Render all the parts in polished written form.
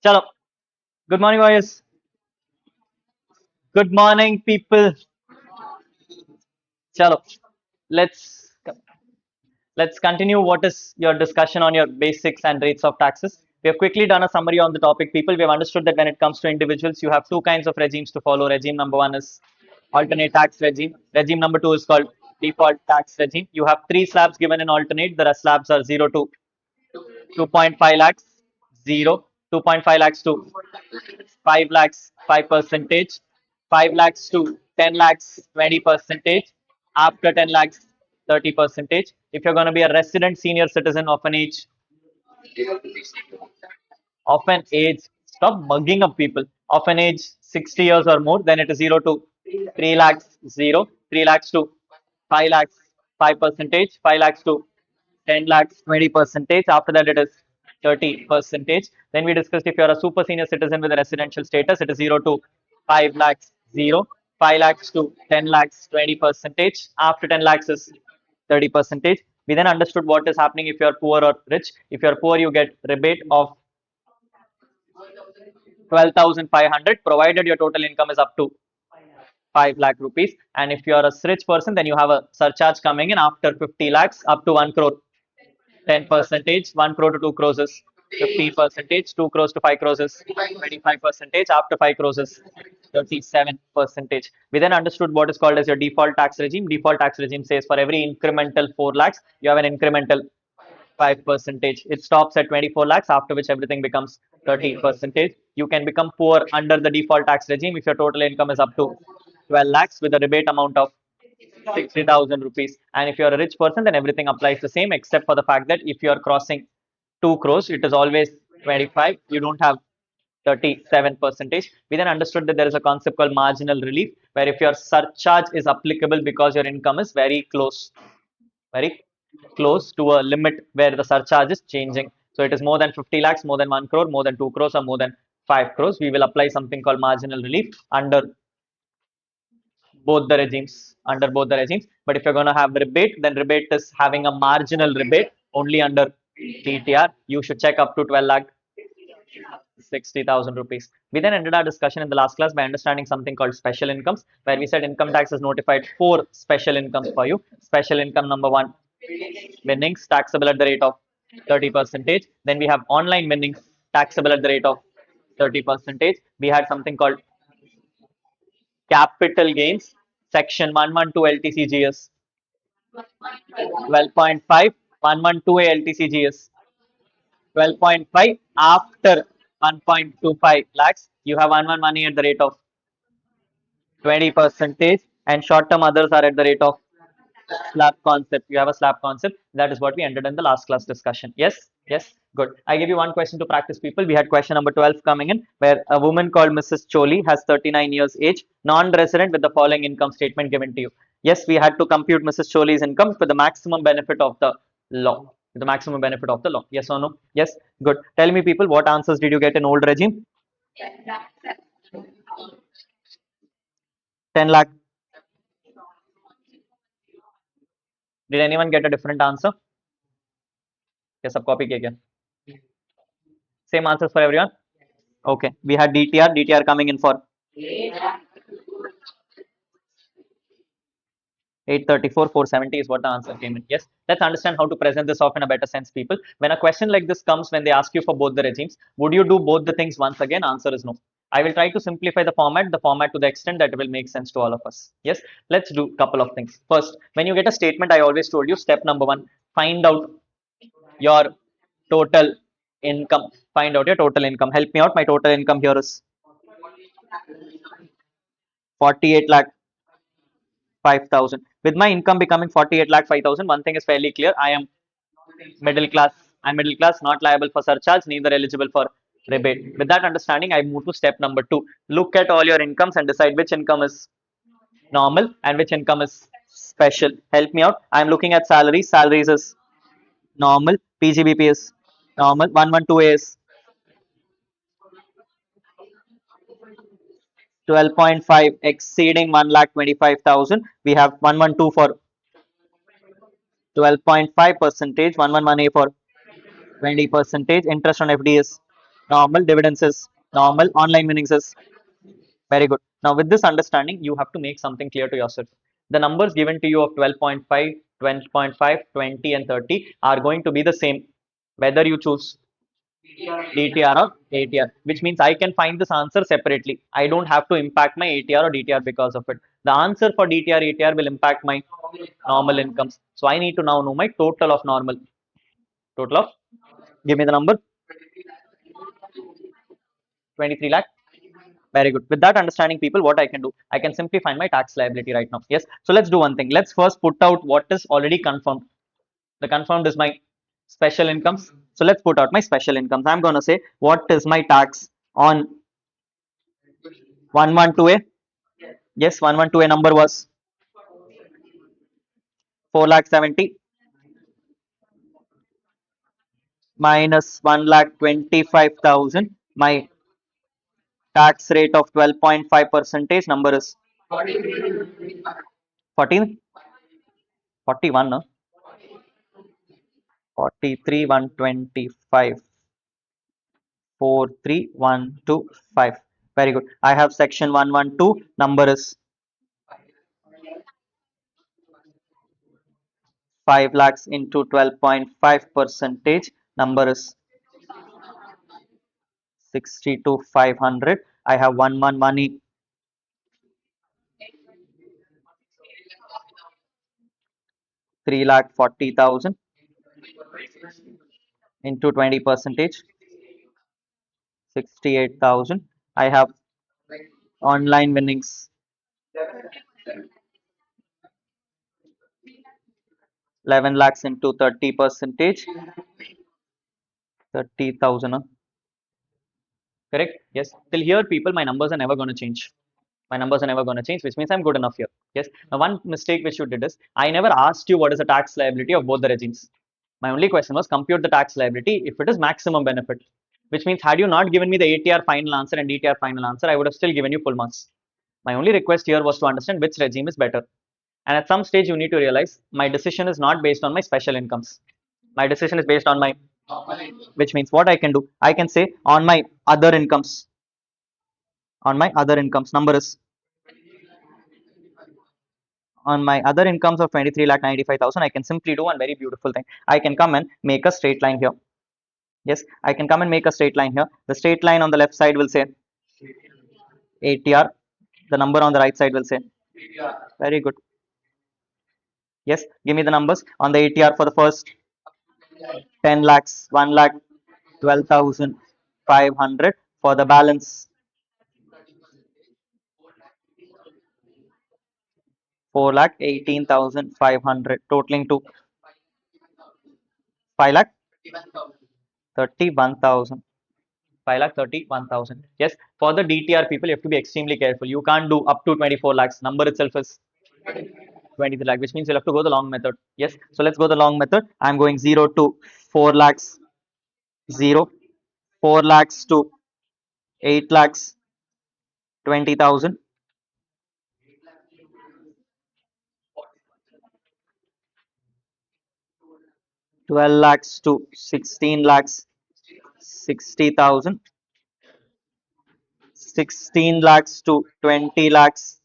Chalo. Good morning, boys. Good morning, people. Chalo. Let's let's continue. What is your discussion on your basics and rates of taxes? We have quickly done a summary on the topic, people. We have understood that when it comes to individuals, you have two kinds of regimes to follow. Regime number one is alternate tax regime. Regime number two is called default tax regime. You have three slabs given in alternate. The slabs are 0 to 2.5 lakhs, 0, 2.5 lakhs to 5 lakhs, 5 percentage, 5 lakhs to 10 lakhs, 20 percentage, after 10 lakhs, 30 percentage. If you're going to be a resident senior citizen of an age, stop mugging up people, of an age 60 years or more, then it is 0 to 3 lakhs, 0, 3 lakhs to 5 lakhs, 5 percentage, 5 lakhs to 10 lakhs, 20 percentage. After that, it is 30 percentage. Then we discussed if you're a super senior citizen with a residential status, it is 0 to 5 lakhs, 0, 5 lakhs to 10 lakhs, 20 percentage. After 10 lakhs is 30 percentage. We then understood what is happening if you're poor or rich. If you're poor, you get rebate of 12,500 provided your total income is up to 5 lakh rupees. And if you are a rich person, then you have a surcharge coming in after 50 lakhs up to 1 crore. 10 percentage, 1 crore to 2 crores is 50 percentage, 2 crores to 5 crores is 25 percentage, after 5 crores is 37 percentage. We then understood what is called as your default tax regime. Default tax regime says for every incremental 4 lakhs, you have an incremental 5 percentage. It stops at 24 lakhs, after which everything becomes 30 percentage. You can become poor under the default tax regime if your total income is up to 12 lakhs with a rebate amount of 60,000 rupees. And if you're a rich person, then everything applies the same, except for the fact that if you're crossing 2 crores, it is always 25. You don't have 37 percentage. We then understood that there is a concept called marginal relief, where if your surcharge is applicable because your income is very close to a limit where the surcharge is changing. So it is more than 50 lakhs, more than 1 crore, more than 2 crores, or more than 5 crores. We will apply something called marginal relief under both the regimes. But if you're going to have rebate, then rebate is having a marginal rebate only under TTR. You should check up to 12 lakh 60,000 rupees. We then ended our discussion in the last class by understanding something called special incomes, where we said income tax has notified four special incomes for you. Special income number one, winnings taxable at the rate of 30 percentage. Then we have online winnings taxable at the rate of 30 percentage. We had something called capital gains, section 112 LTCGS 12.5, 112A LTCGS 12.5. After 1.25 lakhs, you have 111A at the rate of 20 percentage, and short term others are at the rate of slab concept. You have a slab concept. That is what we ended in the last class discussion. Yes, yes, good. I give you one question to practice, people. We had question number 12 coming in, where a woman called Mrs. Choli has 39 years age, non-resident, with the following income statement given to you. Yes, we had to compute Mrs. Choli's income for the maximum benefit of the law. The maximum benefit of the law. Yes or no? Yes, good. Tell me, people, what answers did you get in old regime? 10 lakh. Did anyone get a different answer? Yes, सब copy किए क्या? Same answers for everyone? Okay. We had DTR coming in for 834, 470 is what the answer came in. Yes. Let's understand how to present this off in a better sense, people. When a question like this comes, when they ask you for both the regimes, would you do both the things once again? Answer is no. I will try to simplify the format to the extent that it will make sense to all of us. Yes. Let's do a couple of things. First, when you get a statement, I always told you step number one, find out your total income. Find out your total income. Help me out. My total income here is 48 lakh 5,000. With my income becoming 48 lakh 5,000, one thing is fairly clear. I am middle class. I'm middle class, not liable for surcharge, neither eligible for rebate. With that understanding, I move to step number two. Look at all your incomes and decide which income is normal and which income is special. Help me out. I'm looking at salaries. Salaries is normal. PGBP is normal. 112A is 12.5 exceeding 1 lakh 25,000. We have 112 for 12.5 percentage, 111A for 20 percentage. Interest on FD is Normal dividends is normal. Online winnings is very good. Now, with this understanding, you have to make something clear to yourself. The numbers given to you of 12.5, 20.5, 20, and 30 are going to be the same, whether you choose DTR or ATR, which means I can find this answer separately. I don't have to impact my ATR or DTR because of it. The answer for DTR, ATR will impact my normal incomes. So I need to now know my total of normal. Total of, give me the number, 23 lakh. Very good. With that understanding, people, what I can do, I can simply find my tax liability right now. Yes. So let's do one thing. Let's first put out what is already confirmed. The confirmed is my special incomes. So let's put out my special incomes. I'm going to say, what is my tax on 112A? Yes, 112A number was 4 lakh 70 minus 1 lakh 25,000. My tax rate of 12.5 percentage number is 14, 41, no? 43, 125. 43125. Very good. I have section 112. Number is 5 lakhs into 12.5 percentage. Number is 60 to 500. I have one money 3 lakh 40,000 into 20 percentage 68,000. I have online winnings 11 lakhs into 30 percentage 30,000. Correct? Yes. Till here, people, my numbers are never going to change. My numbers are never going to change, which means I'm good enough here. Yes. Now, one mistake which you did is I never asked you what is the tax liability of both the regimes. My only question was compute the tax liability if it is maximum benefit, which means had you not given me the ATR final answer and DTR final answer, I would have still given you full marks. My only request here was to understand which regime is better. And at some stage, you need to realize my decision is not based on my special incomes. My decision is based on my, which means what I can do, I can say on my other incomes, number is on my other incomes of 23 lakh 95,000. I can simply do one very beautiful thing. I can come and make a straight line here. Yes, I can come and make a straight line here. The straight line on the left side will say ATR. The number on the right side will say very good. Yes, give me the numbers on the ATR for the first 10 lakhs, 1 lakh 12,500. For the balance 4 lakh 18,500, totaling to 5 lakh 31,000. 5 lakh 31,000. Yes, for the DTR people, you have to be extremely careful. You can't do up to 24 lakhs. Number itself is 23 lakh, which means you'll have to go the long method. Yes, so let's go the long method. I'm going 0 to 4 lakhs, 0, 4 lakhs to 8 lakhs 20,000, 12 lakhs to 16 lakhs 60,000, 16 lakhs to 20 lakhs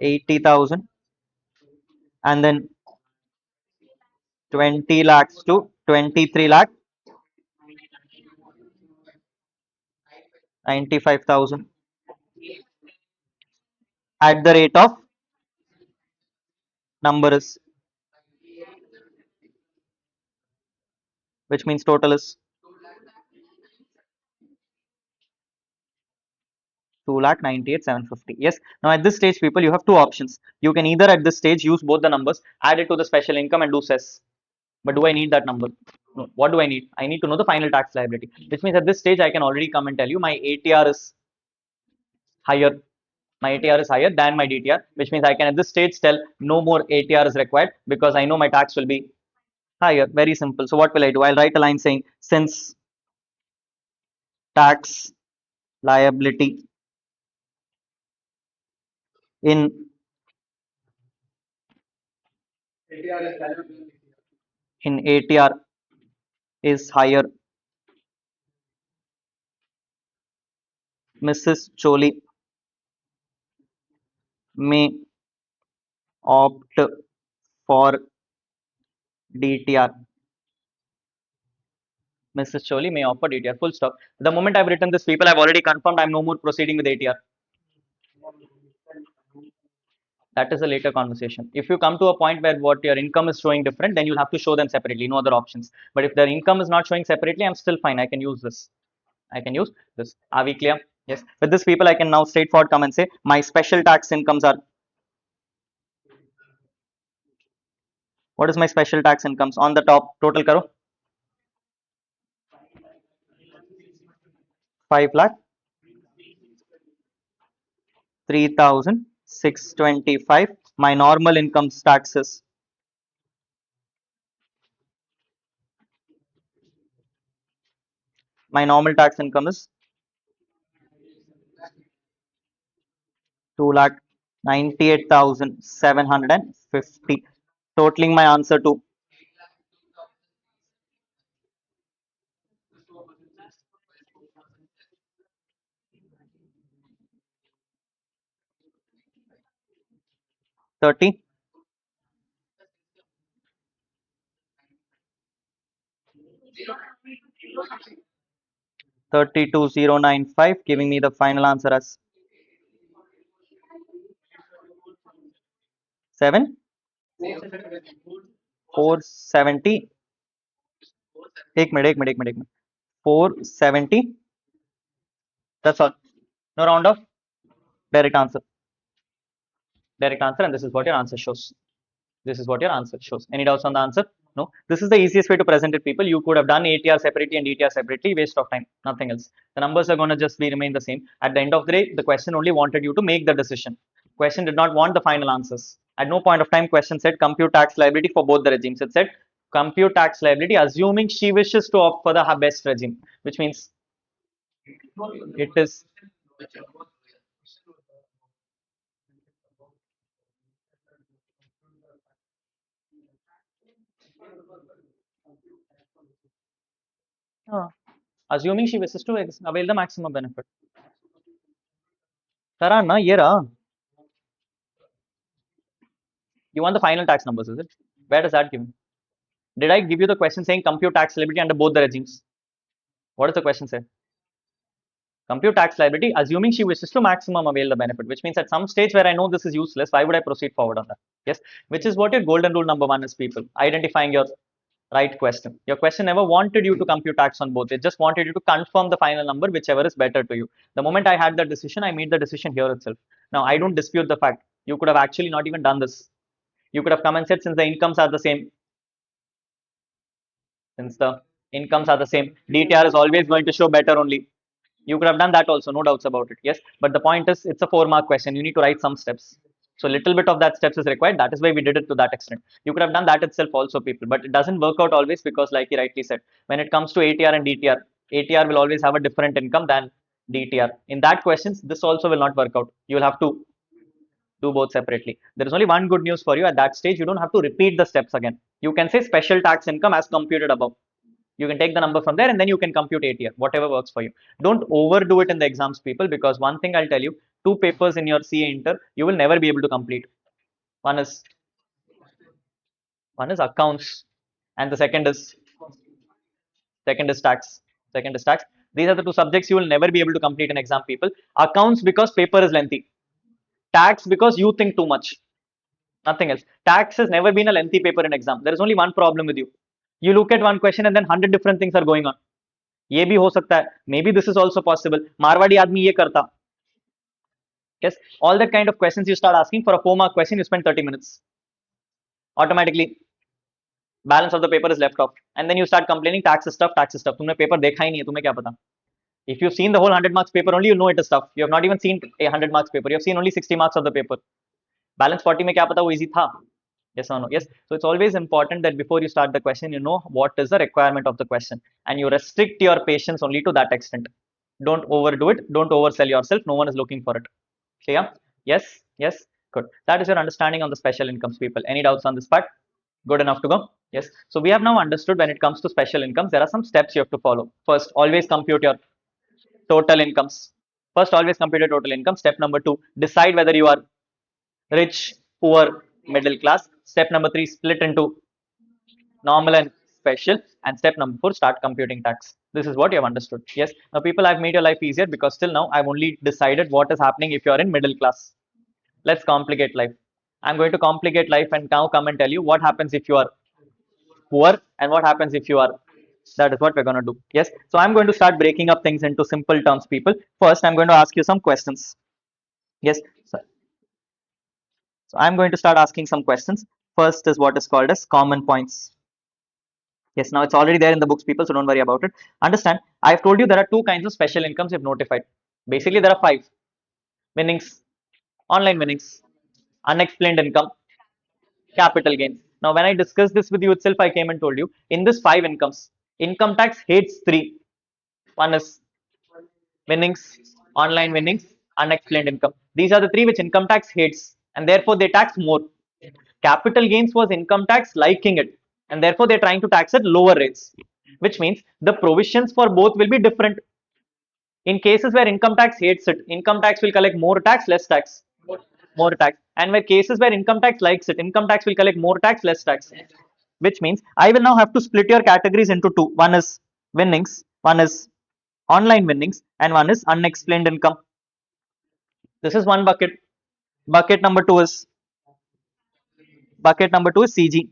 80,000, and then 20 lakhs to 23 lakh 95,000 at the rate of number is, which means total is 2 lakh 98,750. Yes, now at this stage, people, you have two options. You can either at this stage use both the numbers, add it to the special income and do cess. But do I need that number? No. What do I need? I need to know the final tax liability, which means at this stage, I can already come and tell you my ATR is higher. My ATR is higher than my DTR, which means I can at this stage tell no more ATR is required because I know my tax will be higher. Very simple. So what will I do? I'll write a line saying since tax liability in ATR is higher Mrs. Choli may opt for DTR. Mrs. Choli may opt for DTR. Full stop. The moment I've written this, people, I've already confirmed I'm no more proceeding with ATR. That is a later conversation. If you come to a point where what your income is showing different, then you'll have to show them separately, no other options. But if their income is not showing separately, I'm still fine. I can use this. I can use this. Are we clear? Yes. With this, people, I can now straightforward come and say my special tax incomes are. What is my special tax incomes? On the top, total karo 5 lakh 3,625. My normal income taxes. My normal tax income is 2 lakh 98,750. Totaling my answer to 30 32,095, giving me the final answer as 7 470. एक minute 470. That's all. No round off. Direct answer. Direct answer, and this is what your answer shows. This is what your answer shows. Any doubts on the answer? No. This is the easiest way to present it, people. You could have done ATR separately and DTR separately. Waste of time. Nothing else. The numbers are going to just be remain the same. At the end of the day, the question only wanted you to make the decision. Question did not want the final answers. At no point of time, question said compute tax liability for both the regimes. It said compute tax liability assuming she wishes to opt for the best regime, which means it is. Assuming she wishes to avail the maximum benefit. Tara, na, ye raha. You want the final tax numbers, is it? Where does that give me? Did I give you the question saying compute tax liability under both the regimes? What does the question say? Compute tax liability, assuming she wishes to maximum avail the benefit, which means at some stage where I know this is useless, why would I proceed forward on that? Yes, which is what your golden rule number one is, people. Identifying your right question. Your question never wanted you to compute tax on both. It just wanted you to confirm the final number, whichever is better to you. The moment I had that decision, I made the decision here itself. Now, I don't dispute the fact. You could have actually not even done this. You could have come and said, since the incomes are the same, since the incomes are the same, DTR is always going to show better only. You could have done that also, no doubts about it. Yes, but the point is, it's a 4 mark question. You need to write some steps. So little bit of that steps is required. That is why we did it to that extent. You could have done that itself also, people, but it doesn't work out always because, like he rightly said, when it comes to ATR and DTR, ATR will always have a different income than DTR. In that questions, this also will not work out. You will have to do both separately. There is only one good news for you at that stage. You don't have to repeat the steps again. You can say special tax income as computed above. You can take the number from there and then you can compute ATR, whatever works for you. Don't overdo it in the exams, people, because one thing I'll tell you, two papers in your CA Inter, you will never be able to complete. One is one is accounts, and the second is tax. Second is tax. These are the two subjects you will never be able to complete in exam, people. Accounts because paper is lengthy. Tax because you think too much. Nothing else. Tax has never been a lengthy paper in exam. There is only one problem with you. You look at one question and then 100 different things are going on. ये भी हो सकता है. Maybe this is also possible. Marwari आदमी ये करता. Yes, all that kind of questions you start asking for a 4 mark question, you spend 30 minutes. Automatically, balance of the paper is left off. And then you start complaining tax is tough, tax is tough. तुमने paper देखा ही नहीं है, तुम्हें क्या पता? If you've seen the whole 100 marks paper only, you know it is tough. You have not even seen a 100 marks paper. You have seen only 60 marks of the paper. Balance 40 में क्या पता वो easy था? Yes or no? Yes. So it's always important that before you start the question, you know what is the requirement of the question, and you restrict your patience only to that extent. Don't overdo it. Don't oversell yourself. No one is looking for it. Clear? Yes. Yes. Good. That is your understanding on the special incomes, people. Any doubts on this part? Good enough to go? Yes. So we have now understood when it comes to special incomes, there are some steps you have to follow. First, always compute your total incomes. First, always compute your total income. Step number two, decide whether you are rich, poor, middle class. Step number three, split into normal and special. And step number four, start computing tax. This is what you have understood. Yes. Now, people, I've made your life easier because till now I've only decided what is happening if you are in middle class. Let's complicate life. I'm going to complicate life and now come and tell you what happens if you are poor and what happens if you are. That is what we're going to do. Yes. So I'm going to start breaking up things into simple terms, people. First, I'm going to ask you some questions. Yes. So I'm going to start asking some questions. First is what is called as common points. Yes, now it's already there in the books, people, so don't worry about it. Understand, I've told you there are two kinds of special incomes you've notified. Basically, there are five winnings, online winnings, unexplained income, capital gains. Now, when I discussed this with you itself, I came and told you in this five incomes, income tax hates three. One is winnings, online winnings, unexplained income. These are the three which income tax hates, and therefore they tax more. Capital gains was income tax liking it, and therefore they're trying to tax at lower rates, which means the provisions for both will be different. In cases where income tax hates it, income tax will collect more tax, less tax, more tax. And where cases where income tax likes it, income tax will collect more tax, less tax. Which means I will now have to split your categories into two. One is winnings, one is online winnings, and one is unexplained income. This is one bucket. Bucket number two is CG.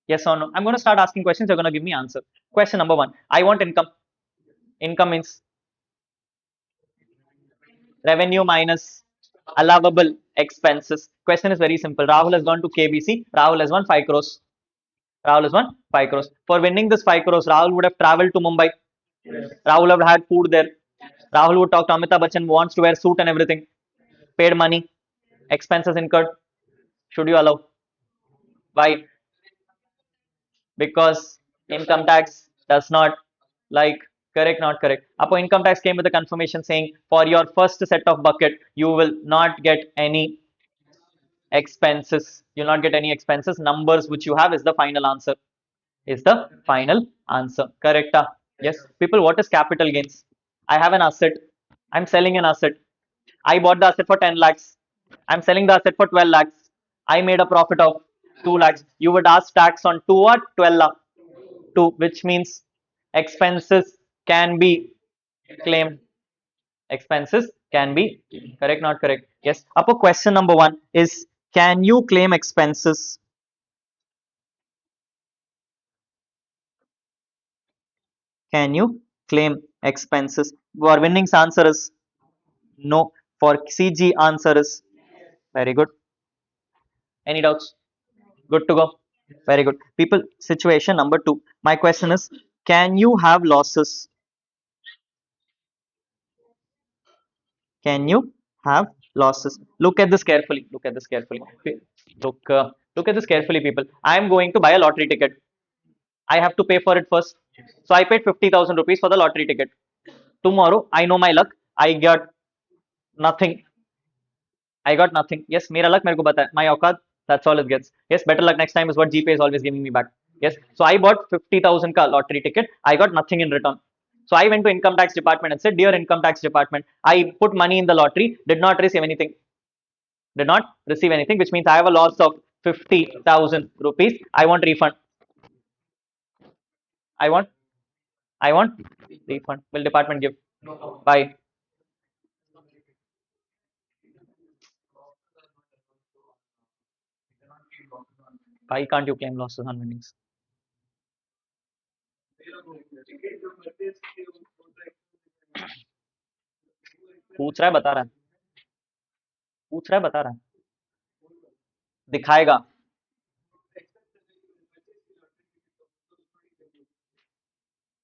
Yes or no? I'm going to start asking questions. You're going to give me answer. Question number one. I want income. Income means revenue minus allowable expenses. Question is very simple. Rahul has gone to KBC. Rahul has won 5 crores. Rahul has won 5 crores. For winning this 5 crores, Rahul would have traveled to Mumbai. Rahul would have had food there. Rahul would talk to Amitabh Bachchan, wants to wear suit and everything. Paid money, expenses incurred. Should you allow? Why? Because income tax does not like, correct, not correct. Apo income tax came with a confirmation saying for your first set of bucket, you will not get any expenses. You'll not get any expenses. Numbers which you have is the final answer. Is the final answer. Correct? Yes. People, what is capital gains? I have an asset. I'm selling an asset. I bought the asset for 10 lakhs. I'm selling the asset for 12 lakhs. I made a profit of 2 lakhs. You would ask tax on 2 or 12 lakh. 2, which means expenses can be claimed. Expenses can be correct, not correct. Yes. Upper question number one is, can you claim expenses? Can you claim expenses? For winnings answer is no. For CG answer is very good. Any doubts? Good to go. Very good. People, situation number two. My question is, can you have losses? Can you have losses? Look at this carefully. Look at this carefully. Look at this carefully, people. I am going to buy a lottery ticket. I have to pay for it first. So I paid 50,000 rupees for the lottery ticket. Tomorrow, I know my luck. I got nothing. I got nothing. Yes, मेरा luck मेरे को बता है. My औकात, that's all it gets. Yes, better luck next time is what GPay is always giving me back. Yes, so I bought 50,000 ka lottery ticket. I got nothing in return. So I went to income tax department and said, dear income tax department, I put money in the lottery, did not receive anything. Did not receive anything, which means I have a loss of 50,000 rupees. I want refund. I want, I want refund. Will department give? Why? Why can't you claim losses on winnings? पूछ रहा है, बता रहा है, पूछ रहा है, बता रहा है, दिखाएगा.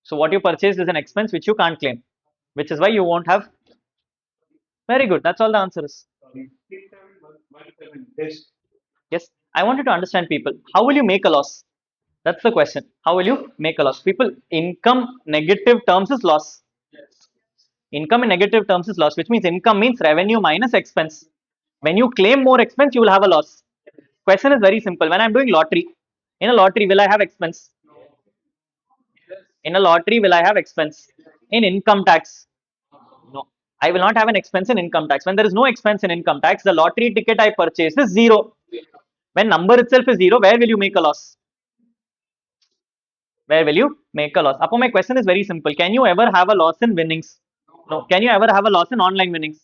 So what you purchased is an expense which you can't claim, which is why you won't have. Very good. That's all the answer is. Yes. I wanted to understand people. How will you make a loss? That's the question. How will you make a loss? People, income negative terms is loss. Income in negative terms is loss, which means income means revenue minus expense. When you claim more expense, you will have a loss. Question is very simple. When I'm doing lottery, in a lottery, will I have expense? In a lottery, will I have expense? In income tax, no. I will not have an expense in income tax. When there is no expense in income tax, the lottery ticket I purchase is zero. When number itself is zero, where will you make a loss? Where will you make a loss? Apo, my question is very simple. Can you ever have a loss in winnings? No. Can you ever have a loss in online winnings?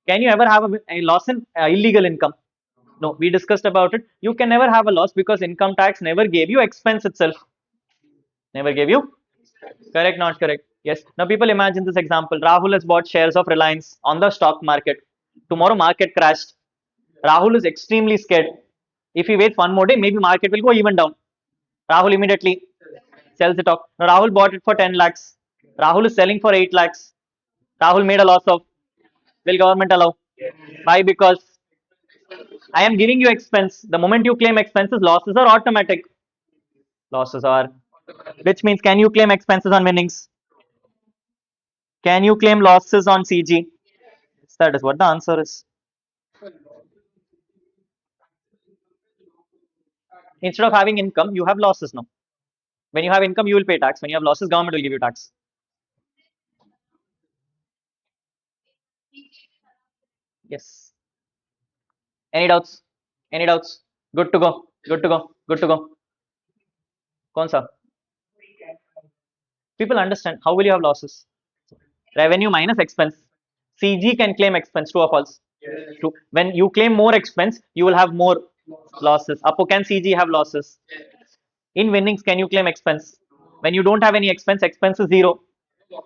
Can you ever have a loss in illegal income? No. We discussed about it. You can never have a loss because income tax never gave you expense itself. Never gave you. Correct, not correct. Yes. Now people imagine this example. Rahul has bought shares of Reliance on the stock market. Tomorrow market crashed. Rahul is extremely scared. If he waits one more day, maybe market will go even down. Rahul immediately sells it off. Now Rahul bought it for 10 lakhs. Rahul is selling for 8 lakhs. Rahul made a loss of. Will government allow? Why? Because I am giving you expense. The moment you claim expenses, losses are automatic. Losses are. Which means, can you claim expenses on winnings? Can you claim losses on CG? That is what the answer is. Instead of having income, you have losses now. When you have income, you will pay tax. When you have losses, government will give you tax. Yes. Any doubts? Any doubts? Good to go. Good to go. Good to go. कौन सा? People understand. How will you have losses? Revenue minus expense. CG can claim expense. True or false? Yes. True. When you claim more expense, you will have more losses. Apo, can CG have losses? In winnings, can you claim expense? When you don't have any expense, expense is zero.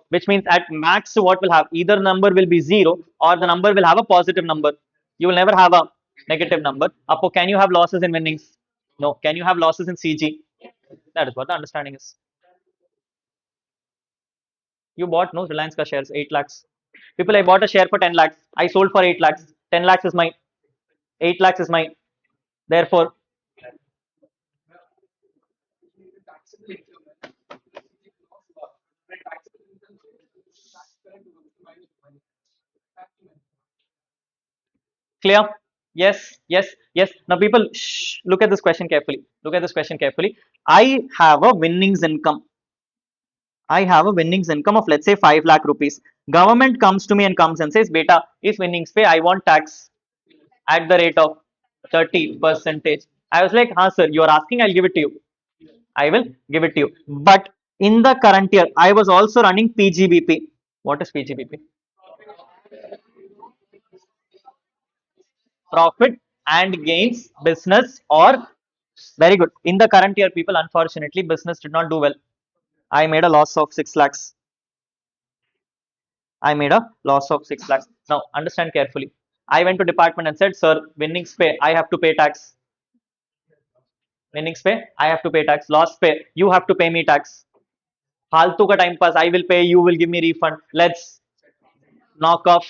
Which means at max, what will have? Either number will be zero or the number will have a positive number. You will never have a negative number. Apo, can you have losses in winnings? No. Can you have losses in CG? That is what the understanding is. You bought no Reliance ka shares 8 lakhs. People, I bought a share for 10 lakhs. I sold for 8 lakhs. 10 lakhs is mine. 8 lakhs is mine. Therefore, clear? Yes, yes, yes. Now, people, shh, look at this question carefully. Look at this question carefully. I have a winnings income. I have a winnings income of, let's say, 5 lakh rupees. Government comes to me and comes and says, Beta, if winnings pay, I want tax at the rate of 30 percentage. I was like, sir, you are asking, I'll give it to you. I will give it to you. But in the current year, I was also running PGBP. What is PGBP? Profit and gains business, or very good. In the current year, people, unfortunately, business did not do well. I made a loss of 6 lakhs. I made a loss of 6 lakhs. Now, understand carefully. I went to department and said, sir, winnings pay, I have to pay tax. Winnings pay, I have to pay tax. Loss pay, you have to pay me tax. फालतू का time pass, I will pay, you will give me refund. Let's knock off.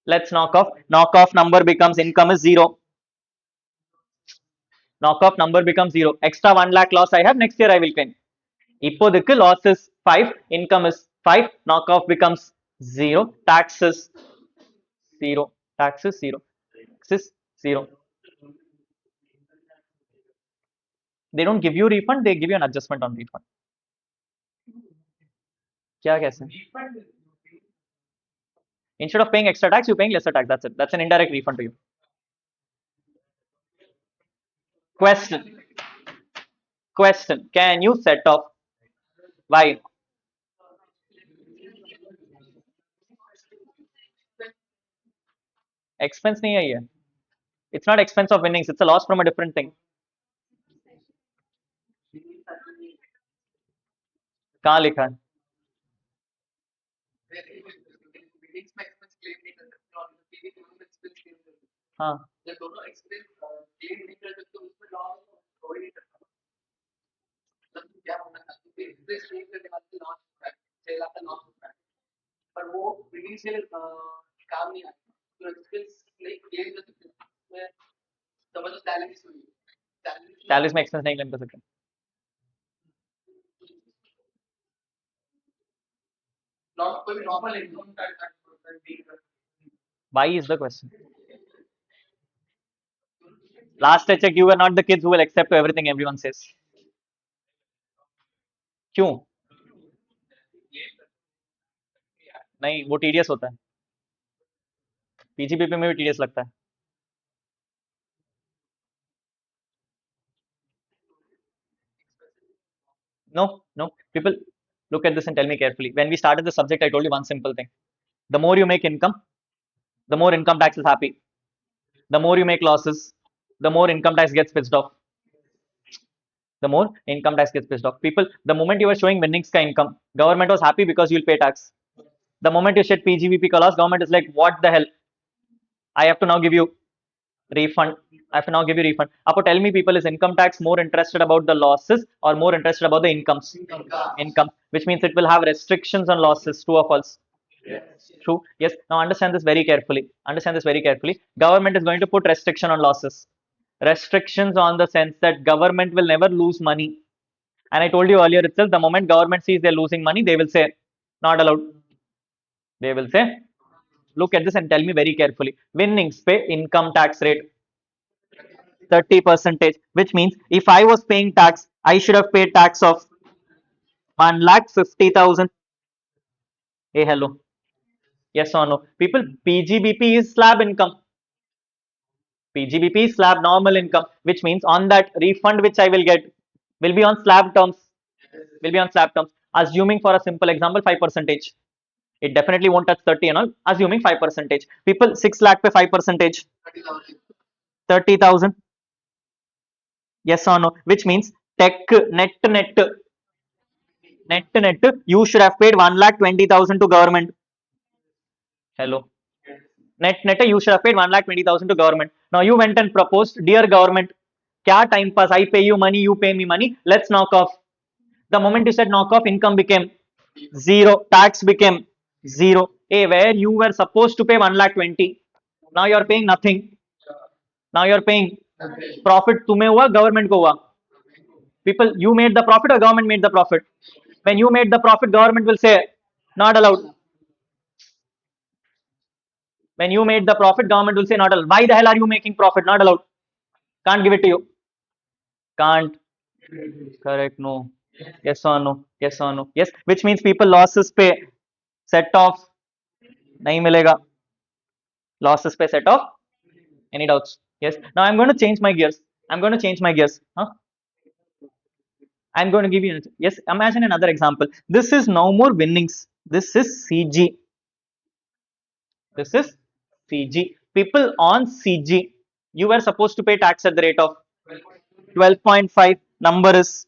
Let's knock off. Knock off number becomes income is zero. Knock off number becomes zero. Extra 1 lakh loss I have, next year I will claim. இப்போதைக்கு loss is 5, income is 5, knock off becomes 0, tax is 0, tax is 0, tax is 0. They don't give you refund, they give you an adjustment on refund. क्या कैसे? Instead of paying extra tax, you're paying lesser tax. That's it. That's an indirect refund to you. Question. Question. Can you set off? Why? Expense नहीं है ये. It's not expense of winnings. It's a loss from a different thing. कहाँ लिखा है? हाँ. टैलिस में expense नहीं claim कर सकते. Why is the question? Last I checked, you were not the kids who will accept to everything everyone says. क्यों? नहीं, वो tedious होता है. पीजीबीपी में भी टीडीएस लगता है. No, no. People, look at this and tell me carefully. When we started the subject, I told you one simple thing. The more you make income, the more income tax is happy. The more you make losses, the more income tax gets pissed off. The more income tax gets pissed off. People, the moment you were showing winnings ka income, government was happy because you'll pay tax. The moment you said PGVP ka loss, government is like, what the hell? I have to now give you refund. I have to now give you refund. Apo tell me, people, is income tax more interested about the losses or more interested about the incomes? Income, which means it will have restrictions on losses. True or false? True. Yes. Now understand this very carefully. Understand this very carefully. Government is going to put restriction on losses. Restrictions on the sense that government will never lose money. And I told you earlier itself, the moment government sees they're losing money, they will say, not allowed. They will say, look at this and tell me very carefully. Winnings pay income tax rate 30 percentage, which means if I was paying tax, I should have paid tax of 1,50,000. Hey, hello. Yes or no? People, PGBP is slab income. PGBP is slab normal income, which means on that refund which I will get will be on slab terms. Will be on slab terms. Assuming for a simple example, 5 percentage. It definitely won't touch 30 and all. Assuming 5 percentage. People 6 lakh pay 5 percentage. 30,000. Yes or no? Which means tech net you should have paid 1,20,000 to government. Hello. Net you should have paid 1,20,000 to government. Now you went and proposed, dear government, kya time pass? I pay you money, you pay me money. Let's knock off. The moment you said knock off, income became zero, tax became zero. Hey, where you were supposed to pay 1,20,000, now you are paying nothing. Now you are paying profit. तुम्हें हुआ, government को हुआ. People, you made the profit or government made the profit? When you made the profit, government will say not allowed. When you made the profit, government will say not allowed. Why the hell are you making profit? Not allowed. Can't give it to you. Can't. Correct. No. Yes or no? Yes or no? Yes. Which means people losses pay. Set off. नहीं मिलेगा. Losses pay set off. Any doubts? Yes. Now I'm going to change my gears. I'm going to change my gears. Huh? I'm going to give you. Yes. Imagine another example. This is no more winnings. This is CG. This is CG. People on CG, you were supposed to pay tax at the rate of 12.5. Number is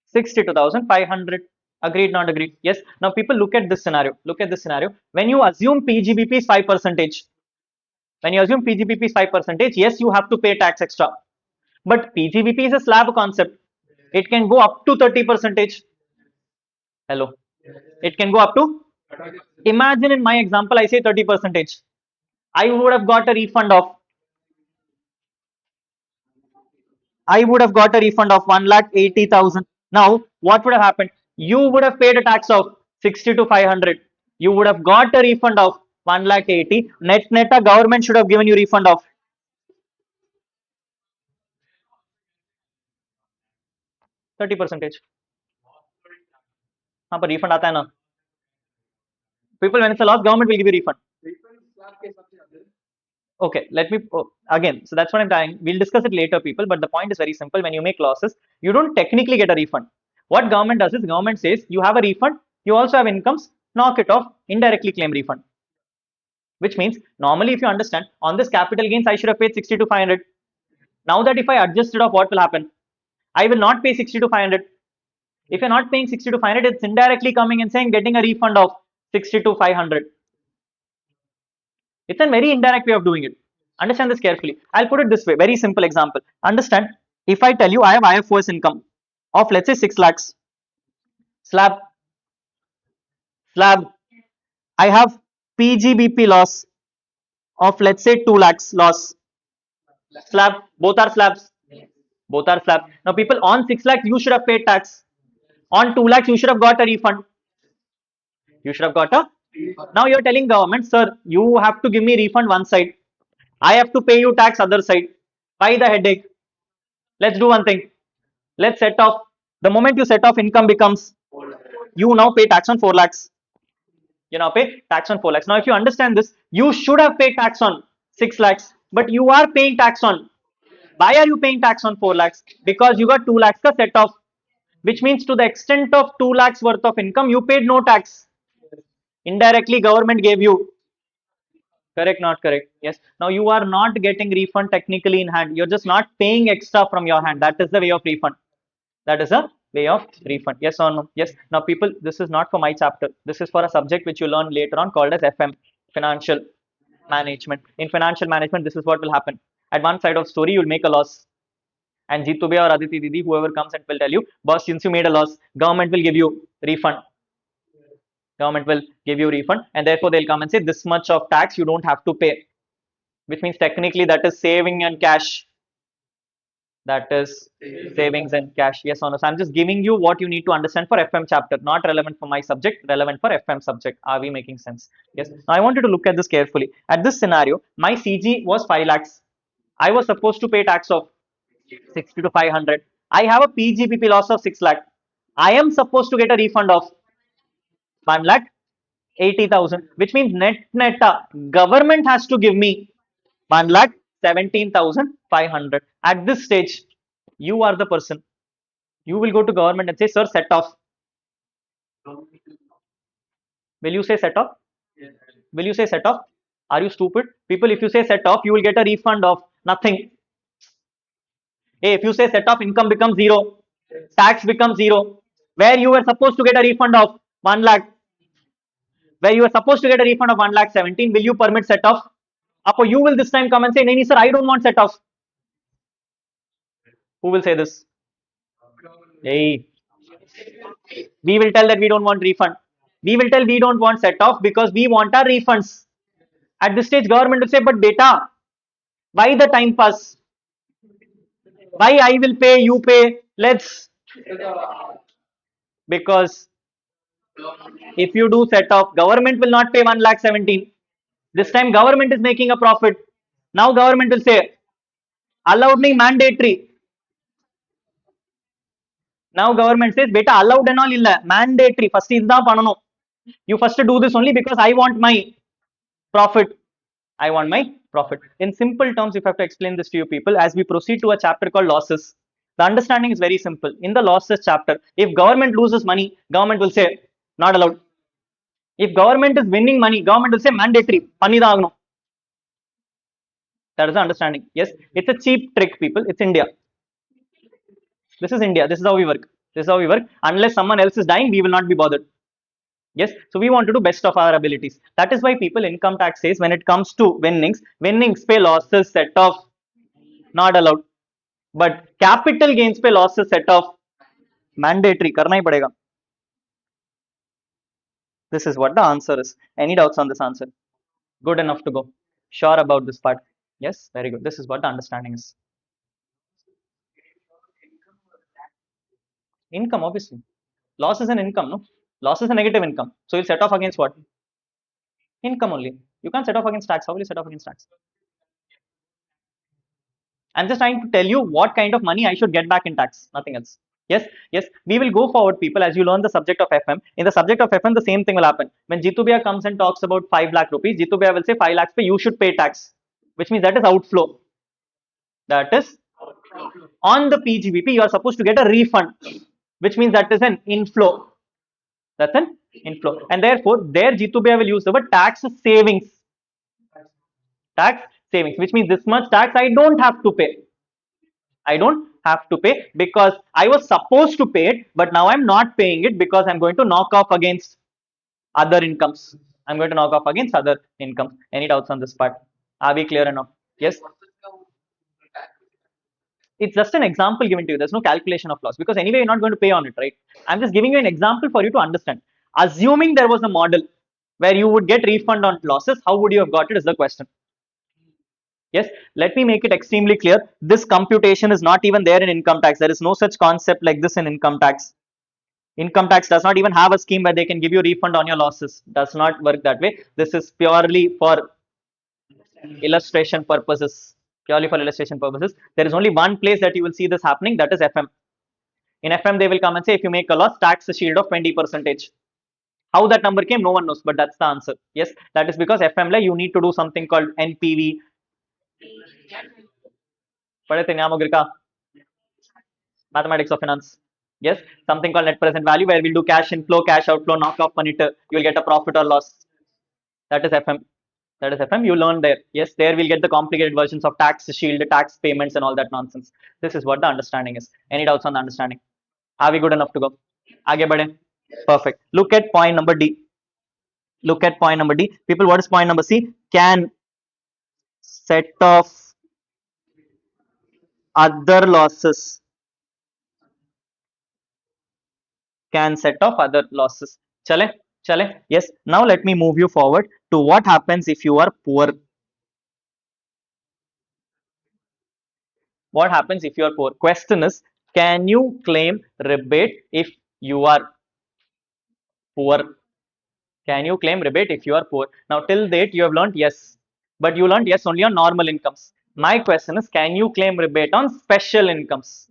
62,500. Agreed, not agreed? Yes. Now people look at this scenario. Look at this scenario. When you assume PGBP is 5 percentage, when you assume PGBP is 5 percentage, yes, you have to pay tax extra. But PGBP is a slab concept. It can go up to 30 percentage. Hello. It can go up to. Imagine in my example, I say 30 percentage. I would have got a refund of. I would have got a refund of 1,80,000. Now, what would have happened? You would have paid a tax of 60 to 500. You would have got a refund of 1,80,000. Net, a government should have given you refund of 30 percentage. हाँ पर refund आता है ना. People, when it's a loss, government will give you refund. Okay, let me again. So that's what I'm trying. We'll discuss it later, people. But the point is very simple. When you make losses, you don't technically get a refund. What government does is government says you have a refund. You also have incomes. Knock it off. Indirectly claim refund. Which means normally, if you understand, on this capital gains, I should have paid 60 to 500. Now that if I adjust it off, what will happen? I will not pay 60 to 500. If you're not paying 60 to 500, it's indirectly coming and saying getting a refund of 60 to 500. It's a very indirect way of doing it. Understand this carefully. I'll put it this way. Very simple example. Understand, if I tell you I have IFOS income of let's say 6 lakhs, slab, I have PGBP loss of let's say 2 lakhs loss, slab, both are slabs. Both are slabs. Now people, on 6 lakhs, you should have paid tax. On 2 lakhs, you should have got a refund. You should have got a. Now you're telling government, sir, you have to give me refund one side. I have to pay you tax other side. Why the headache? Let's do one thing. Let's set off. The moment you set off, income becomes You now pay tax on 4 lakhs. You now pay tax on 4 lakhs. Now, if you understand this, you should have paid tax on 6 lakhs, but you are paying tax on. Why are you paying tax on 4 lakhs? Because you got 2 lakhs ka set off, which means to the extent of 2 lakhs worth of income, you paid no tax. Indirectly, government gave you. Correct, not correct. Yes. Now you are not getting refund technically in hand. You're just not paying extra from your hand. That is the way of refund. That is a way of refund. Yes or no? Yes. Now, people, this is not for my chapter. This is for a subject which you learn later on called as FM, financial management. In financial management, this is what will happen. At one side of story, you'll make a loss. And Jitube or Aditi Didi, whoever comes and will tell you, boss, since you made a loss, government will give you refund. Government will give you refund, and therefore they'll come and say this much of tax you don't have to pay, which means technically that is saving and cash. That is savings and cash. Yes or no? So I'm just giving you what you need to understand for FM chapter, not relevant for my subject, relevant for FM subject. Are we making sense? Yes. Now I want you to look at this carefully. At this scenario, my CG was 5 lakhs. I was supposed to pay tax of 60 to 500. I have a PGBP loss of 6 lakh. I am supposed to get a refund of 1 lakh 80,000, which means net government has to give me 1 lakh 17,500. At this stage, you are the person. You will go to government and say, sir, set off. Will you say set off? Will you say set off? Are you stupid? People, if you say set off, you will get a refund of nothing. Hey, if you say set off, income becomes zero, tax becomes zero. Where you were supposed to get a refund of 1 lakh, where you were supposed to get a refund of 1 lakh 17, will you permit set off? Apo, you will this time come and say, no, sir, I don't want set off. Who will say this? Hey, we will tell that we don't want refund. We will tell we don't want set off because we want our refunds. At this stage, government will say, but beta, why the time pass? Why I will pay, you pay? Let's. Because if you do set off, government will not pay 1 lakh 17. This time government is making a profit. Now government will say, allowed me mandatory. Now government says, beta allowed and all illa, mandatory. First is the panano. You first do this only because I want my profit. I want my profit. In simple terms, if I have to explain this to you people, as we proceed to a chapter called losses, the understanding is very simple. In the losses chapter, if government loses money, government will say, not allowed. If government is winning money, government will say mandatory. That is the understanding. Yes, it's a cheap trick, people. It's India. This is India. This is how we work. This is how we work. Unless someone else is dying, we will not be bothered. Yes, so we want to do best of our abilities. That is why people income tax says when it comes to winnings pay losses set off, not allowed. But capital gains pay losses set off, mandatory. Karna hi padega. This is what the answer is. Any doubts on this answer? Good enough to go. Sure about this part? Yes, very good. This is what the understanding is. Income, obviously. Loss is an income, no? Loss is a negative income. So you'll set off against what? Income only. You can't set off against tax. How will you set off against tax? I'm just trying to tell you what kind of money I should get back in tax, nothing else. Yes, yes, we will go forward, people, as you learn the subject of FM. In the subject of FM, the same thing will happen. When Jitubia comes and talks about 5 lakh rupees, Jitubia will say 5 lakhs pay, you should pay tax, which means that is outflow. That is on the PGBP, you are supposed to get a refund, which means that is an inflow. That's an inflow. And therefore, there Jitubia will use the word tax savings. Tax savings, which means this much tax I don't have to pay. I don't have to pay because I was supposed to pay it, but now I'm not paying it because I'm going to knock off against other incomes. I'm going to knock off against other incomes. Any doubts on this part? Are we clear enough? Yes. It's just an example given to you. There's no calculation of loss because anyway you're not going to pay on it, right? I'm just giving you an example for you to understand. Assuming there was a model where you would get refund on losses, how would you have got it is the question. Yes, let me make it extremely clear. This computation is not even there in income tax. There is no such concept like this in income tax. Income tax does not even have a scheme where they can give you refund on your losses. Does not work that way. This is purely for illustration purposes. Purely for illustration purposes. There is only one place that you will see this happening, that is FM. In FM, they will come and say if you make a loss, tax a shield of 20 percentage. How that number came, no one knows, but that's the answer. Yes, that is because FM you need to do something called NPV. पढ़े थे ஞாபகம் இருக்கா? Mathematics of finance. Yes, something called net present value where we'll do cash inflow, cash outflow, knock off பண்ணிட்டு you'll get a profit or loss. That is FM. That is FM. You learn there. Yes, there we'll get the complicated versions of tax shield, tax payments, and all that nonsense. This is what the understanding is. Any doubts on the understanding? Are we good enough to go? आगे बढ़े. Perfect. Look at point number D. Look at point number D. People, what is point number C? Can set of other losses. Can set of other losses. Chale? Chale? Yes. Now let me move you forward to what happens if you are poor. What happens if you are poor? Question is, can you claim rebate if you are poor? Can you claim rebate if you are poor? Now, till date, you have learned yes, but you learned yes only on normal incomes. My question is, can you claim rebate on special incomes?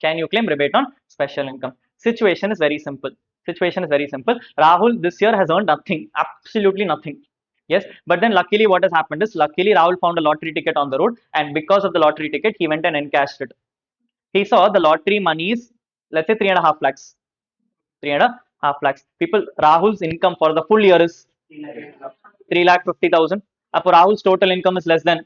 Can you claim rebate on special income? Situation is very simple. Situation is very simple. Rahul this year has earned nothing, absolutely nothing. Yes, but then luckily what has happened is, luckily Rahul found a lottery ticket on the road, and because of the lottery ticket, he went and encashed it. He saw the lottery money is, let's say, 3.5 lakhs. 3.5 lakhs. People, Rahul's income for the full year is 3,50,000. Up Rahul's total income is less than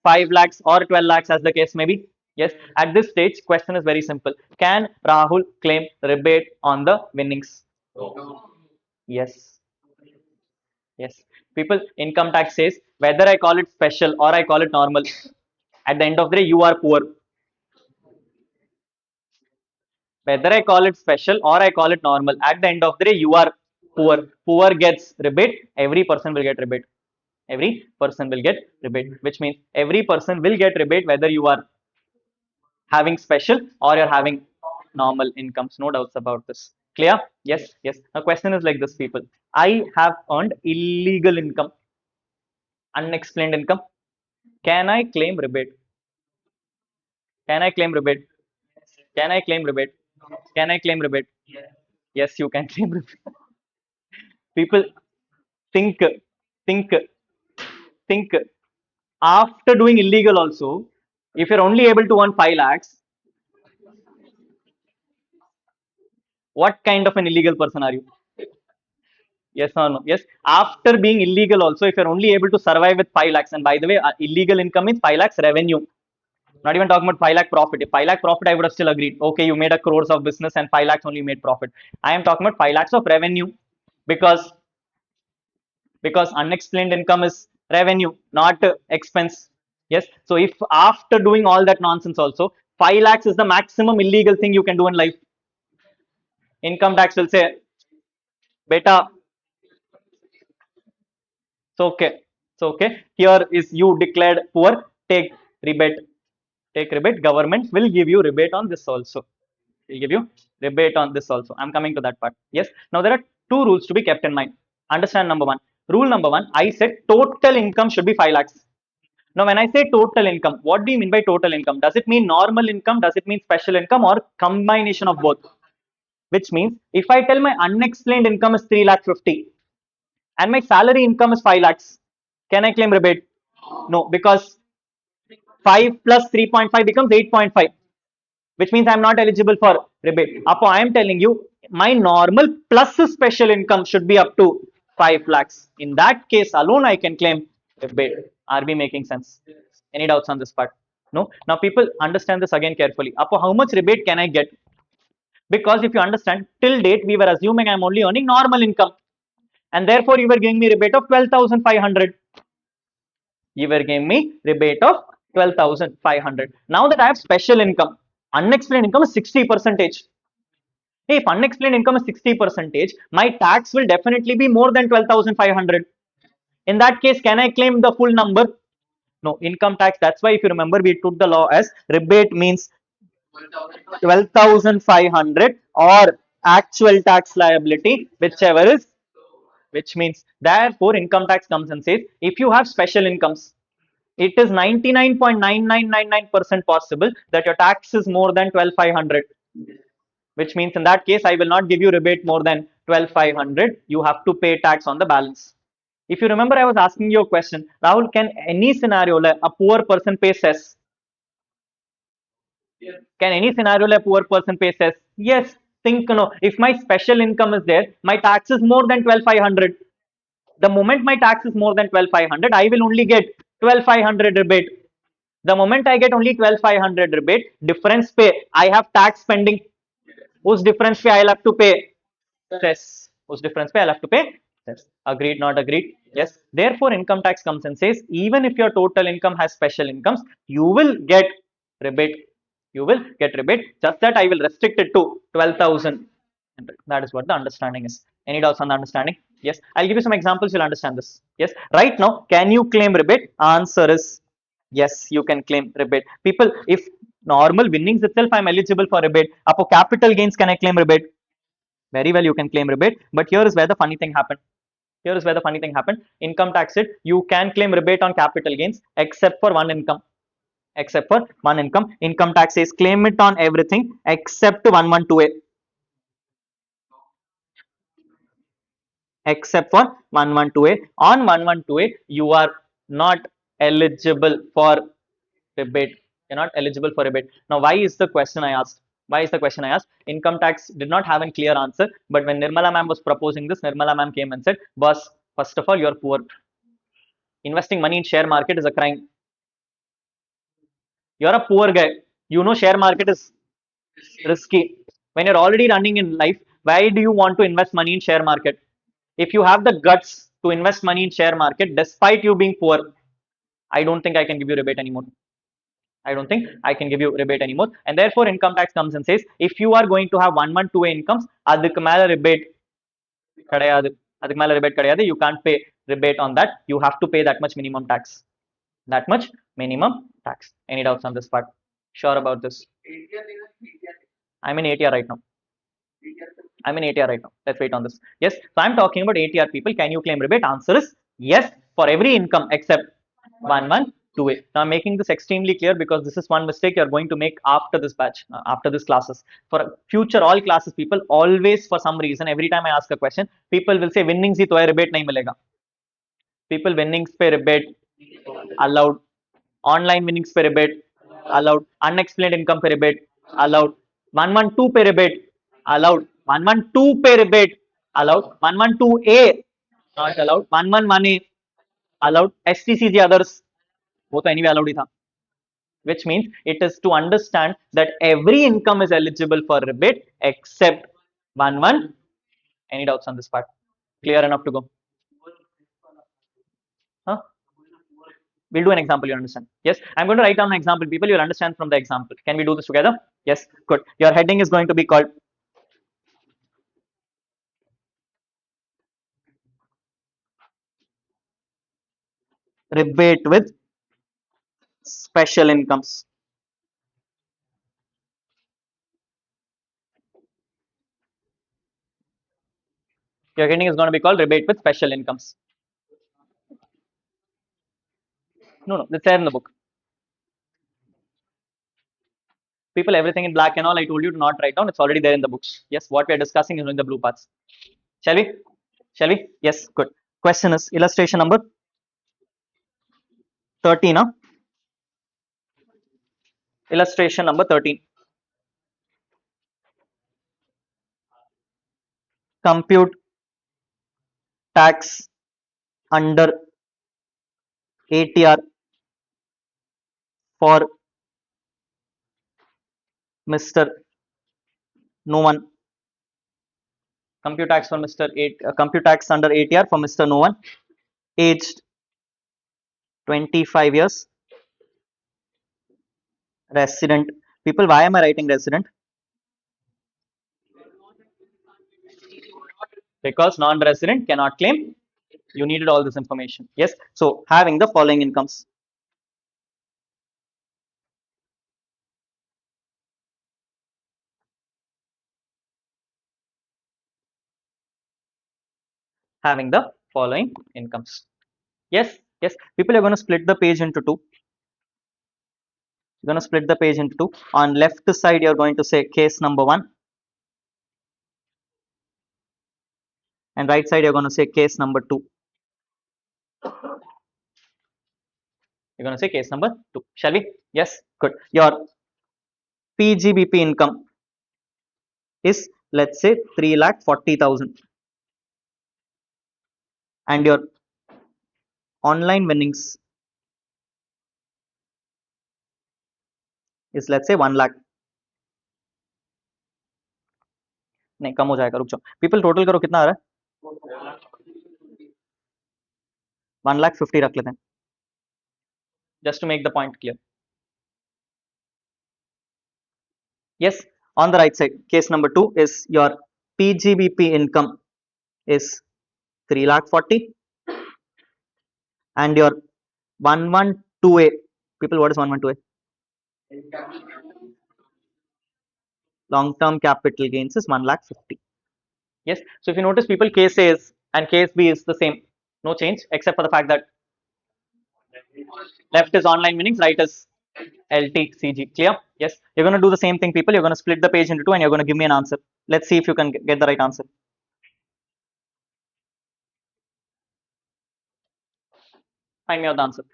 5 lakhs or 12 lakhs, as the case may be. Yes, at this stage, question is very simple. Can Rahul claim rebate on the winnings? Yes. Yes. People, income tax says whether I call it special or I call it normal, at the end of the day, you are poor. Whether I call it special or I call it normal, at the end of the day, you are poor. Poor gets rebate, every person will get rebate. Every person will get rebate, which means every person will get rebate whether you are having special or you're having normal incomes. No doubts about this. Clear? Yes, yes. Now, question is like this, people. I have earned illegal income, unexplained income. Can I claim rebate? Can I claim rebate? Can I claim rebate? Can I claim rebate? Yes, you can claim rebate. People, think, think, think. After doing illegal also, if you're only able to earn 5 lakhs, what kind of an illegal person are you? Yes or no? Yes. After being illegal also, if you're only able to survive with 5 lakhs, and by the way, illegal income means 5 lakhs revenue. Not even talking about 5 lakh profit. If 5 lakh profit, I would have still agreed. Okay, you made a crores of business and 5 lakhs only made profit. I am talking about 5 lakhs of revenue, because unexplained income is revenue, not expense. Yes. So if after doing all that nonsense also, 5 lakhs is the maximum illegal thing you can do in life, income tax will say, beta, it's okay. It's okay. Here is you declared poor, take rebate. Take rebate. Government will give you rebate on this also. Will give you rebate on this also. I'm coming to that part. Yes. Now there are two rules to be kept in mind. Understand number one. Rule number one, I said total income should be 5 lakhs. Now when I say total income, what do you mean by total income? Does it mean normal income? Does it mean special income, or combination of both? Which means if I tell my unexplained income is 3 lakh 50 and my salary income is 5 lakhs, can I claim rebate? No, because 5 plus 3.5 becomes 8.5, which means I'm not eligible for rebate. Apo, I am telling you, my normal plus special income should be up to 5 lakhs. In that case alone, I can claim rebate. Are we making sense? Any doubts on this part? No. Now, people understand this again carefully. Apo, how much rebate can I get? Because if you understand, till date, we were assuming I'm only earning normal income, and therefore you were giving me rebate of 12,500. You were giving me rebate of 12,500. Now that I have special income, unexplained income is 60 percentage. If unexplained income is 60 percentage, my tax will definitely be more than 12,500. In that case, can I claim the full number? No, income tax. That's why if you remember, we took the law as rebate means 12,500 or actual tax liability, whichever is, which means therefore income tax comes and says if you have special incomes, it is 99.9999% possible that your tax is more than 12,500. which means in that case, I will not give you rebate more than 12,500. You have to pay tax on the balance. If you remember, I was asking you a question, Rahul, can any scenario, like a poor person pay cess? Can any scenario like a poor person pay cess? Yes. Think, no, if my special income is there, my tax is more than 12,500. The moment my tax is more than 12,500, I will only get 12,500 rebate. The moment I get only 12,500 rebate, difference pay, I have tax pending. Whose difference pay I'll have to pay? Cess. Whose difference pay I'll have to pay? Cess. Agreed, not agreed? Yes. Therefore, income tax comes and says, even if your total income has special incomes, you will get rebate. You will get rebate. Just that I will restrict it to 12,000. That is what the understanding is. Any doubts on the understanding? Yes. I'll give you some examples. You'll understand this. Yes. Right now, can you claim rebate? Answer is yes. You can claim rebate. People, if normal winnings itself, I'm eligible for rebate. Apo capital gains, can I claim rebate? Very well, you can claim rebate. But here is where the funny thing happened. Here is where the funny thing happened. Income tax it, you can claim rebate on capital gains except for one income. Except for one income. Income tax says claim it on everything except 112A. Except for 112A. On 112A, you are not eligible for rebate. You're not eligible for rebate. Now, why is the question I asked? Why is the question I asked? Income tax did not have a clear answer, but when Nirmala ma'am was proposing this, Nirmala ma'am came and said, boss, first of all, you're poor. Investing money in share market is a crime. You're a poor guy. You know share market is risky. When you're already running in life, why do you want to invest money in share market? If you have the guts to invest money in share market, despite you being poor, I don't think I can give you rebate anymore. I don't think I can give you rebate anymore. And therefore, income tax comes and says, if you are going to have 112 incomes, அதுக்கு மேல rebate கிடையாது. அதுக்கு மேல rebate கிடையாது. You can't pay rebate on that. You have to pay that much minimum tax. That much minimum tax. Any doubts on this part? Sure about this? I'm in ATR right now. I'm in ATR right now. Let's wait on this. Yes, so I'm talking about ATR people. Can you claim rebate? Answer is yes for every income except 112A. Now I'm making this extremely clear because this is one mistake you're going to make after this batch, after this classes. For future all classes, people always for some reason, every time I ask a question, people will say winnings hi to hai, rebate nahi milega. People winnings pe rebate allowed. Online winnings पे rebate allowed, unexplained income पे rebate allowed, 112 पे rebate allowed, 112 पे rebate allowed, 112A not allowed, 111A allowed, STCG others वो तो anyway allowed ही था. Which means it is to understand that every income is eligible for rebate except 11. Any doubts on this part? Clear enough to go? Huh? We'll do an example, you understand? Yes, I'm going to write down an example. People, you'll understand from the example. Can we do this together? Yes, good. Your heading is going to be called rebate with special incomes. Your heading is going to be called rebate with special incomes. No, it's there in the book. People, everything in black and all, I told you to not write down. It's already there in the books. Yes, what we are discussing is in the blue parts. Shall we? Shall we? Yes, good. Question is illustration number 13. Huh? Illustration number 13. Compute tax under ATR for Mr. No one. Compute tax for Mr. 8. Compute tax under ATR for Mr. No one, aged 25 years, resident. People, why am I writing resident? Because non-resident cannot claim. You needed all this information. Yes. So having the following incomes. Having the following incomes. Yes. Yes. People are going to split the page into two. You're going to split the page into two. On left side, you're going to say case number one, and right side, you're going to say case number two. You're going to say case number two. Shall we? Yes. Good. Your PGBP income is, let's say, 3,40,000, and your online winnings is, let's say, 1 lakh. नहीं, कम हो जाएगा, रुक जाओ. People total करो, कितना आ रहा है? 1,50,000 रख लेते हैं, just to make the point clear. Yes, on the right side, case number two is your PGBP income is 3,40,000, and your 112A, people, what is 112A? Long term capital gains is 1,50,000. Yes, so if you notice, people, case A is and case B is the same, no change, except for the fact that left is online winnings, right is LTCG. Clear? Yes, you're going to do the same thing, people. You're going to split the page into two and you're going to give me an answer. Let's see if you can get the right answer. Find me out the answer.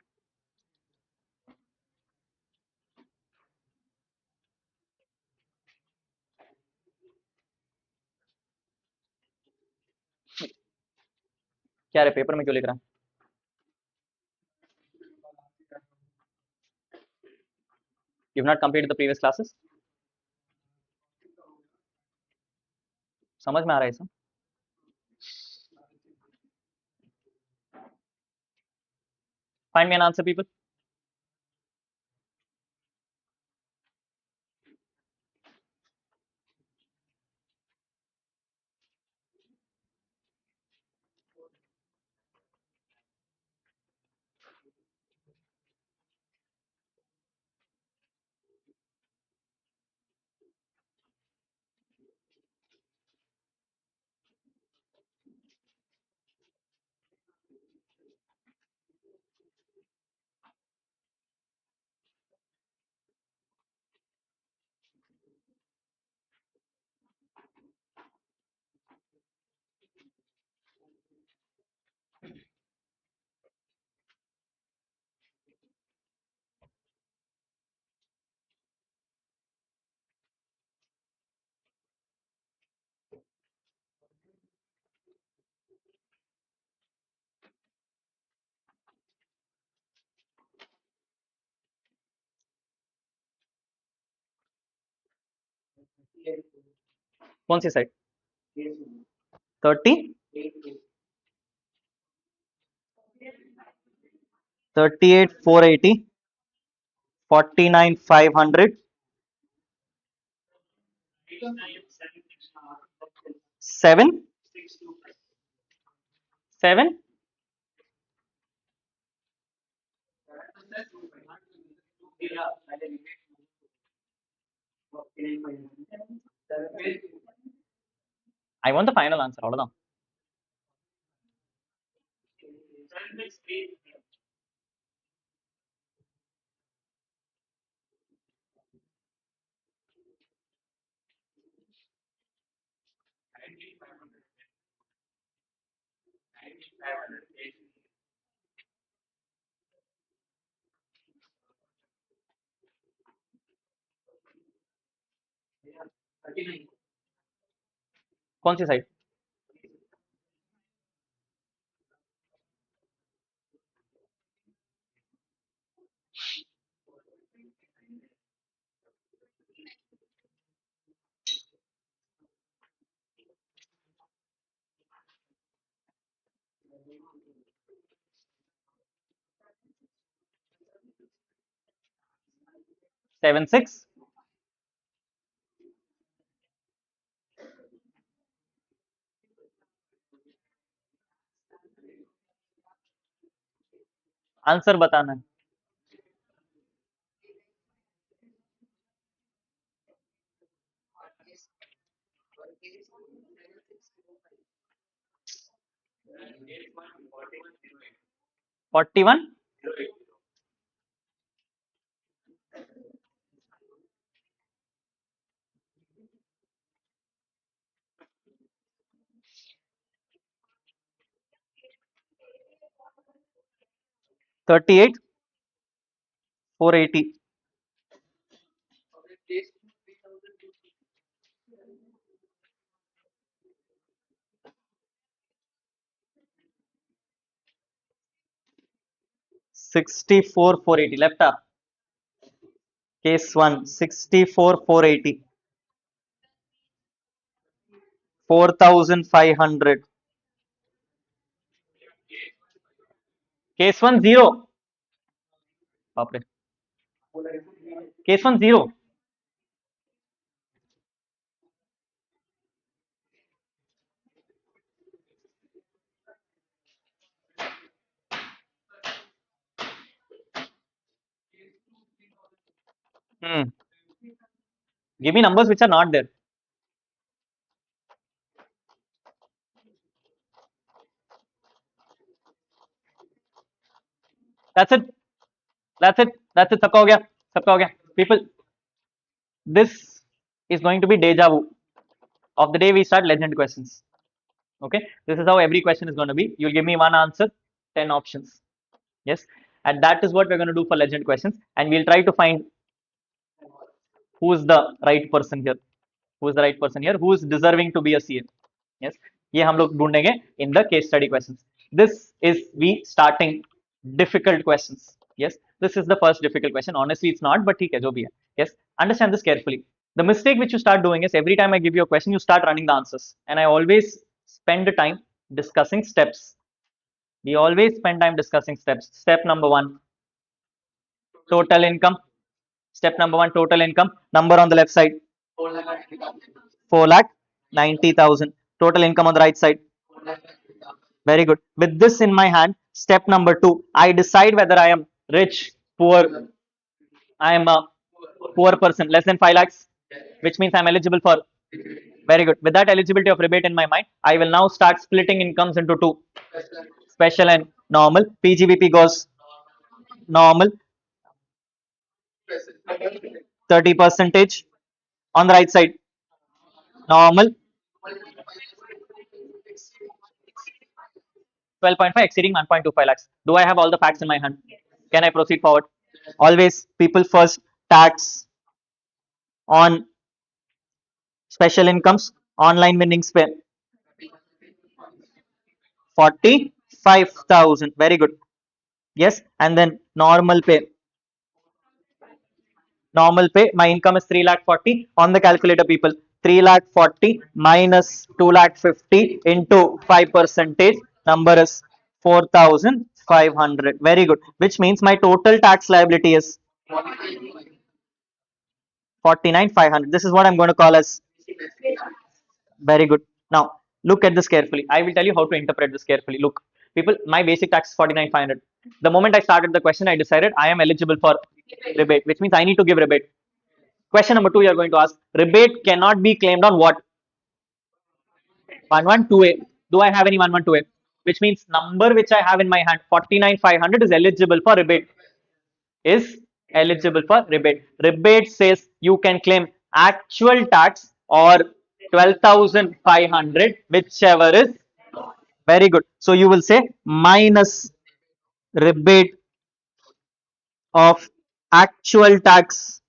क्या रे, paper में क्यों लिख रहा है? You've not completed the previous classes? समझ में आ रहा है सब? Find me an answer, people. कौन सी side? 30, 38,480, 49,500, 7, 7. I want the final answer. அவ்வளவுதான். 39. कौन सी साइड? 7, 6. आंसर बताना है. 41. 38, 480. 64, 480. Left up. Case 1, 64, 480. 4,500. Case 1, 0. Baap re. Case 1, 0. Hmm. Give me numbers which are not there. That's it. That's it. That's it. सबका हो गया. सबका हो गया. People, this is going to be deja vu of the day we start legend questions. Okay. This is how every question is going to be. You'll give me one answer, 10 options. Yes. And that is what we're going to do for legend questions. And we'll try to find who's the right person here. Who's the right person here? Who's deserving to be a CA? Yes. ये हम लोग ढूंढेंगे in the case study questions. This is we starting difficult questions. Yes. This is the first difficult question. Honestly, it's not, but ठीक है जो भी है. Yes. Understand this carefully. The mistake which you start doing is every time I give you a question, you start running the answers. And I always spend the time discussing steps. We always spend time discussing steps. Step number one, total income. Step number one, total income. Number on the left side, 4 lakh 90,000. Total income on the right side. Very good. With this in my hand, step number two, I decide whether I am rich, poor. I am a poor person, less than 5 lakhs, which means I'm eligible for. Very good. With that eligibility of rebate in my mind, I will now start splitting incomes into two, special and normal. PGBP goes normal, 30 percentage on the right side, normal, 12.5 exceeding 1.25 lakhs. Do I have all the facts in my hand? Can I proceed forward? Always people first, tax on special incomes, online winnings pay 45,000. Very good. Yes, and then normal pay. Normal pay, my income is 3 lakh 40 on the calculator, people. 3 lakh 40 minus 2 lakh 50 into 5 percentage, number is 4,500. Very good. Which means my total tax liability is 49,500. This is what I'm going to call as. Very good. Now, look at this carefully. I will tell you how to interpret this carefully. Look, people, my basic tax is 49,500. The moment I started the question, I decided I am eligible for rebate, which means I need to give rebate. Question number two, you are going to ask, rebate cannot be claimed on what? 112A. Do I have any 112A? Which means number which I have in my hand, 49,500 is eligible for rebate. Is eligible for rebate. Rebate says you can claim actual tax or 12,500, whichever is. Very good. So you will say minus rebate of actual tax,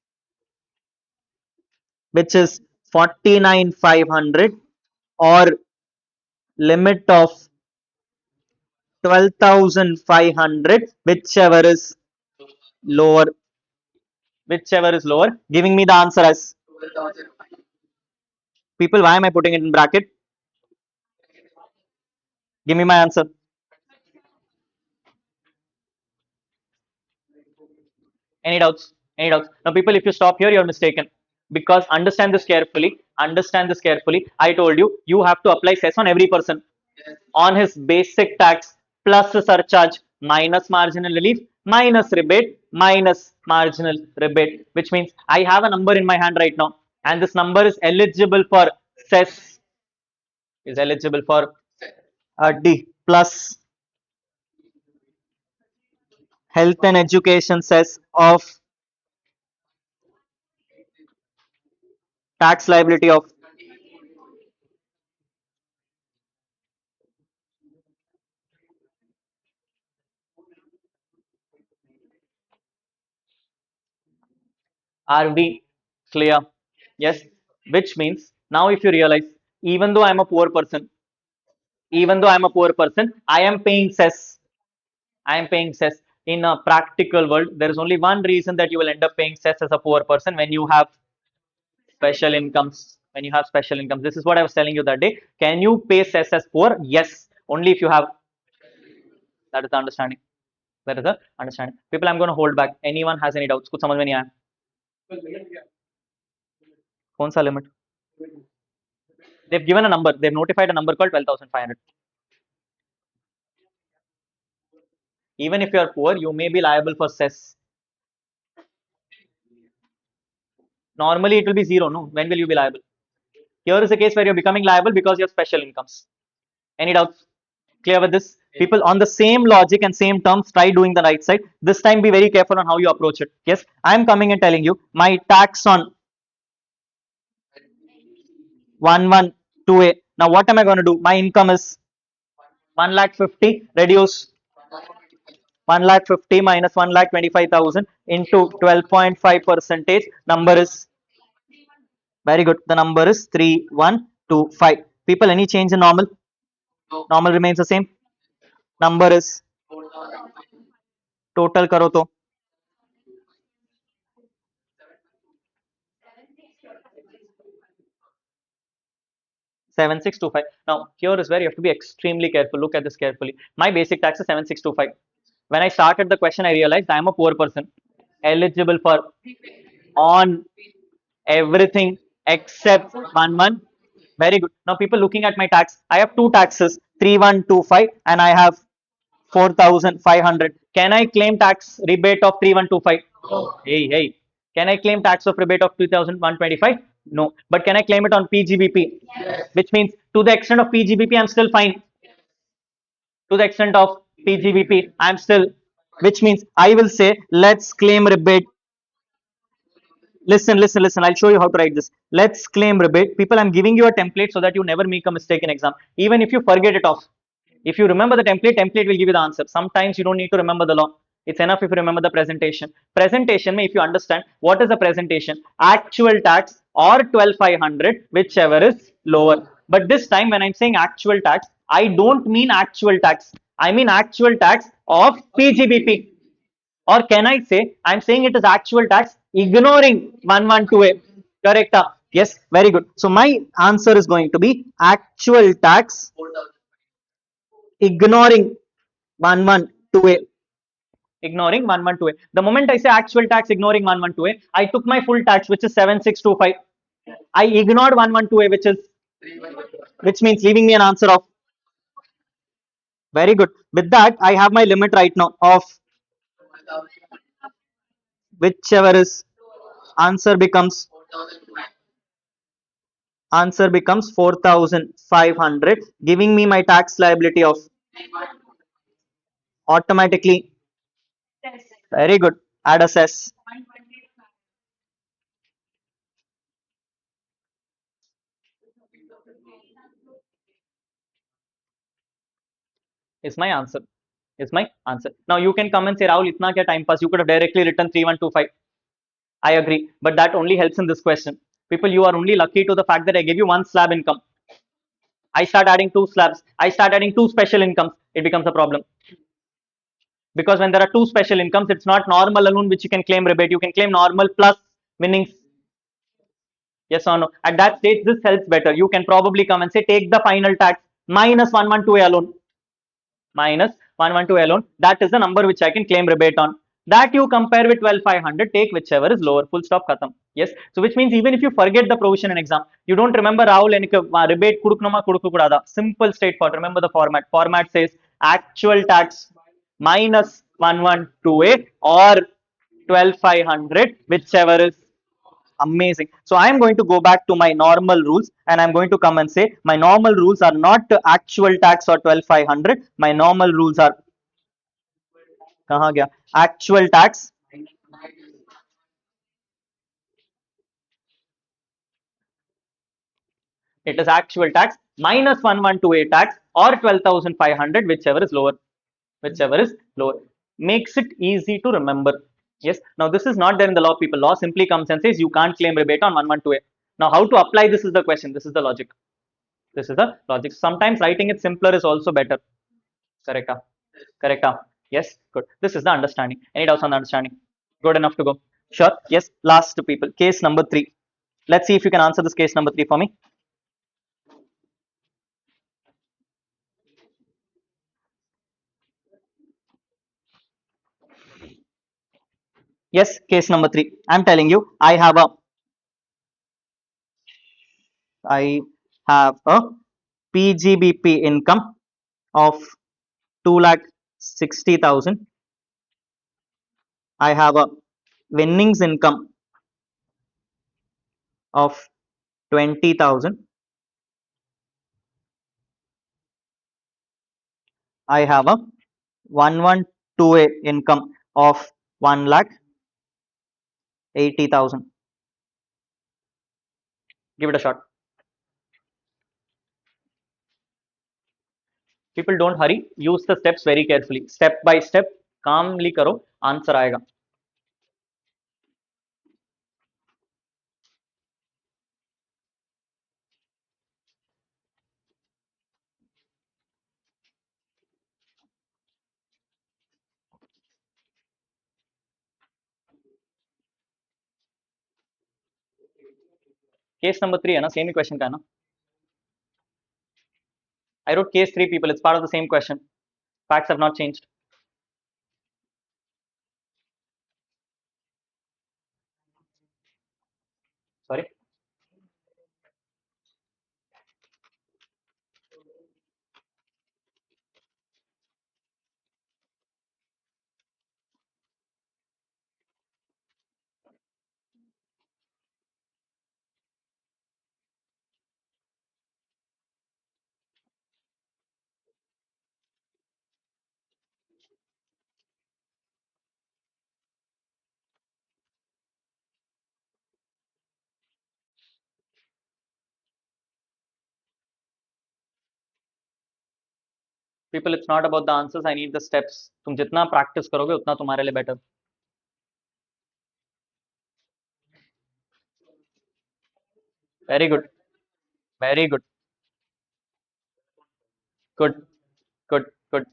which is 49,500, or limit of 12,500, lower, whichever is lower, giving me the answer as. People, why am I putting it in bracket? Give me my answer. Any doubts? Any doubts? Now, people, if you stop here, you're mistaken. Because understand this carefully. Understand this carefully. I told you, you have to apply cess on every person. On his basic tax plus a surcharge minus marginal relief minus rebate minus marginal rebate, which means I have a number in my hand right now, and this number is eligible for cess, is eligible for D plus health and education cess of tax liability of. Are we clear? Yes. Which means now if you realize, even though I'm a poor person, even though I'm a poor person, I am paying cess. I am paying cess. In a practical world, there is only one reason that you will end up paying cess as a poor person: when you have special incomes. When you have special incomes. This is what I was telling you that day. Can you pay cess as poor? Yes. Only if you have. That is the understanding. That is the understanding. People, I'm going to hold back. Anyone has any doubts? कुछ समझ में नहीं आया? कौन सा limit? They've given a number. They've notified a number called 12,500. Even if you are poor, you may be liable for cess. Normally, it will be zero. No, when will you be liable? Here is a case where you're becoming liable because you have special incomes. Any doubts? Clear with this? People, on the same logic and same terms, try doing the right side. This time, be very careful on how you approach it. Yes, I'm coming and telling you my tax on 112A. Now, what am I going to do? My income is 1 lakh 50 reduce 1 lakh 50 minus 1 lakh 25,000 into 12.5 percentage. Number is very good. The number is 3125. People, any change in normal? Normal remains the same. Number is total karo to 7625. Now, here is where you have to be extremely careful. Look at this carefully. My basic tax is 7625. When I started the question, I realized I am a poor person, eligible for on everything except one. Very good. Now, people looking at my tax, I have two taxes, 3125, and I have 4,500. Can I claim tax rebate of 3125? Hey, hey. Can I claim tax of rebate of 2,125? No. But can I claim it on PGBP? Which means to the extent of PGBP, I'm still fine. To the extent of PGBP, I'm still, which means I will say, let's claim rebate. Listen. I'll show you how to write this. Let's claim rebate. People, I'm giving you a template so that you never make a mistake in exam. Even if you forget it off. If you remember the template will give you the answer. Sometimes you don't need to remember the law. It's enough if you remember the presentation. Presentation, if you understand what is the presentation, actual tax or 12,500, whichever is lower. But this time, when I'm saying actual tax, I don't mean actual tax. I mean actual tax of PGBP. Or can I say I'm saying it is actual tax ignoring 112A? Correct? Yes, very good. So my answer is going to be actual tax ignoring 112A. Ignoring 112A. The moment I say actual tax ignoring 112A, I took my full tax, which is 7625. I ignored 112A, which means leaving me an answer of very good. With that, I have my limit right now of whichever is answer becomes 4,500, giving me my tax liability of automatically very good. Add a cess is my answer. Is my answer. Now you can come and say, Rahul, itna kya time pass? You could have directly written 3125. I agree, but that only helps in this question. People, you are only lucky to the fact that I gave you one slab income. I start adding two slabs. I start adding two special incomes. It becomes a problem. Because when there are two special incomes, it's not normal alone which you can claim rebate. You can claim normal plus winnings. Yes or no? At that stage, this helps better. You can probably come and say, take the final tax minus 112 alone. Minus 112 alone. That is the number which I can claim rebate on. That you compare with 12,500, take whichever is lower. Full stop, khatam. Yes. So which means even if you forget the provision in exam, you don't remember Rahul and rebate kuduknama kudukudada. Simple straightforward. Remember the format. Format says actual tax minus 112A or 12,500, whichever is amazing. So I am going to go back to my normal rules and I'm going to come and say my normal rules are not actual tax or 12,500. My normal rules are kahan gaya? Actual tax it is actual tax minus 112A tax or 12,500, whichever is lower. Whichever is lower. Makes it easy to remember. Yes. Now this is not there in the law, people. Law simply comes and says you can't claim rebate on 112A. Now how to apply this is the question. This is the logic. This is the logic. Sometimes writing it simpler is also better. Correct. Correct. Yes. Good. This is the understanding. Any doubts on the understanding? Good enough to go. Sure. Yes. Last two people. Case number three. Let's see if you can answer this case number three for me. Yes. Case number three. I'm telling you, I have a PGBP income of 2,60,000. I have a winnings income of 20,000. I have a 112A income of 1,80,000. Give it a shot. People don't hurry. Use the steps very carefully. Step by step, calmly करो. Answer आएगा. Case number three है ना? Same ही question का है ना? I wrote case three, people. It's part of the same question. Facts have not changed. Sorry. People, it's not about the answers. I need the steps. तुम जितना practice करोगे उतना तुम्हारे लिए better. Very good. Very good. Good. Good. Good.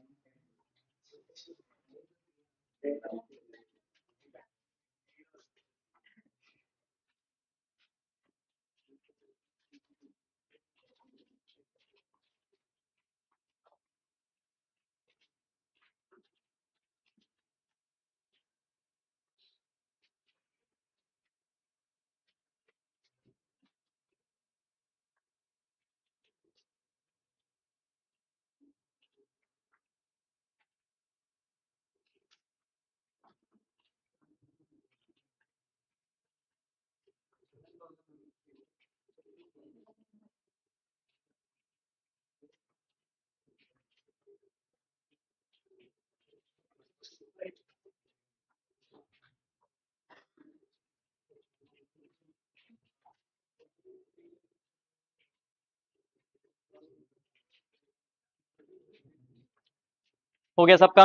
हो गया सबका?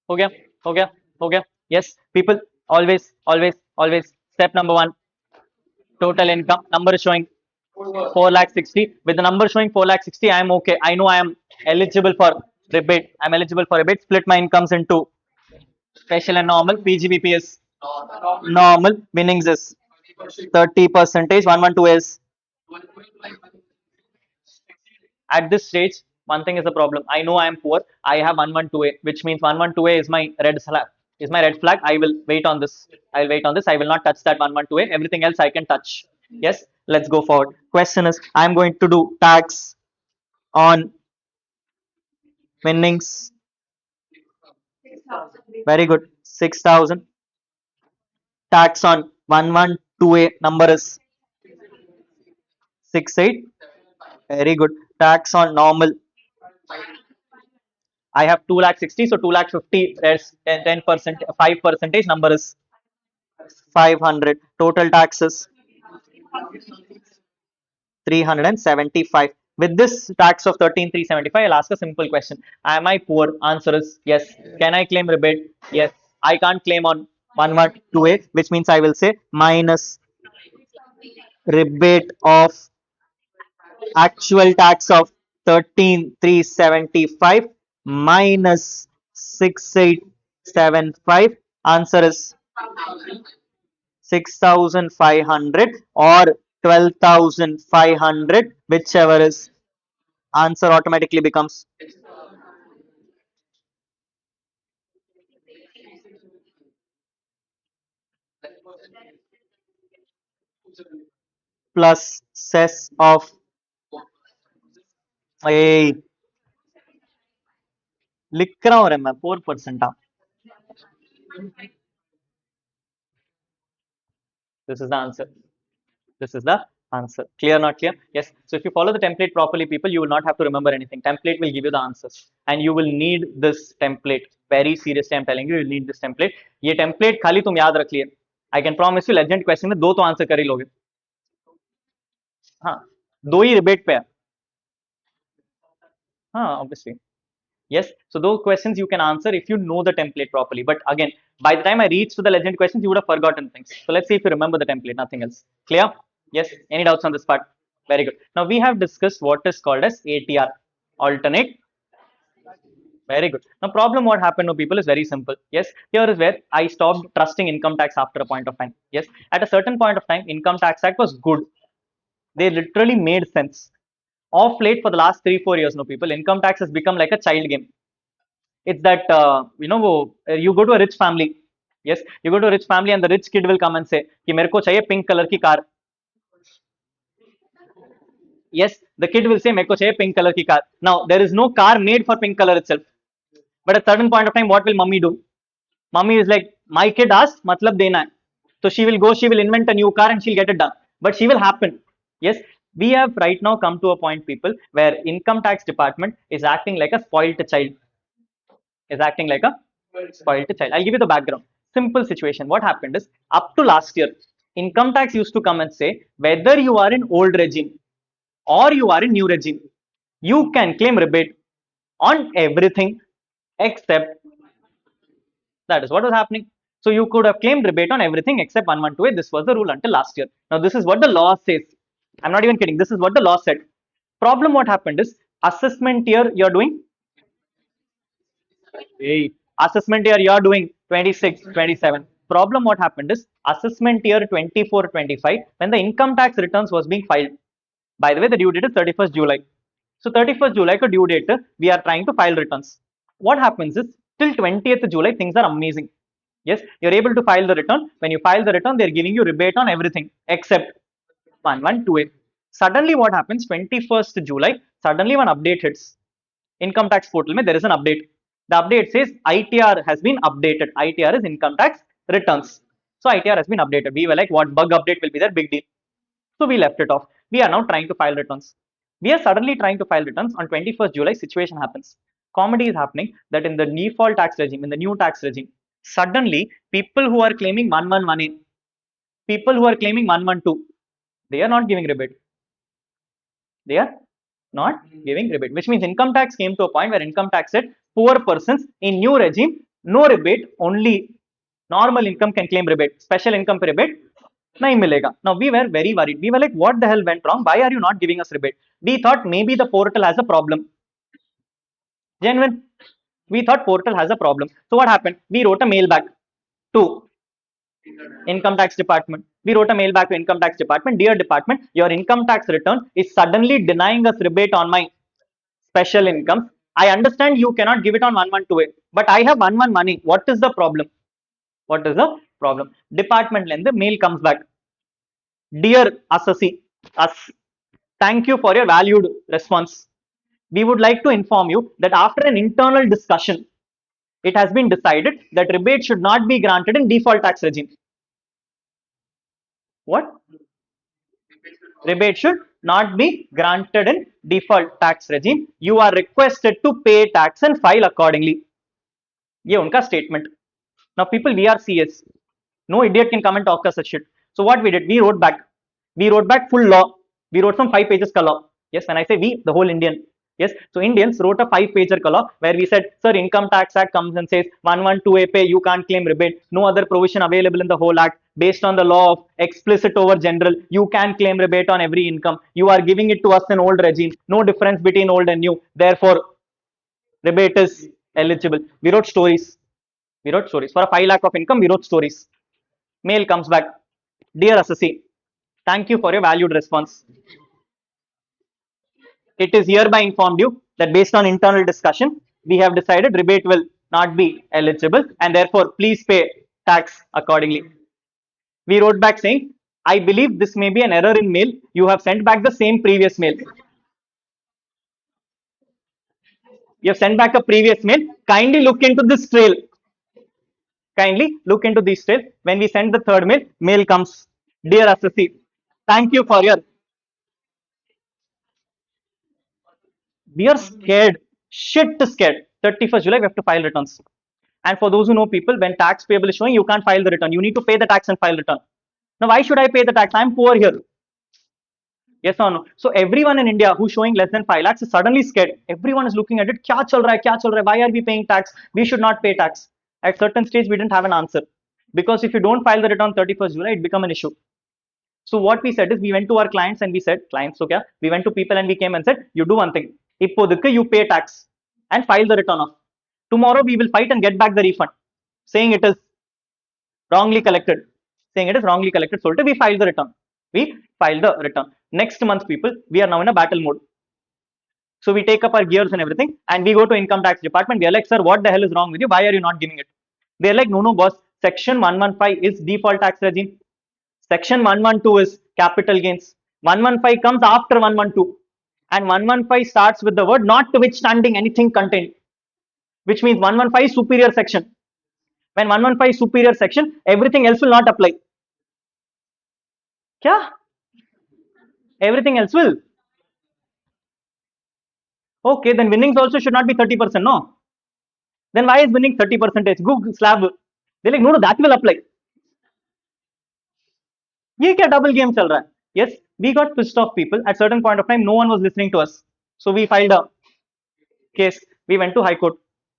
हो गया? हो गया? हो गया? Yes. People, always, always, always. Step number one. Total income. Number is showing 4,60,000. With the number showing 4,60,000, I am okay. I know I am eligible for rebate. I'm eligible for rebate. Split my incomes into special and normal. PGBP is normal. Winnings is 30 percentage. 112 is at this stage. One thing is a problem. I know I am poor. I have 112A, which means 112A is my red flag. Is my red flag. I will wait on this. I will wait on this. I will not touch that 112A. Everything else I can touch. Yes. Let's go forward. Question is, I am going to do tax on winnings. Very good. 6,000. Tax on 112A number is 68. Very good. Tax on normal. I have 2,60,000, so 2,50,000. There's 10%, 5 percentage number is 500. Total taxes 375. With this tax of 13,375, I'll ask a simple question. Am I poor? Answer is yes. Can I claim rebate? Yes. I can't claim on 112A, which means I will say minus rebate of actual tax of 13,375 minus 6,875. Answer is 6,500 or 12,500, whichever is answer automatically becomes plus cess of a लिख रहा हूँ रे मैं 4%. This is the answer. This is the answer. Clear, not clear? Yes. So if you follow the template properly, people, you will not have to remember anything. Template will give you the answers, and you will need this template very seriously. I'm telling you, you will need this template. ये template खाली तुम याद रख लिए. I can promise you, legend question में दो तो answer कर ही लोगे. हाँ, दो ही रिबेट पे है. हाँ, obviously. Yes, so those questions you can answer if you know the template properly. But again, by the time I reach to the legend questions, you would have forgotten things. So let's see if you remember the template, nothing else. Clear? Yes, any doubts on this part? Very good. Now we have discussed what is called as ATR, alternate. Very good. Now problem what happened to people is very simple. Yes, here is where I stopped trusting income tax after a point of time. Yes, at a certain point of time, income tax act was good. They literally made sense. Off late for the last 3-4 years, no people, income tax has become like a child game. It's that you go to a rich family. Yes, you go to a rich family and the rich kid will come and say कि मेरे को चाहिए pink colour की car. Yes, the kid will say मेरे को चाहिए pink colour की car. Now there is no car made for pink color itself, but at a certain point of time what will mummy do? Mummy is like, my kid asked, मतलब देना है. So she will go, she will invent a new car and she'll get it done, but she will happen. Yes, we have right now come to a point, people, where income tax department is acting like a spoiled child. Is acting like a spoiled child. I'll give you the background. Simple situation. What happened is, up to last year, income tax used to come and say whether you are in old regime or you are in new regime, you can claim rebate on everything except. That is what was happening. So you could have claimed rebate on everything except 112A. This was the rule until last year. Now this is what the law says. I'm not even kidding. This is what the law said. Problem what happened is, assessment year you're doing. Hey, assessment year you are doing 26, 27. Problem what happened is, assessment year 24, 25, when the income tax returns was being filed. By the way, the due date is 31st July. So 31st July ko due date, we are trying to file returns. What happens is, till 20th July, things are amazing. Yes, you're able to file the return. When you file the return, they're giving you rebate on everything except 112A. Suddenly what happens, 21st July, suddenly one update hits. Income tax portal mein there is an update. The update says ITR has been updated. ITR is income tax returns. So ITR has been updated. We were like, what bug update will be there? Big deal. So we left it off. We are now trying to file returns. We are suddenly trying to file returns on 21st July. Situation happens. Comedy is happening that in the default tax regime, in the new tax regime, suddenly people who are claiming 111A, people who are claiming 112, they are not giving rebate. They are not giving rebate, which means income tax came to a point where income tax said poor persons in new regime, no rebate, only normal income can claim rebate, special income rebate nahi milega. Now we were very worried. We were like, what the hell went wrong? Why are you not giving us rebate? We thought maybe the portal has a problem. Genuine. We thought portal has a problem. So what happened? We wrote a mail back to income tax department. We wrote a mail back to income tax department. Dear department, your income tax return is suddenly denying us rebate on my special income. I understand you cannot give it on 112A, but I have 11 money. What is the problem? What is the problem? Department and the mail comes back. Dear assessee, us, thank you for your valued response. We would like to inform you that after an internal discussion, it has been decided that rebate should not be granted in default tax regime. What? Rebate should not be granted in default tax regime. You are requested to pay tax and file accordingly. ये उनका statement. Now people, we are CS. No idiot can come and talk us such shit. So what we did, we wrote back. We wrote back full law. We wrote some 5 pages ka law. Yes, when I say we, the whole Indian. Yes, so Indians wrote a 5-pager law where we said, sir, Income Tax Act comes and says 112 pay, you can't claim rebate. No other provision available in the whole act. Based on the law of explicit over general, you can claim rebate on every income. You are giving it to us in old regime. No difference between old and new. Therefore, rebate is eligible. We wrote stories. We wrote stories. For a 5 lakh of income, we wrote stories. Mail comes back. Dear assessee, thank you for your valued response. It is hereby informed you that based on internal discussion, we have decided rebate will not be eligible and therefore please pay tax accordingly. We wrote back saying, I believe this may be an error in mail. You have sent back the same previous mail. You have sent back a previous mail. Kindly look into this trail. Kindly look into this trail. When we send the third mail, mail comes. Dear assessee, thank you for your. We are scared. Shit scared. 31st July, we have to file returns. And for those who know people, when tax payable is showing, you can't file the return. You need to pay the tax and file return. Now, why should I pay the tax? I'm poor here. Yes or no? So everyone in India who's showing less than 5 lakhs is suddenly scared. Everyone is looking at it. Kya chal raha hai? Kya chal raha hai? Why are we paying tax? We should not pay tax. At certain stage, we didn't have an answer. Because if you don't file the return 31st July, it become an issue. So what we said is we went to our clients and we said, clients, so kya? We went to people and we came and said, you do one thing. Ippodukku you pay tax and file the return off. Tomorrow we will fight and get back the refund. Saying it is wrongly collected. Saying it is wrongly collected. So we filed the return. We filed the return. Next month, people, we are now in a battle mode. So we take up our gears and everything and we go to income tax department. We are like, sir, what the hell is wrong with you? Why are you not giving it? They're like, no, boss. Section 115 is default tax regime. Section 112 is capital gains. 115 comes after 112. And 115 starts with the word notwithstanding anything contained, which means 115 is superior section. When 115 is superior section, everything else will not apply. Kya? Everything else will. Okay, then winnings also should not be 30%, no? Then why is winning 30 percentage? Google slab. They're like, no, no, that will apply. ये क्या double game चल रहा है? Yes, we got pissed off people. At certain point of time, no one was listening to us. So we filed a case. We went to High Court.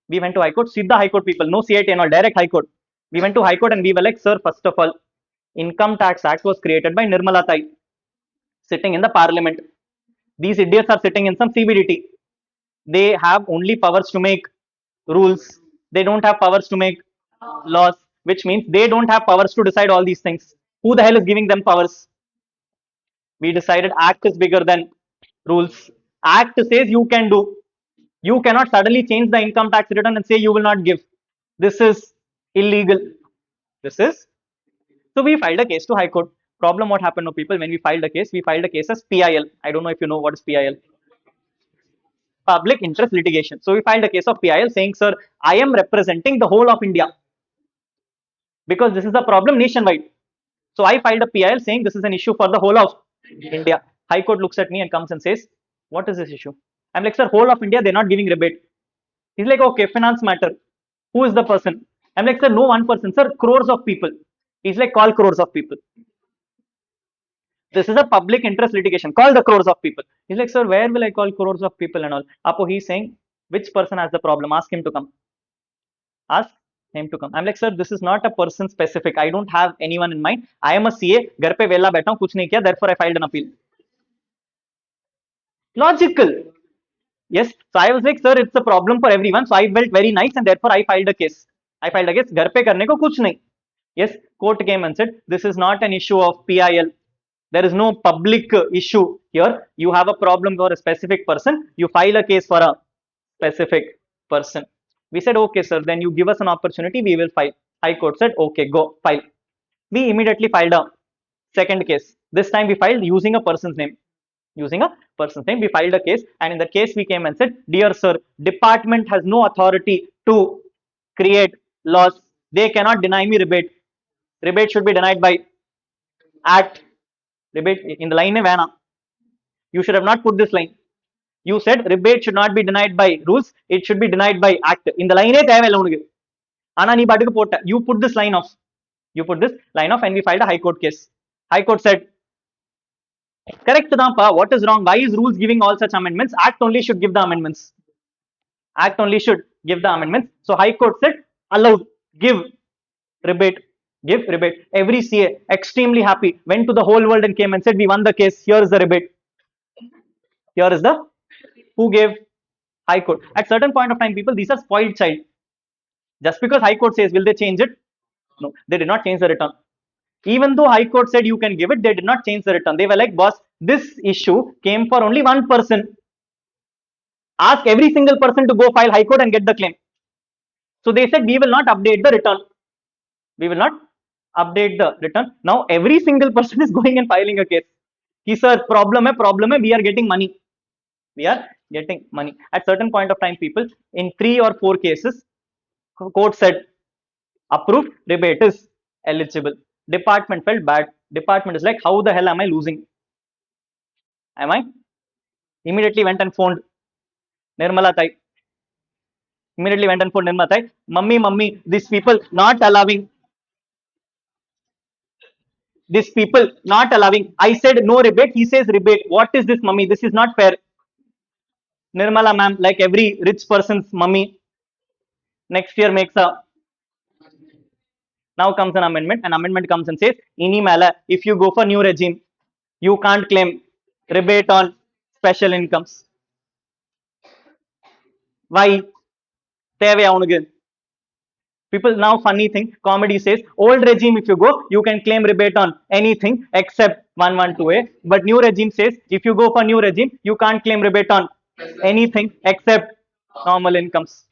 We went to High Court. Siddha High Court people, no CIT and all, direct High Court. We went to High Court and we were like, sir, first of all, Income Tax Act was created by Nirmala Tai, sitting in the parliament. These idiots are sitting in some CBDT. They have only powers to make rules. They don't have powers to make laws, which means they don't have powers to decide all these things. Who the hell is giving them powers? We decided act is bigger than rules. Act says you can do. You cannot suddenly change the income tax return and say you will not give. This is illegal. This is. So we filed a case to High Court. Problem what happened to people when we filed a case? We filed a case as PIL. I don't know if you know what is PIL. Public interest litigation. So we filed a case of PIL saying, sir, I am representing the whole of India because this is a problem nationwide. So I filed a PIL saying this is an issue for the whole of India. High Court looks at me and comes and says, what is this issue? I'm like, sir, whole of India, they're not giving rebate. He's like, okay, finance matter. Who is the person? I'm like, sir, no one person, sir, crores of people. He's like, call crores of people. This is a public interest litigation. Call the crores of people. He's like, sir, where will I call crores of people and all? Apo, he's saying, which person has the problem? Ask him to come. Ask him to come. I'm like, sir, this is not a person specific. I don't have anyone in mind. I am a CA. घर पे वेला बैठा हूँ, कुछ नहीं किया. Therefore, I filed an appeal. Logical. Yes. So I was like, sir, it's a problem for everyone. So I felt very nice and therefore I filed a case. I filed a case. घर पे करने को कुछ नहीं. Yes. Court came and said, this is not an issue of PIL. There is no public issue here. You have a problem for a specific person. You file a case for a specific person. We said, okay, sir, then you give us an opportunity. We will file. High Court said, okay, go file. We immediately filed a second case. This time we filed using a person's name. Using a person's name, we filed a case. And in the case, we came and said, dear sir, department has no authority to create laws. They cannot deny me rebate. Rebate should be denied by act. Rebate in the line vana. You should have not put this line. You said rebate should not be denied by rules. It should be denied by act. In the line you put this line off. You put this line off and we filed a High Court case. High Court said, Correct, Dampa. What is wrong? Why is rules giving all such amendments? Act only should give the amendments. Act only should give the amendments. So High Court said allowed, give rebate, give rebate. Every CA extremely happy, went to the whole world and came and said, we won the case. Here is the rebate. Here is the who gave High Court. At certain point of time, people, these are spoiled child. Just because High Court says, will they change it? No, they did not change the return. Even though High Court said you can give it, they did not change the return. They were like, boss, this issue came for only one person. Ask every single person to go file High Court and get the claim. So they said, we will not update the return. We will not update the return. Now every single person is going and filing a case. Ki sir, problem hai, we are getting money. We are getting money. At certain point of time, people, in 3 or 4 cases, court said, approved, rebate is eligible. Department felt bad. Department is like, how the hell am I losing? Am I? Immediately went and phoned Nirmala Tai. Immediately went and phoned Nirmala Tai. Mummy, these people not allowing. These people not allowing. I said no rebate. He says rebate. What is this, mummy? This is not fair. Nirmala ma'am, like every rich person's mummy, next year makes a. Now comes an amendment. An amendment comes and says, Ini mala, if you go for new regime, you can't claim rebate on special incomes. Why? தேவையா உனக்கு? People now funny thing, comedy says, old regime if you go, you can claim rebate on anything except 112A. But new regime says, if you go for new regime, you can't claim rebate on anything except normal incomes.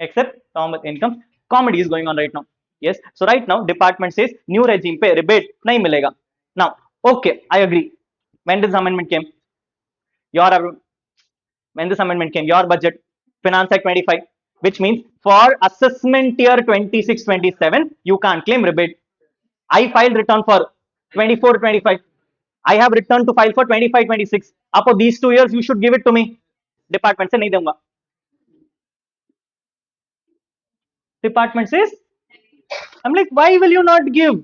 Except normal incomes. Comedy is going on right now. Yes. So right now, department says, new regime pe rebate nahi milega. Now, okay, I agree. When this amendment came? Your when this amendment came, your budget, Finance Act 25, which means for assessment year 26-27, you can't claim rebate. I filed return for 24-25. I have returned to file for 25-26. Up these 2 years, you should give it to me. Department says, nahi dunga. Department says, I'm like, why will you not give?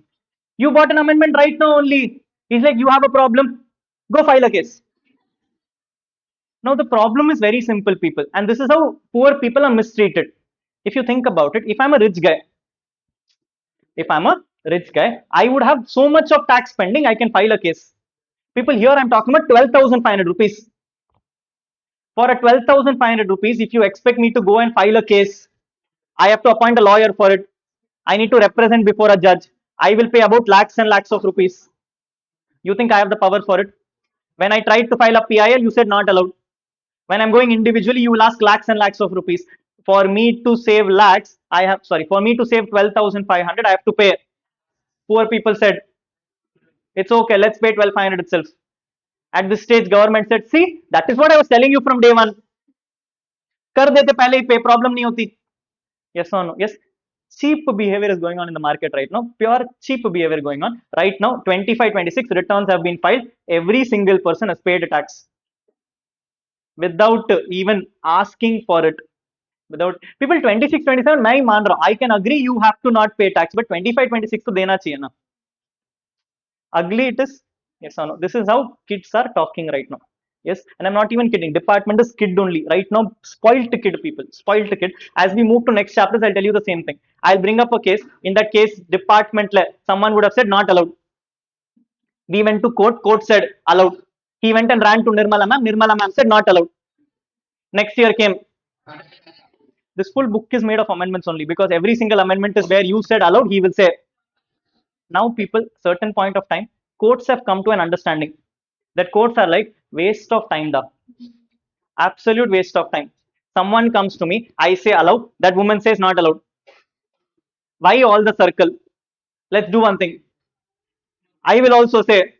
You bought an amendment right now only. He's like, you have a problem. Go file a case. Now, the problem is very simple, people, and this is how poor people are mistreated. If you think about it, if I'm a rich guy, I would have so much of tax pending, I can file a case. People, here I'm talking about 12,500 rupees. For a 12,500 rupees, if you expect me to go and file a case, I have to appoint a lawyer for it. I need to represent before a judge. I will pay about lakhs and lakhs of rupees. You think I have the power for it? When I tried to file a PIL, you said not allowed. When I'm going individually, you will ask lakhs and lakhs of rupees. For me to save lakhs, for me to save 12,500, I have to pay. Poor people said, it's okay, let's pay 12,500 itself. At this stage, government said, see, that is what I was telling you from day one. कर देते पहले ही पे, problem नहीं होती. Yes or no? Yes. Cheap behavior is going on in the market right now. Pure cheap behavior going on. Right now, 25-26 returns have been filed. Every single person has paid a tax without even asking for it. Without people 26-27, मैं मान रहा हूँ. I can agree you have to not pay tax, but 25-26 तो देना चाहिए ना. Ugly it is. Yes or no? This is how kids are talking right now. Yes, and I'm not even kidding. Department is kid only. Right now, spoiled kid people. Spoiled kid. As we move to next chapters, I'll tell you the same thing. I'll bring up a case. In that case, department, someone would have said not allowed. We went to court. Court said allowed. He went and ran to Nirmala ma'am. Nirmala ma'am said not allowed. Next year came. This full book is made of amendments only, because every single amendment is where you said allowed, he will say. Now, people, certain point of time, courts have come to an understanding that courts are like waste of time. Absolute waste of time. Someone comes to me, I say allow, that woman says not allowed. Why all the circle? Let's do one thing. I will also say.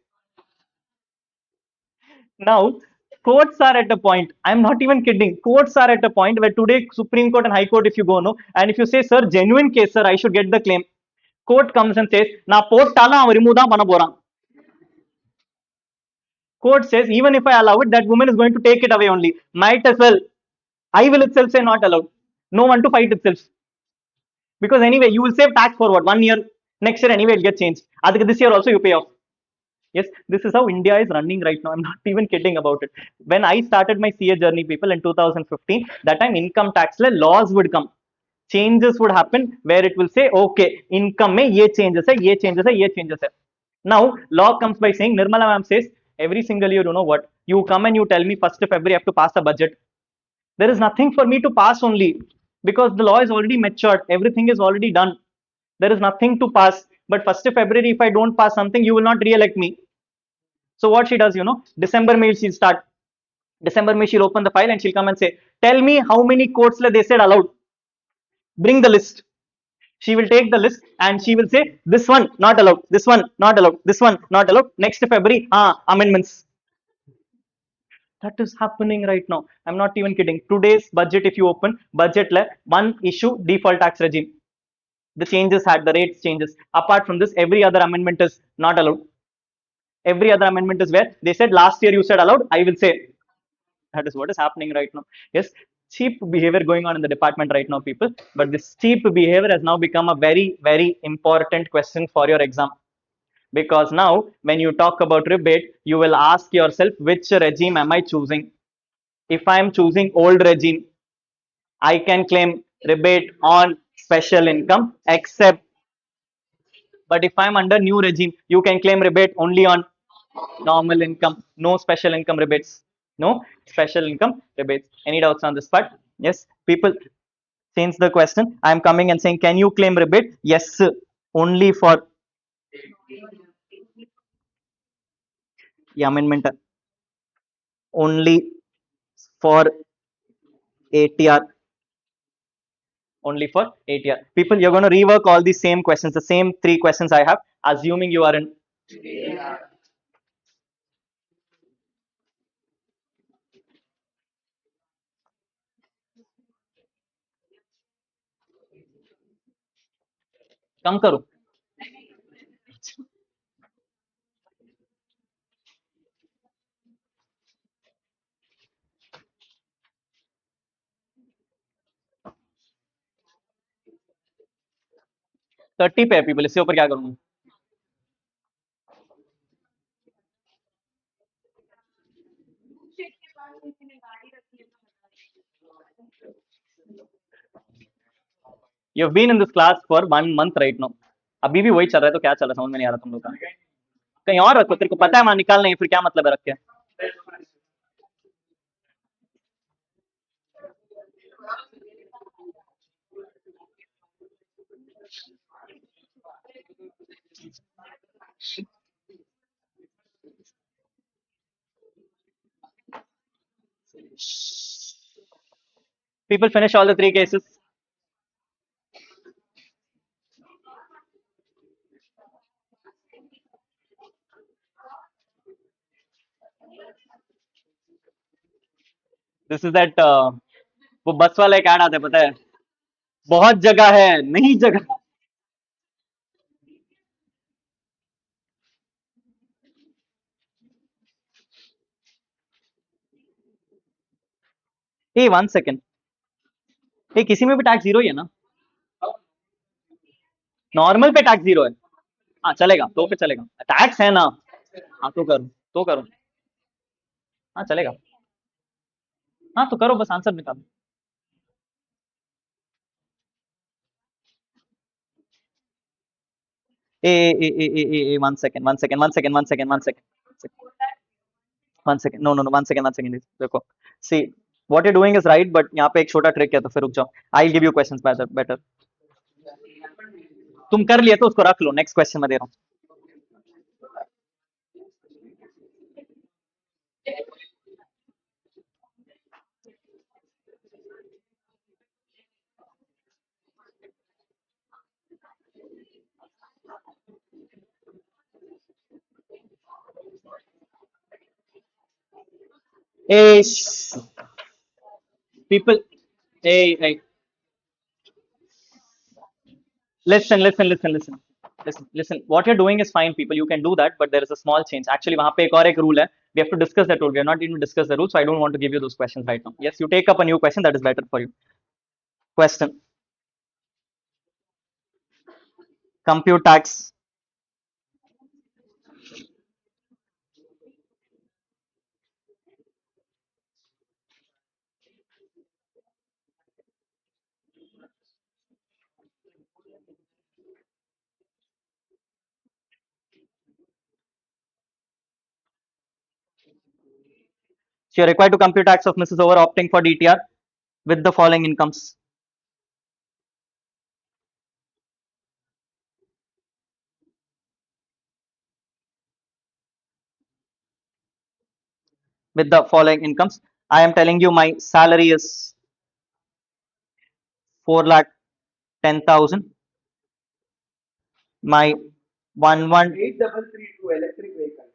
Now, courts are at a point, I'm not even kidding, courts are at a point where today Supreme Court and High Court, if you go, no, and if you say, sir, genuine case, sir, I should get the claim. Court comes and says, na போட்டாலும் அவன் remove தான் பண்ண போறான். Court says, even if I allow it, that woman is going to take it away only. Might as well. I will itself say not allowed. No one to fight itself. Because anyway, you will save tax for what? 1 year. Next year, anyway, it will get changed. This year also you pay off. Yes, this is how India is running right now. I'm not even kidding about it. When I started my CA journey, people, in 2015, that time income tax laws would come. Changes would happen where it will say, okay, income में ये changes है, ये changes है, ये changes है. Now, law comes by saying, Nirmala ma'am says, every single year, you know what? You come and you tell me 1st of February I have to pass a budget. There is nothing for me to pass only because the law is already matured. Everything is already done. There is nothing to pass. But 1st of February, if I don't pass something, you will not re-elect me. So what she does, December May she'll start. December May she'll open the file and she'll come and say, tell me how many courts they said allowed. Bring the list. She will take the list and she will say, this one not allowed, this one not allowed, this one not allowed. Next February, amendments. That is happening right now. I'm not even kidding. Today's budget, if you open budget, one issue default tax regime. The changes had the rates changes. Apart from this, every other amendment is not allowed. Every other amendment is where they said last year you said allowed. I will say that is what is happening right now. Yes, cheap behavior going on in the department right now, people. But this cheap behavior has now become a very, very important question for your exam. Because now, when you talk about rebate, you will ask yourself, which regime am I choosing? If I am choosing old regime, I can claim rebate on special income, except, but if I'm under new regime, you can claim rebate only on normal income, no special income rebates. No special income rebates. Any doubts on this part? Yes, people, change the question. I'm coming and saying, can you claim rebate? Yes, only for the amendment, only for ATR, only for ATR. People, you're going to rework all these same questions, the same three questions I have, assuming you are in. कम करो. 30 पे है people, इससे ऊपर क्या करूंगा. You have been in this class for 1 month right now. अभी भी वही चल रहा है, तो क्या चल रहा है समझ में नहीं आ रहा तुम लोग का. कहीं और रखो, तेरे को पता है वहां निकालना है, फिर क्या मतलब है रख के. People finish all the three cases. This is that, वो बस वाला एक ऐड आता है पता है, बहुत जगह है नहीं जगह. ए 1 सेकेंड. ए किसी में भी टैक्स जीरो ही है ना. नॉर्मल पे टैक्स जीरो है. हाँ चलेगा, तो पे चलेगा, टैक्स है ना. हाँ तो करो, तो करो. हाँ चलेगा. हाँ तो करो, बस आंसर निकालो. A 1 second. No no no, 1 second. देखो, see, what you doing is right, but यहाँ पे एक छोटा ट्रिक है, तो फिर रुक जाओ. I give you questions better better. तुम कर लिए तो उसको रख लो, नेक्स्ट क्वेश्चन में दे रहा हूँ. ए people, hey, listen. What you're doing is fine, people. You can do that, but there is a small change. Actually, वहाँ पे एक और एक rule है. We have to discuss that rule. We are not even discuss the rule, so I don't want to give you those questions right now. Yes, you take up a new question that is better for you. Question: compute tax So you're required to compute tax of Mrs. Over opting for DTR with the following incomes. With the following incomes. I am telling you my salary is 4,10,000. My one 8332 electric vehicle.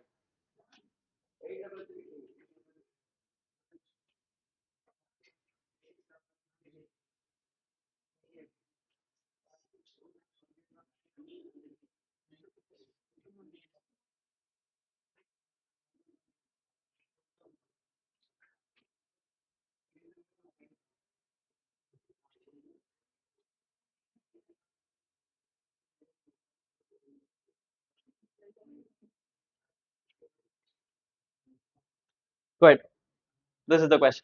good. This is the question.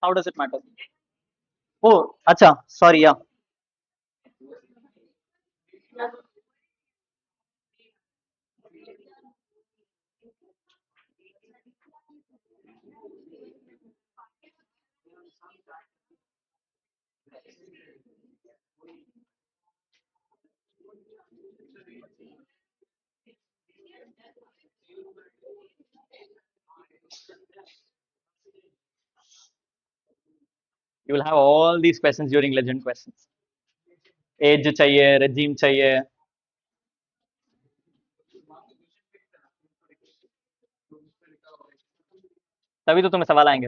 How does it matter? Oh, acha, sorry, yeah. You will have all these questions during legend questions. Edge चाहिए, regime चाहिए, तभी तो तुम्हें सवाल आएंगे.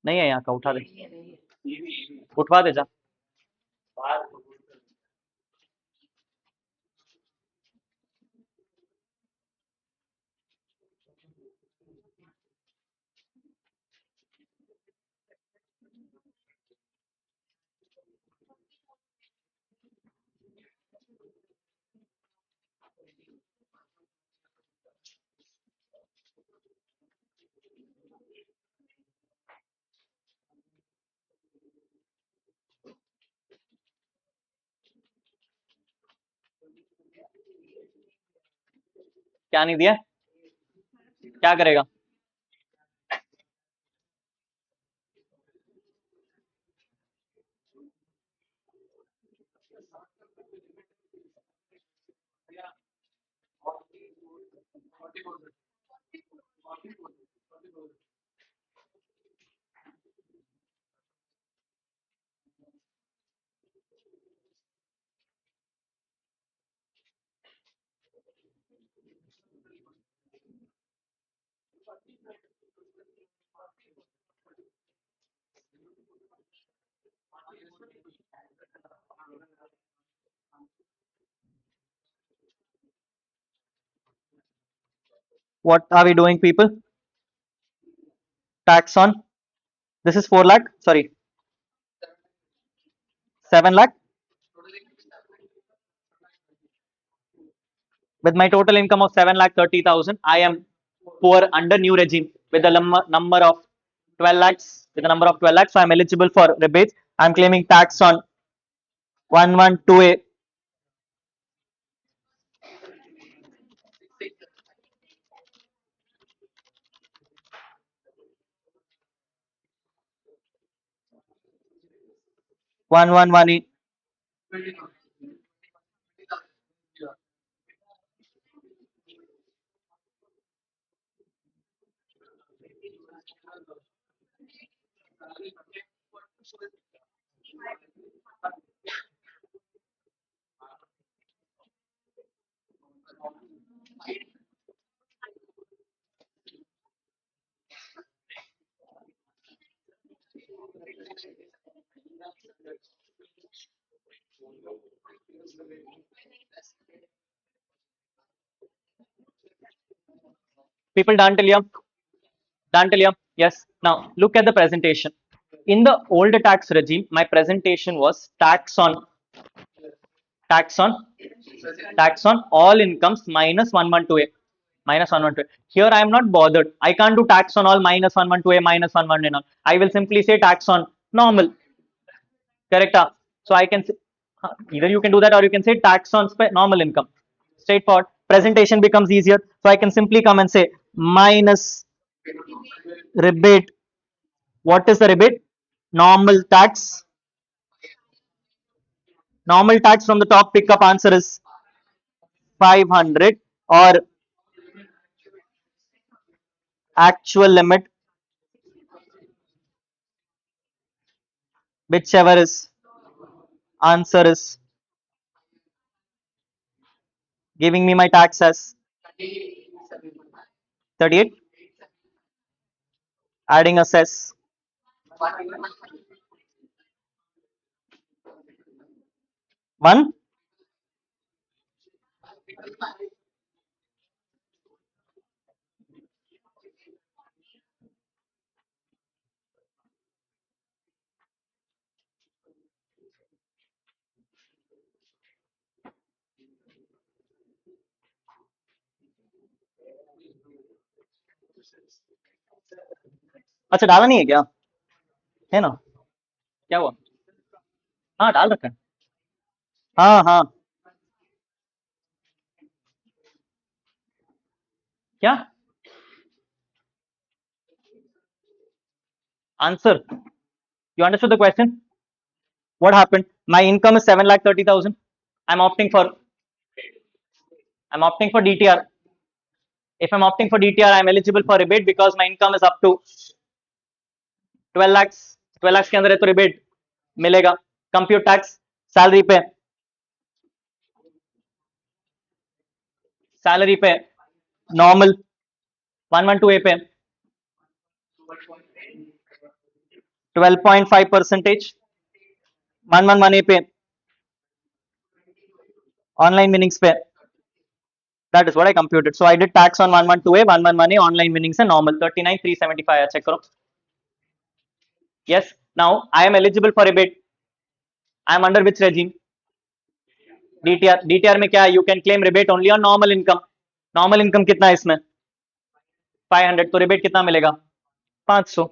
नहीं है यहाँ का, उठा दे, उठवा दे जा. क्या नहीं दिया, क्या करेगा? What are we doing, people? Tax on, this is 4 lakh, sorry, 7 lakh. With my total income of 7,30,000, I am poor under new regime with the number of 12 lakhs. With the number of 12 lakhs, so I am eligible for rebates. I am claiming tax on 112A, 111A. People, done till here? Done till here? Yes. Now look at the presentation. In the old tax regime, my presentation was tax on tax on all incomes minus 112A. Minus 112. Here I am not bothered. I can't do tax on all minus 112A minus 111. I will simply say tax on normal. Correct? So I can say, either you can do that or you can say tax on normal income. Straightforward. Presentation becomes easier. So I can simply come and say minus rebate. What is the rebate? Normal tax. Normal tax from the top pickup answer is 500 or actual limit, whichever is answer is giving me my tax as 38, adding a cess 1. अच्छा डाला नहीं है क्या? है ना? क्या हुआ? हाँ डाल रखा है. हाँ हाँ. क्या answer? You understood the question? What happened? My income is 7,30,000. I'm opting for DTR. If I'm opting for DTR, I'm eligible for rebate because my income is up to 12 lakhs. 12 lakhs के अंदर है तो rebate मिलेगा. Compute tax, salary पे normal 112A पे 12.5%, 111A पे online winnings पे. That is what I computed. So I did tax on 112A, 111A, online winnings and normal 39,375. Check करो. Yes. Now I am eligible for rebate. I am under which regime? DTR. DTR में क्या है? You can claim rebate only on normal income. Normal income कितना है इसमें? 500. तो rebate कितना मिलेगा? 500.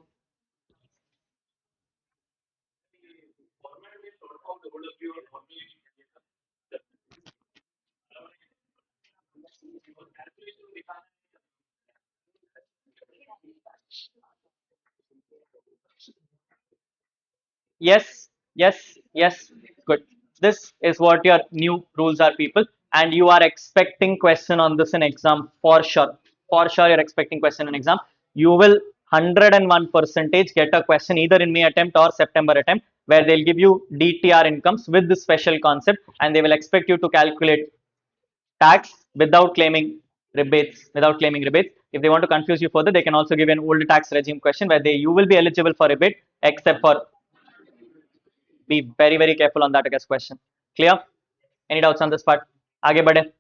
Yes, yes, yes. Good. This is what your new rules are, people. And you are expecting question on this in exam for sure. For sure, you're expecting question in exam. You will 101% get a question either in May attempt or September attempt where they'll give you DTR incomes with the special concept and they will expect you to calculate tax without claiming rebates. Without claiming rebates. If they want to confuse you further, they can also give you an old tax regime question where you will be eligible for rebate except for. Be very careful on that, I guess, question. Clear? Any doubts on this part? आगे बढ़े.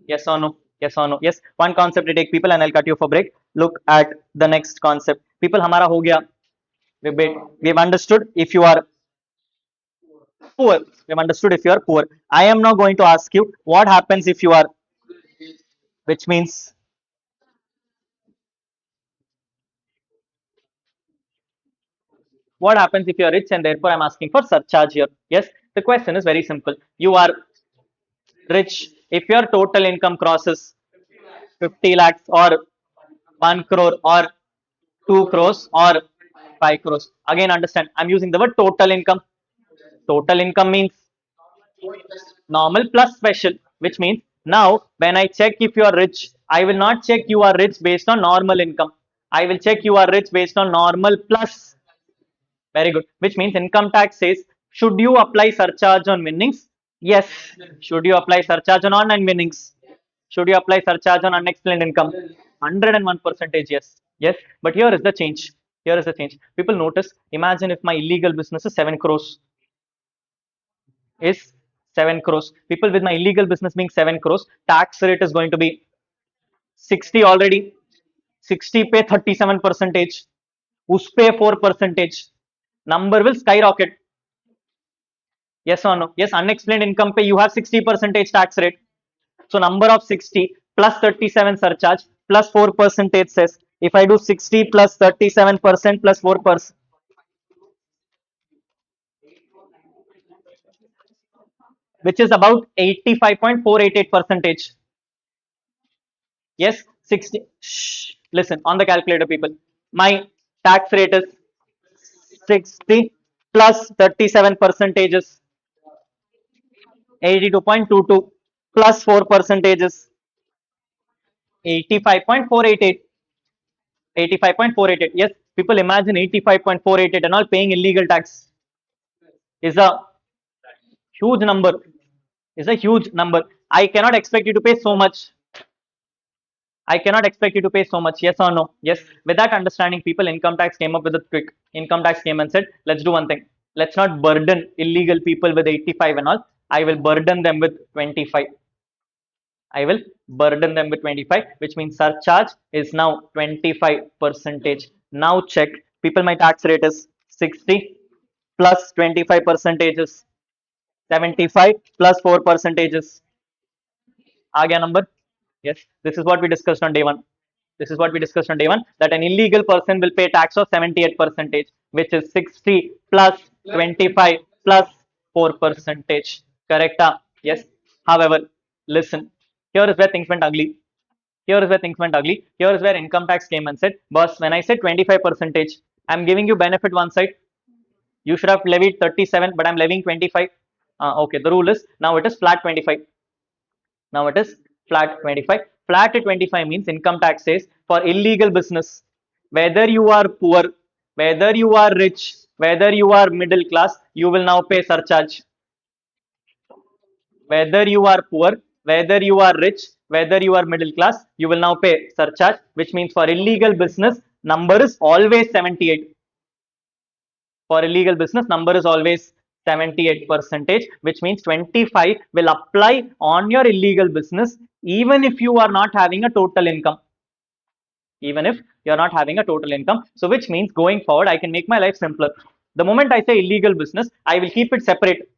Yes or no? Yes or no? Yes. One concept to take, people, and I'll cut you for break. Look at the next concept. People, हमारा हो गया. We've understood if you are poor. We've understood if you are poor. I am now going to ask you what happens if you are, which means what happens if you are rich, and therefore I'm asking for surcharge here. Yes, the question is very simple. You are rich. If your total income crosses 50 lakhs or 1 crore or 2 crores or 5 crores. Again, understand, I'm using the word total income. Total income means normal plus special, which means now when I check if you are rich, I will not check you are rich based on normal income. I will check you are rich based on normal plus. Very good. Which means income tax says, should you apply surcharge on winnings? Yes. Should you apply surcharge on online winnings? Should you apply surcharge on unexplained income? 101 percentage yes. Yes. But here is the change. Here is the change. People notice, imagine if my illegal business is 7 crores. Is 7 crores. People with my illegal business being 7 crores, tax rate is going to be 60 already. 60 pay 37 percentage. Us pay 4 percentage. Number will skyrocket. Yes or no? Yes, unexplained income pay, you have 60 percentage tax rate. So number of 60 plus 37 surcharge plus 4 percentage says, if I do 60 plus 37% plus 4%, which is about 85.488 percentage. Yes, 60. Shh, listen on the calculator, people. My tax rate is 60 plus 37 percentages, 82.22 plus 4 percentages, 85.488. 85.488. Yes, people imagine 85.488 and all paying illegal tax is a huge number. Is a huge number. I cannot expect you to pay so much. I cannot expect you to pay so much. Yes or no? Yes. With that understanding, people income tax came up with a trick. Income tax came and said, let's do one thing. Let's not burden illegal people with 85 and all. I will burden them with 25. I will burden them with 25, which means surcharge is now 25 percentage. Now check. People, my tax rate is 60 plus 25 percentages, 75 plus 4 percentages. आ गया number? Yes, this is what we discussed on day one. This is what we discussed on day one, that an illegal person will pay tax of 78 percentage, which is 60 plus 25 plus 4 percentage. Correct? Yes. However, listen, here is where things went ugly. Here is where things went ugly. Here is where income tax came and said, boss, when I said 25 percentage, I'm giving you benefit one side. You should have levied 37, but I'm levying 25. Okay, the rule is now it is flat 25. Now it is flat 25. Flat 25 means income tax says for illegal business, whether you are poor, whether you are rich, whether you are middle class, you will now pay surcharge. Whether you are poor, whether you are rich, whether you are middle class, you will now pay surcharge, which means for illegal business, number is always 78. For illegal business, number is always 78 percentage, which means 25 will apply on your illegal business even if you are not having a total income. Even if you are not having a total income. So which means going forward, I can make my life simpler. The moment I say illegal business, I will keep it separate.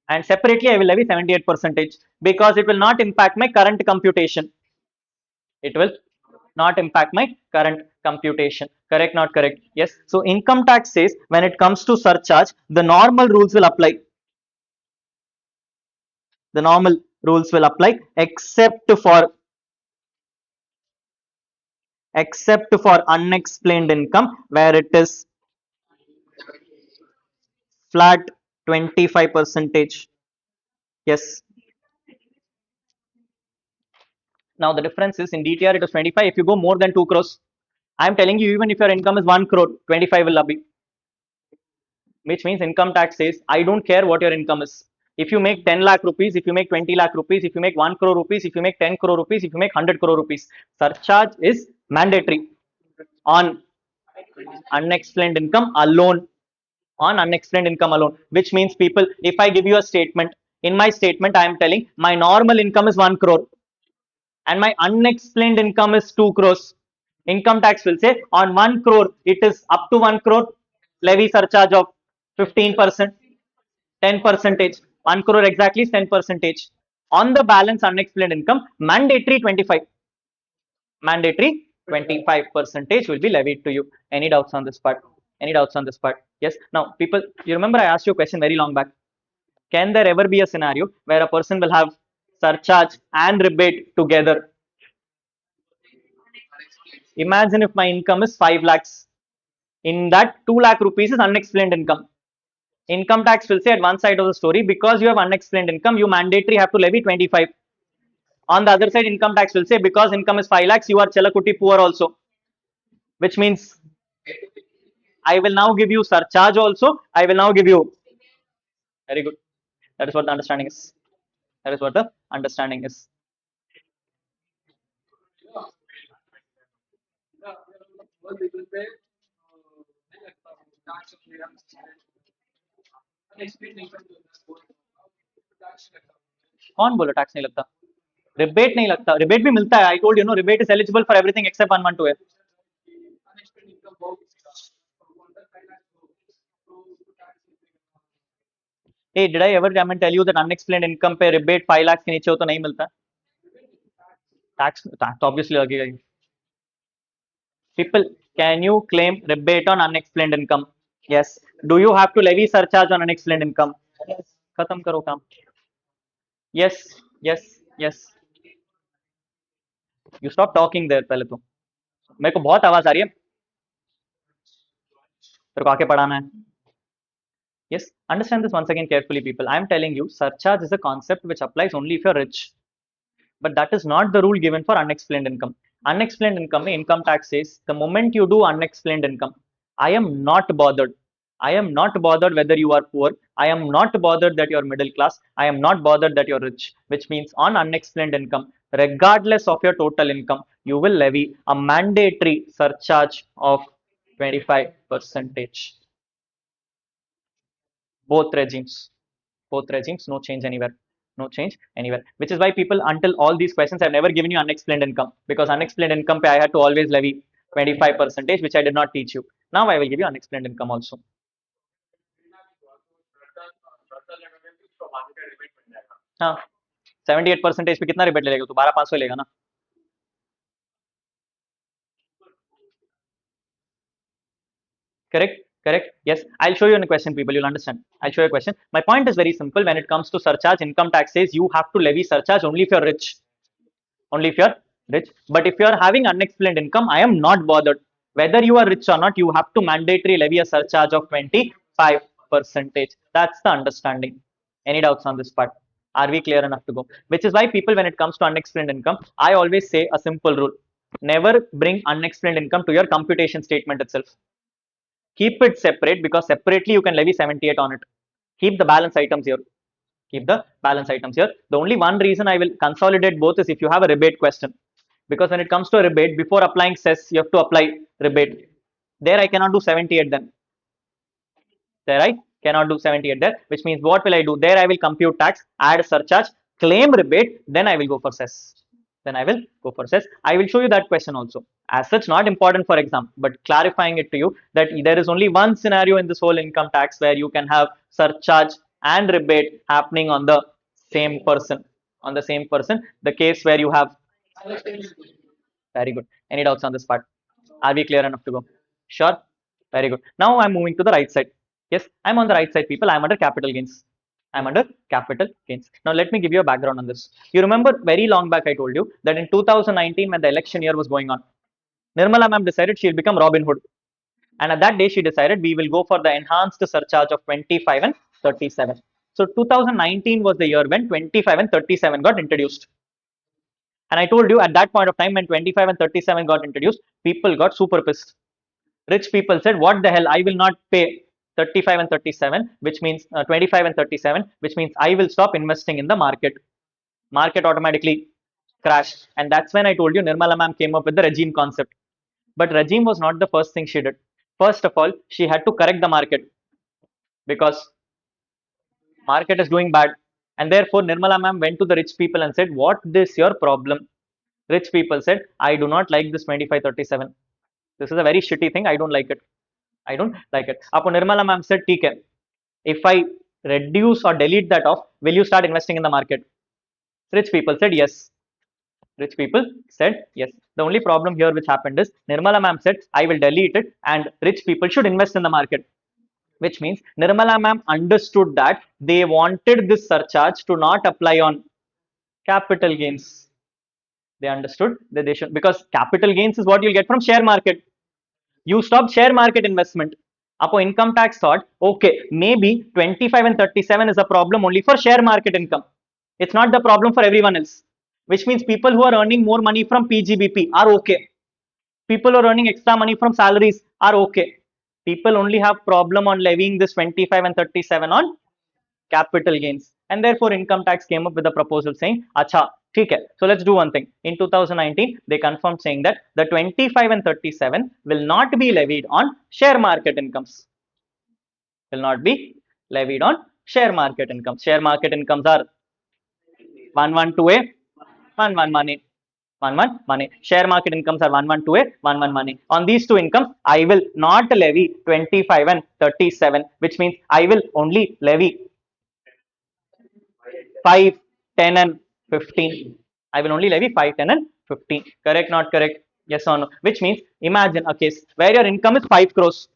And separately, I will levy 78 percentage because it will not impact my current computation. It will not impact my current computation. Correct, not correct? Yes. So income tax says when it comes to surcharge, the normal rules will apply. The normal rules will apply except for unexplained income where it is flat 25 percentage. Yes. Now the difference is in DTR it is 25. If you go more than 2 crores, I am telling you, even if your income is 1 crore, 25 will be. Which means income tax says, I don't care what your income is. If you make 10 lakh rupees, if you make 20 lakh rupees, if you make 1 crore rupees, if you make 10 crore rupees, if you make 100 crore rupees, surcharge is mandatory on unexplained income alone. On unexplained income alone. Which means, people, if I give you a statement, in my statement, I am telling my normal income is 1 crore and my unexplained income is 2 crores. Income tax will say on 1 crore, it is up to 1 crore, levy surcharge of 15%, 10 percentage. 1 crore exactly is 10 percentage. On the balance unexplained income, mandatory 25. Mandatory 25 percentage will be levied to you. Any doubts on this part? Any doubts on this part? Yes. Now, people, you remember I asked you a question very long back. Can there ever be a scenario where a person will have surcharge and rebate together? Imagine if my income is 5 lakhs. In that, 2 lakh rupees is unexplained income. Income tax will say at one side of the story, because you have unexplained income, you mandatory have to levy 25. On the other side, income tax will say because income is 5 lakhs, you are chalakutti poor also. which means I will now give you surcharge also. I will now give you. Very good. That is what the understanding is. That is what the understanding is. कौन बोला tax नहीं लगता? Rebate नहीं लगता, rebate भी मिलता है. I told you know rebate is eligible for everything except 112 है. Hey, did I ever come and tell you that unexplained income पे rebate 5 लाख के नीचे हो तो नहीं मिलता? टैक्स तो ऑब्वियसली लगेगा ही. People, can you claim rebate on unexplained income? Yes. Do you have to levy surcharge on unexplained income? Yes. खत्म करो काम. Yes, yes, yes. You stop talking there पहले तो. मेरे को बहुत आवाज आ रही है. तेरे को आके पढ़ाना है. Yes. Understand this once again carefully, people. I am telling you, surcharge is a concept which applies only if you're rich. But that is not the rule given for unexplained income. Unexplained income, income tax says the moment you do unexplained income, I am not bothered. I am not bothered whether you are poor. I am not bothered that you are middle class. I am not bothered that you are rich. Which means on unexplained income, regardless of your total income, you will levy a mandatory surcharge of 25 percentage. Both regimes, no change anywhere, no change anywhere, which is why people, until all these questions, I've never given you unexplained income, because unexplained income pe I had to always levy 25 percentage, which I did not teach you. Now I will give you unexplained income also. हाँ, 78 percentage पे कितना rebate ले लेगा तो 12,500 लेगा ना. Correct, correct, yes. I'll show you in a question, people, you'll understand. I'll show you a question. My point is very simple. When it comes to surcharge, income tax says you have to levy surcharge only if you're rich, only if you're rich. But if you're having unexplained income, I am not bothered whether you are rich or not. You have to mandatory levy a surcharge of 25 percentage. That's the understanding. Any doubts on this part? Are we clear enough to go? Which is why people, when it comes to unexplained income, I always say a simple rule: never bring unexplained income to your computation statement itself. Keep it separate, because separately you can levy 78 on it. Keep the balance items here. Keep the balance items here. The only one reason I will consolidate both is if you have a rebate question. Because when it comes to a rebate, before applying cess, you have to apply rebate. There I cannot do 78 then. There I cannot do 78 there, which means what will I do? There I will compute tax, add surcharge, claim rebate, then I will go for cess. Then I will go for cess. I will show you that question also. As such, not important for exam, but clarifying it to you that there is only one scenario in this whole income tax where you can have surcharge and rebate happening on the same person. On the same person. The case where you have. Very good. Any doubts on this part? Are we clear enough to go? Sure. Very good. Now I'm moving to the right side. Yes, I'm on the right side, people. I'm under capital gains. I'm under capital gains. Now let me give you a background on this. You remember very long back I told you that in 2019, when the election year was going on, Nirmala ma'am decided she'll become Robin Hood. And at that day, she decided we will go for the enhanced surcharge of 25 and 37. So 2019 was the year when 25 and 37 got introduced. And I told you at that point of time when 25 and 37 got introduced, people got super pissed. Rich people said, what the hell, I will not pay 35 and 37, which means 25 and 37, which means I will stop investing in the market. Market automatically crashed. And that's when I told you Nirmala ma'am came up with the regime concept. But regime was not the first thing she did. First of all, she had to correct the market, because market is doing bad. And therefore, Nirmala ma'am went to the rich people and said, what is your problem? Rich people said, I do not like this 25-37. This is a very shitty thing. I don't like it. I don't like it. Apo Nirmala ma'am said, ठीक है. If I reduce or delete that off, will you start investing in the market? Rich people said yes. Rich people said yes. The only problem here which happened is Nirmala ma'am said, I will delete it and rich people should invest in the market. Which means Nirmala ma'am understood that they wanted this surcharge to not apply on capital gains. They understood that they should, because capital gains is what you'll get from share market. You stopped share market investment. Apo income tax thought, okay, maybe 25 and 37 is a problem only for share market income. It's not the problem for everyone else. Which means people who are earning more money from PGBP are okay. People who are earning extra money from salaries are okay. People only have problem on levying this 25 and 37 on capital gains. And therefore, income tax came up with a proposal saying, Acha, theek hai. So let's do one thing. In 2019, they confirmed saying that the 25 and 37 will not be levied on share market incomes. Will not be levied on share market incomes. Share market incomes are 112A, 11 money. 11 money. Share market incomes are 112A, 11 money. On these two incomes, I will not levy 25 and 37, which means I will only levy 5, 10, and 15. I will only levy 5, 10, and 15. Correct, not correct? Yes or no? Which means, imagine a case where your income is 5 crores.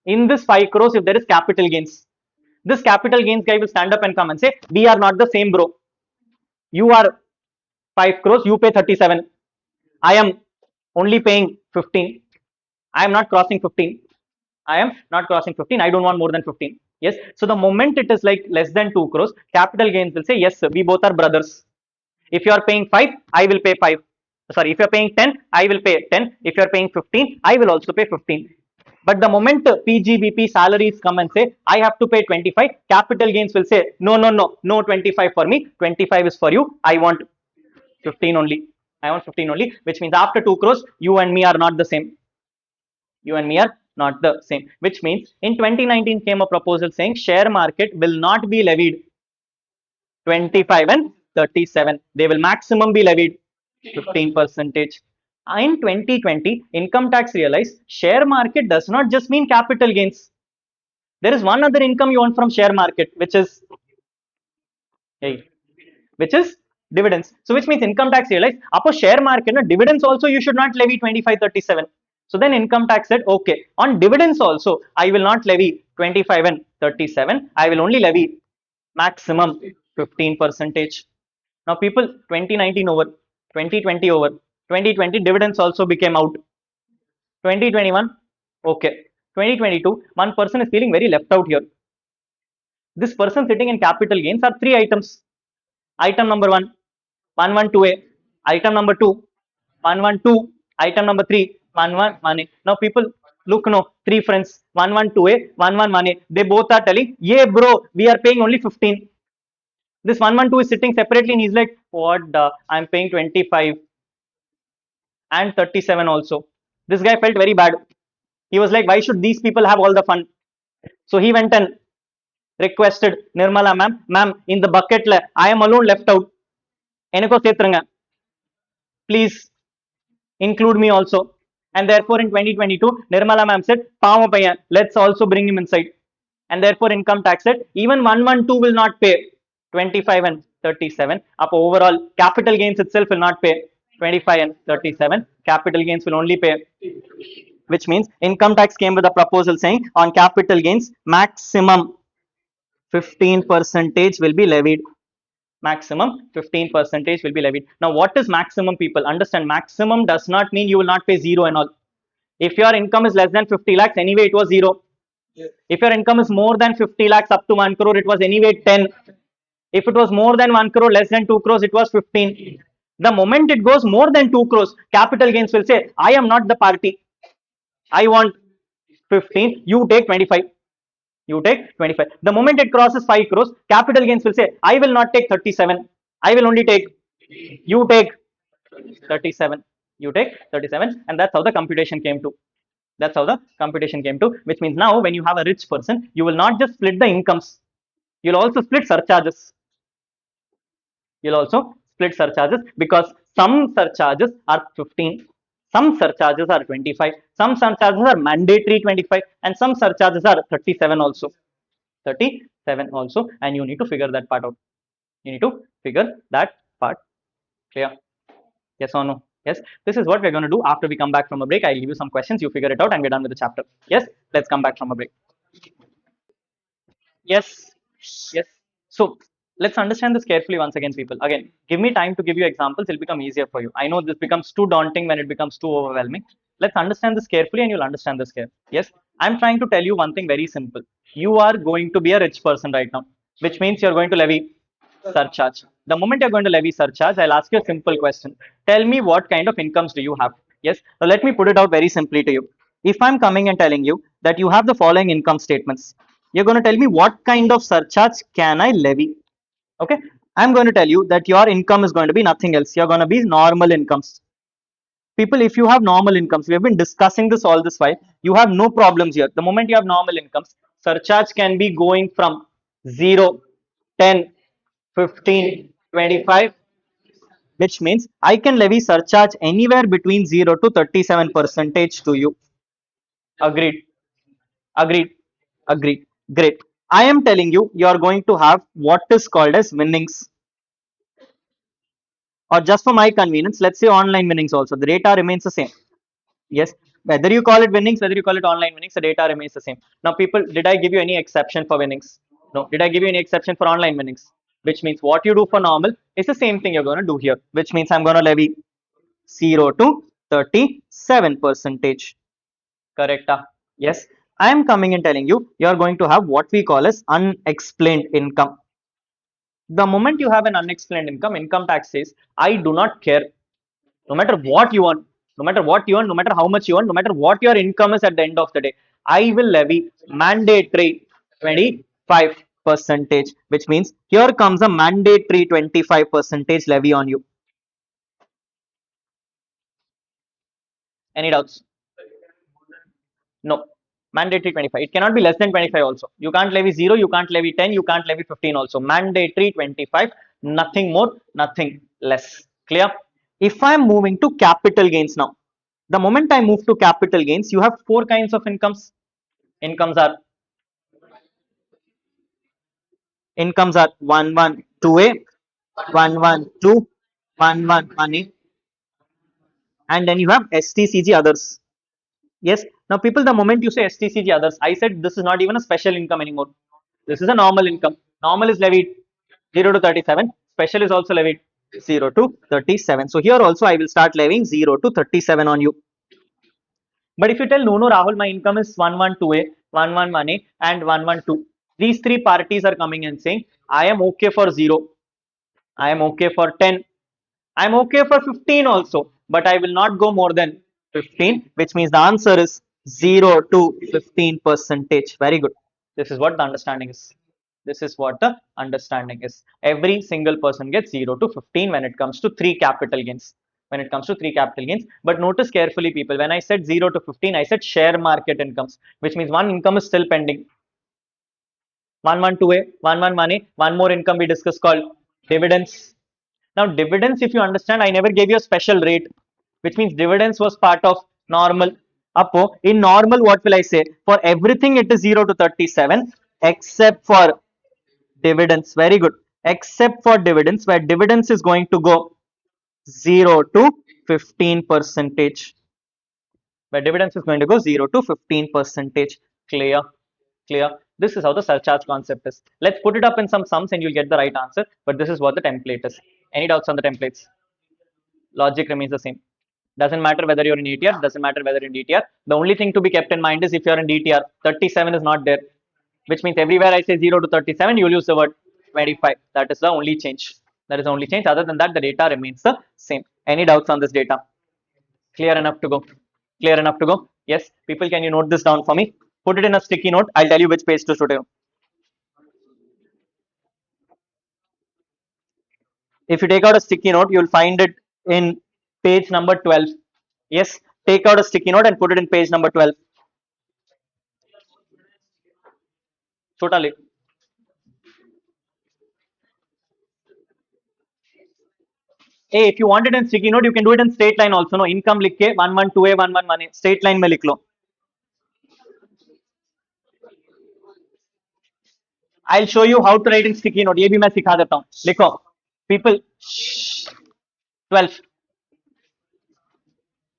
In this 5 crores, if there is capital gains, this capital gains guy will stand up and come and say, we are not the same, bro. You are 5 crores, you pay 37. I am only paying 15. I am not crossing 15. I am not crossing 15. I don't want more than 15. Yes. So the moment it is like less than 2 crores, capital gains will say, yes, sir, we both are brothers. If you are paying 5, I will pay 5. Sorry, if you are paying 10, I will pay 10. If you are paying 15, I will also pay 15. But the moment PGBP salaries come and say, I have to pay 25, capital gains will say, no, no, no, no 25 for me. 25 is for you. I want 15 only. I want 15 only, which means after 2 crores, you and me are not the same. You and me are not the same. Which means in 2019 came a proposal saying share market will not be levied 25 and 37. They will maximum be levied 15 percentage. In 2020, income tax realized share market does not just mean capital gains. There is one other income you want from share market, which is which is dividends. So which means income tax realized upon share market, no, dividends also you should not levy 25, 37. So then income tax said, okay, on dividends also, I will not levy 25 and 37. I will only levy maximum 15 percentage. Now people, 2019 over, 2020 over, 2020 dividends also became out. 2021, okay. 2022, one person is feeling very left out here. This person sitting in capital gains are three items. Item number one, 112A. Item number two, 112. Item number three, 11 money. Now people look, no, three friends, 112A, 11 money. They both are telling, yeah, bro, we are paying only 15. This 112 is sitting separately and he's like, what the? I'm paying 25 and 37 also. This guy felt very bad. He was like, why should these people have all the fun? So he went and requested Nirmala ma'am, in the bucket, I am alone left out. Enako setranga. Please include me also. And therefore, in 2022, Nirmala ma'am said, let's also bring him inside. And therefore, income tax said, even 112 will not pay 25 and 37. Up overall, capital gains itself will not pay 25 and 37. Capital gains will only pay, which means income tax came with a proposal saying on capital gains, maximum 15 percentage will be levied. Maximum 15 percentage will be levied. Now, what is maximum, people? Understand, maximum does not mean you will not pay zero and all. If your income is less than 50 lakhs, anyway, it was zero. If your income is more than 50 lakhs up to 1 crore, it was anyway 10. If it was more than 1 crore, less than 2 crores, it was 15. The moment it goes more than 2 crores, capital gains will say, I am not the party. I want 15. You take 25. You take 25. The moment it crosses 5 crores, capital gains will say, I will not take 37. I will only take, you take 37. You take 37. And that's how the computation came to. That's how the computation came to, which means now when you have a rich person, you will not just split the incomes. You'll also split surcharges. You'll also split surcharges because some surcharges are 15, some surcharges are 25, some surcharges are mandatory 25, and some surcharges are 37 also. 37 also, and you need to figure that part out. You need to figure that part. Clear? Yes or no? Yes. This is what we're going to do after we come back from a break. I'll give you some questions. You figure it out, and we're done with the chapter. Yes. Let's come back from a break. Yes. Yes. So let's understand this carefully once again, people. Again, give me time to give you examples. It'll become easier for you. I know this becomes too daunting when it becomes too overwhelming. Let's understand this carefully, and you'll understand this care. Yes. I'm trying to tell you one thing very simple. You are going to be a rich person right now, which means you're going to levy surcharge. The moment you're going to levy surcharge, I'll ask you a simple question. Tell me what kind of incomes do you have? Yes. So let me put it out very simply to you. If I'm coming and telling you that you have the following income statements, you're going to tell me what kind of surcharge can I levy. Okay. I'm going to tell you that your income is going to be nothing else. You're going to be normal incomes. People, if you have normal incomes, we have been discussing this all this while, you have no problems here. The moment you have normal incomes, surcharge can be going from 0, 10, 15, 25, which means I can levy surcharge anywhere between 0 to 37 percentage to you. Agreed. Agreed. Agreed. Great. I am telling you, you are going to have what is called as winnings, or just for my convenience, let's say online winnings also. The data remains the same. Yes, whether you call it winnings, whether you call it online winnings, the data remains the same. Now, people, did I give you any exception for winnings? No. Did I give you any exception for online winnings? Which means what you do for normal is the same thing you're going to do here, which means I'm going to levy 0 to 37 percentage. Correct? Yes. I am coming and telling you, you're going to have what we call as unexplained income. The moment you have an unexplained income, income tax says, I do not care. No matter what you earn, no matter what you earn, no matter how much you earn, no matter what your income is at the end of the day, I will levy mandatory 25 percentage, which means here comes a mandatory 25 percentage levy on you. Any doubts? No. Mandatory 25. It cannot be less than 25 also. You can't levy 0, you can't levy 10, you can't levy 15 also. Mandatory 25, nothing more, nothing less. Clear? If I'm moving to capital gains now, the moment I move to capital gains, you have four kinds of incomes. Incomes are incomes are 112A, 112, 11 money, and then you have STCG others. Yes. Now, people, the moment you say STCG others, I said this is not even a special income anymore. This is a normal income. Normal is levied 0 to 37. Special is also levied 0 to 37. So here also I will start levying 0 to 37 on you. But if you tell no, no, Rahul, my income is 112A, 11 money, and 112. These three parties are coming and saying, I am okay for 0. I am okay for 10. I'm okay for 15 also, but I will not go more than 15, which means the answer is 0 to 15 percentage. Very good. This is what the understanding is. This is what the understanding is. Every single person gets 0 to 15 when it comes to three capital gains. When it comes to three capital gains. But notice carefully, people, when I said 0 to 15, I said share market incomes, which means one income is still pending. 112A, 11 money, one more income we discussed called dividends. Now, dividends, if you understand, I never gave you a special rate, which means dividends was part of normal. Appo, in normal, what will I say? For everything, it is 0 to 37, except for dividends. Very good. Except for dividends, where dividends is going to go 0 to 15 percentage. Where dividends is going to go 0 to 15 percentage. Clear? Clear? This is how the surcharge concept is. Let's put it up in some sums and you'll get the right answer. But this is what the template is. Any doubts on the templates? Logic remains the same. Doesn't matter whether you're in ETR, doesn't matter whether in DTR. The only thing to be kept in mind is if you're in DTR, 37 is not there, which means everywhere I say 0 to 37, you'll use the word 25. That is the only change. That is the only change. Other than that, the data remains the same. Any doubts on this data? Clear enough to go? Clear enough to go? Yes. People, can you note this down for me? Put it in a sticky note. I'll tell you which page to show you. If you take out a sticky note, you'll find it in page number 12. Yes. Take out a sticky note and put it in page number 12. Totally. Hey, if you want it in sticky note, you can do it in straight line also. No, income लिख के 112A 111 straight line में लिख लो. I'll show you how to write in sticky note. ये भी मैं सिखा देता हूँ. लिखो. People. 12.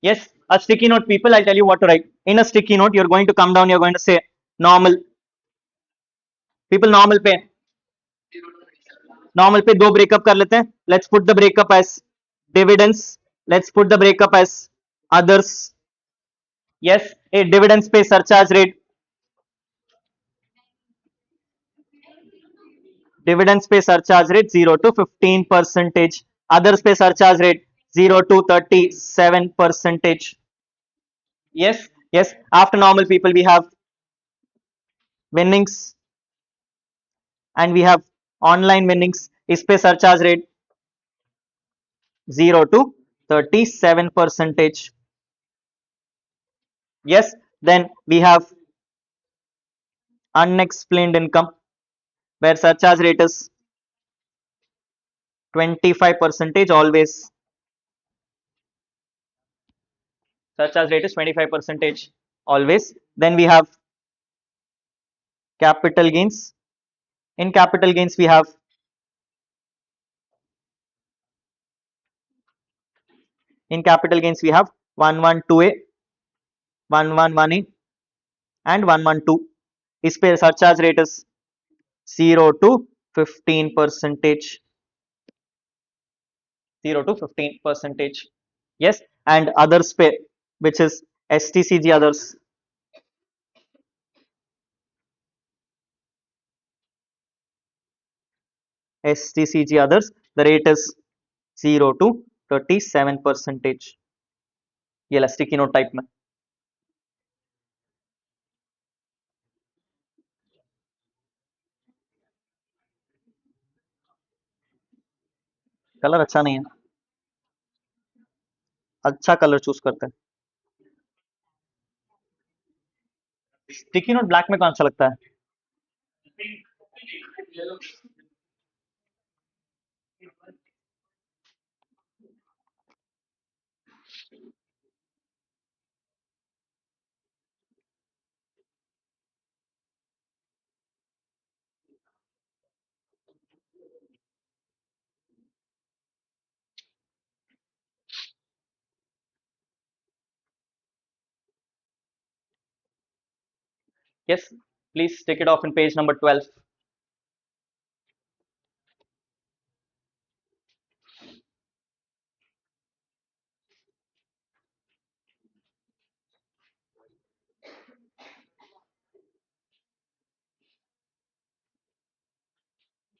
Yes, a sticky note. People, I'll tell you what to write. In a sticky note, you're going to come down. You're going to say normal. People, normal पे. Normal पे दो breakup कर लेते हैं. Let's put the breakup as dividends. Let's put the breakup as others. Yes, a dividends पे surcharge rate. Dividends पे surcharge rate 0 to 15 percentage. Others पे surcharge rate 0 to 37 percentage. Yes, yes. After normal people, we have winnings and we have online winnings. Is pay surcharge rate 0 to 37 percentage. Yes, then we have unexplained income where surcharge rate is 25 percentage always. Surcharge rate is 25 percentage always. Then we have capital gains. In capital gains, we have 112A, 111A, and 112. Is pay surcharge rate is 0 to 15 percentage. 0 to 15 percentage. Yes, and others pay, which is STCG others. STCG others, the rate is 0 to 37 percentage. ये ला sticky note type में. Colour अच्छा नहीं है, अच्छा colour choose करते हैं. Sticky note black में कौन अच्छा लगता है? Yes, please take it off in page number 12.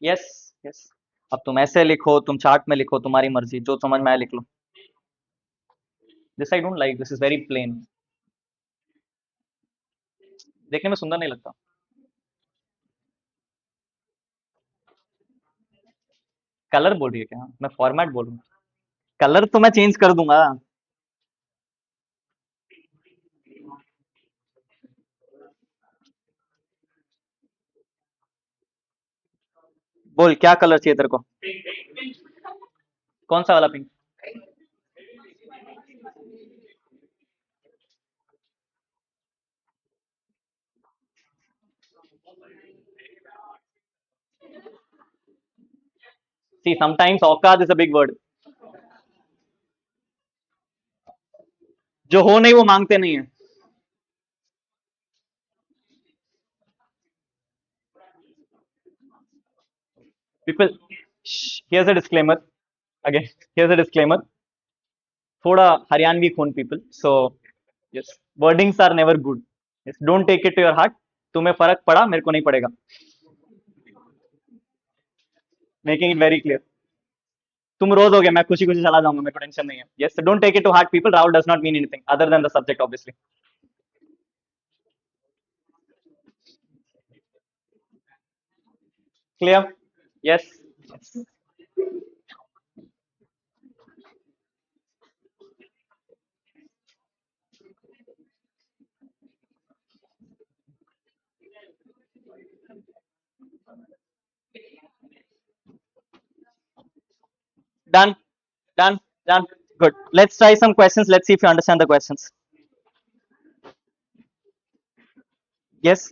Yes, yes. अब तुम ऐसे लिखो, तुम चार्ट में लिखो, तुम्हारी मर्जी, जो समझ में आए लिख लो. This I don't like, this is very plain. देखने में सुंदर नहीं लगता. कलर बोल रही है क्या? मैं फॉर्मेट बोल रहा हूँ. कलर तो मैं चेंज कर दूंगा. बोल क्या कलर चाहिए तेरे को? कौन सा वाला पिंक? सी समटाइम्स औकात इज अ बिग वर्ड. जो हो नहीं वो मांगते नहीं है. People, here's a disclaimer. Again, here's a disclaimer. थोड़ा हरियाणवी खून people, so yes, wordings are never good. Yes, don't take it to your heart. तुम्हें फर्क पड़ा, मेरे को नहीं पड़ेगा. Making it very clear. तुम रोज हो गया, मैं खुशी खुशी चला जाऊंगा, मेरे को टेंशन नहीं है. Yes, don't take it to heart people. Rahul does not mean anything other than the subject obviously. Clear? Yes. Done, done, done. Good. Let's try some questions. Let's see if you understand the questions. Yes,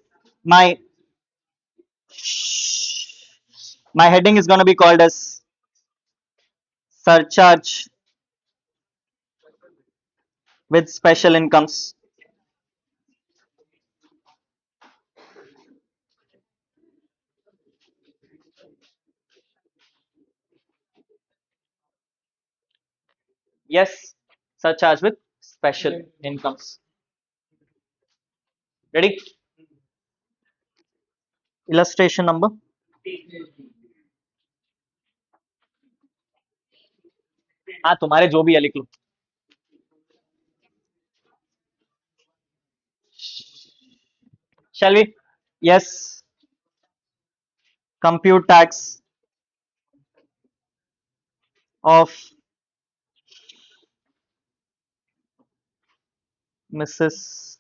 my heading is going to be called as surcharge with special incomes. Yes, surcharge with special incomes. Ready? Illustration number. हाँ तुम्हारे जो भी है लिख लो. Shall we? Yes. Compute tax of Mrs.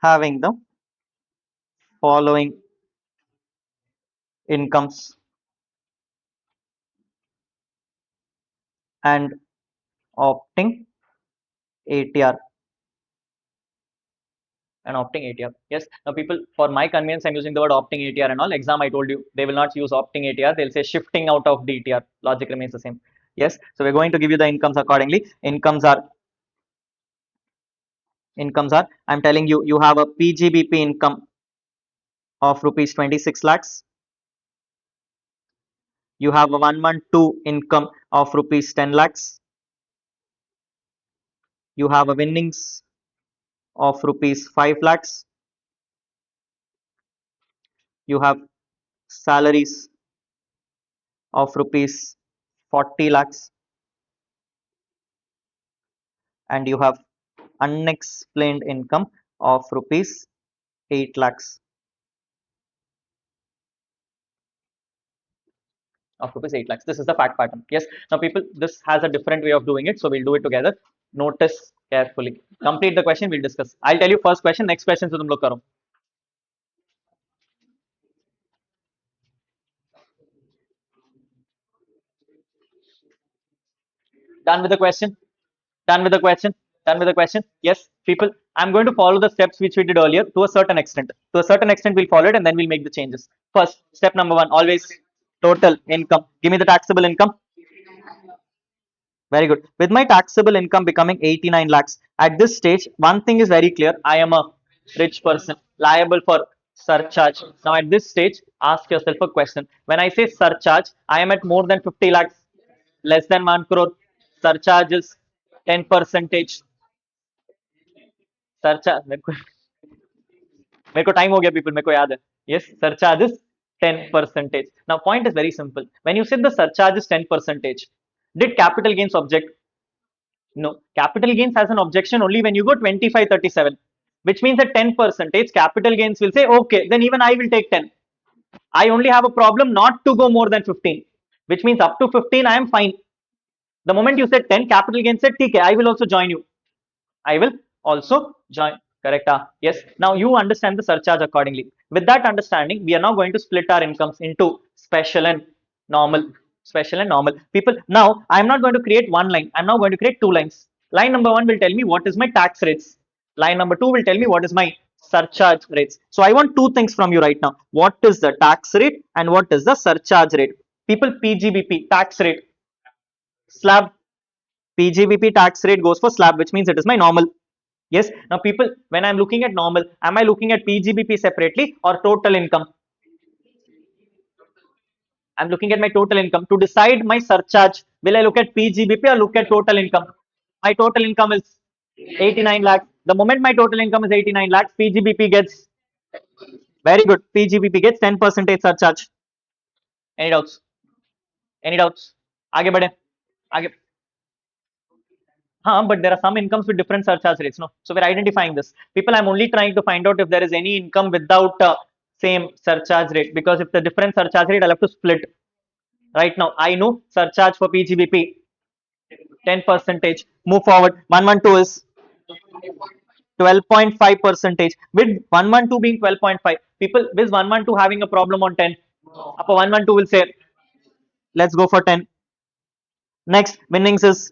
Having the following incomes and opting ATR and opting ATR. Yes. Now, people, for my convenience, I'm using the word opting ATR and all. Exam, I told you, they will not use opting ATR. They'll say shifting out of DTR. Logic remains the same. Yes. So we're going to give you the incomes accordingly. Incomes are. I'm telling you, you have a PGBP income of rupees 26 lakhs. You have a 112 income of rupees 10 lakhs. You have a winnings of rupees 5 lakhs. You have salaries of rupees 40 lakhs, and you have unexplained income of rupees 8 lakhs. Of rupees 8 lakhs. This is the fact pattern. Yes. Now, people, this has a different way of doing it, so we'll do it together. Notice carefully. Complete the question. We'll discuss. I'll tell you first question. Next question से तुम लोग करो. Done with the question. Done with the question. Done with the question. Yes, people. I'm going to follow the steps which we did earlier to a certain extent. To a certain extent, we'll follow it and then we'll make the changes. First, step number one, always total income. Give me the taxable income. Very good. With my taxable income becoming 89 lakhs, at this stage, one thing is very clear. I am a rich person liable for surcharge. Now, at this stage, ask yourself a question. When I say surcharge, I am at more than 50 lakhs, less than 1 crore. Surcharge is 10 percentage. Surcharge. मेरे को time हो गया people मेरे को याद है yes surcharge is 10 percentage. Now point is very simple. When you said the surcharge is 10 percentage, did capital gains object? No, capital gains has an objection only when you go 25-37, which means that 10 percentage capital gains will say okay, then even I will take 10. I only have a problem not to go more than 15, which means up to 15 I am fine. The moment you said 10, capital gains said okay, I will also join you. I will also join. Correct. Yes. Now you understand the surcharge accordingly. With that understanding, we are now going to split our incomes into special and normal. Special and normal. People, now I am not going to create one line. I am now going to create two lines. Line number one will tell me what is my tax rates. Line number two will tell me what is my surcharge rates. So I want two things from you right now. What is the tax rate and what is the surcharge rate? People, PGBP, tax rate, slab. PGBP tax rate goes for slab, which means it is my normal. Yes. Now, people, when I'm looking at normal, am I looking at PGBP separately or total income? I'm looking at my total income. To decide my surcharge, will I look at PGBP or look at total income? My total income is 89 lakhs. The moment my total income is 89 lakhs, PGBP gets, very good. PGBP gets 10 percentage surcharge. Any doubts? Any doubts? आगे बढ़े. आगे. But there are some incomes with different surcharge rates. No, so we're identifying this. People, I'm only trying to find out if there is any income without same surcharge rate, because if the different surcharge rate, I'll have to split. Right now, I know surcharge for PGBP 10 percentage. Move forward. 112 is 12.5 percentage. With 112 being 12.5, people, is 112 having a problem on 10? Upper 112 will say, let's go for 10. Next, winnings is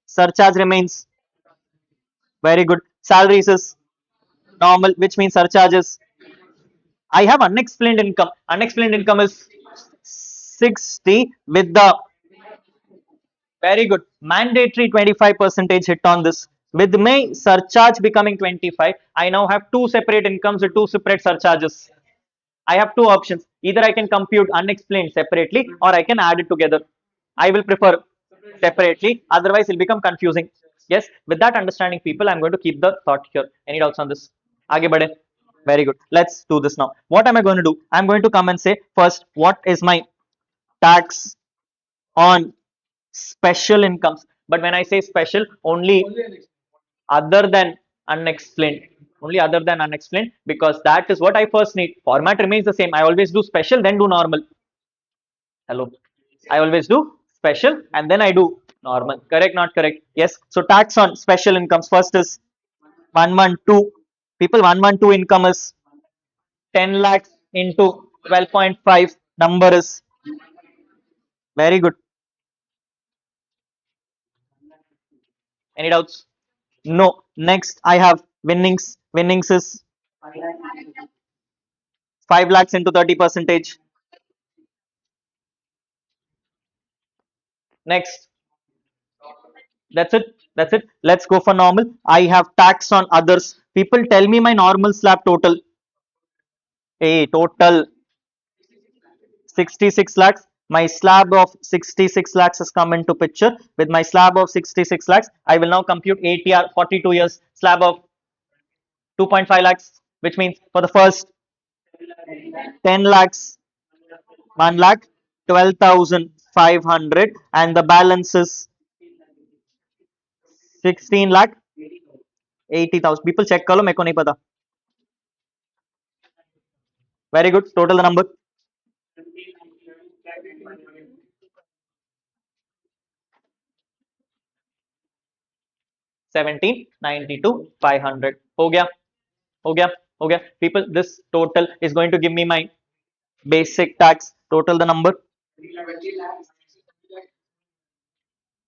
surcharge remains. Very good. Salaries is normal, which means surcharges. I have unexplained income. Unexplained income is 60 with the very good mandatory 25 percentage hit on this. With my surcharge becoming 25, I now have two separate incomes with two separate surcharges. I have two options. Either I can compute unexplained separately or I can add it together. I will prefer separately, otherwise it'll become confusing. Yes, with that understanding, people, I'm going to keep the thought here. Any doubts on this? Aage bade. Very good, let's do this now. What am I going to do? I'm going to come and say first, what is my tax on special incomes? But when I say special, only other than unexplained, only other than unexplained, because that is what I first need. Format remains the same. I always do special, then do normal. Hello, I always do special and then I do normal. Correct, not correct? Yes. So tax on special incomes first is 112. People, 112 income is 10 lakhs into 12.5. Number is very good. Any doubts? No. Next, I have winnings. Winnings is 5 lakhs into 30 percentage. Next, that's it. That's it. Let's go for normal. I have tax on others. People, tell me my normal slab total. A total 66 lakhs. My slab of 66 lakhs has come into picture. With my slab of 66 lakhs, I will now compute ATR 42 years slab of 2.5 lakhs, which means for the first 10 lakhs, 1 lakh, 12,500, and the balance is 16 lakh 80,000. People check करो, मेरे को नहीं पता. Very good. Total the number 1792 500. हो गया, हो गया, हो गया. People, this total is going to give me my basic tax. Total the number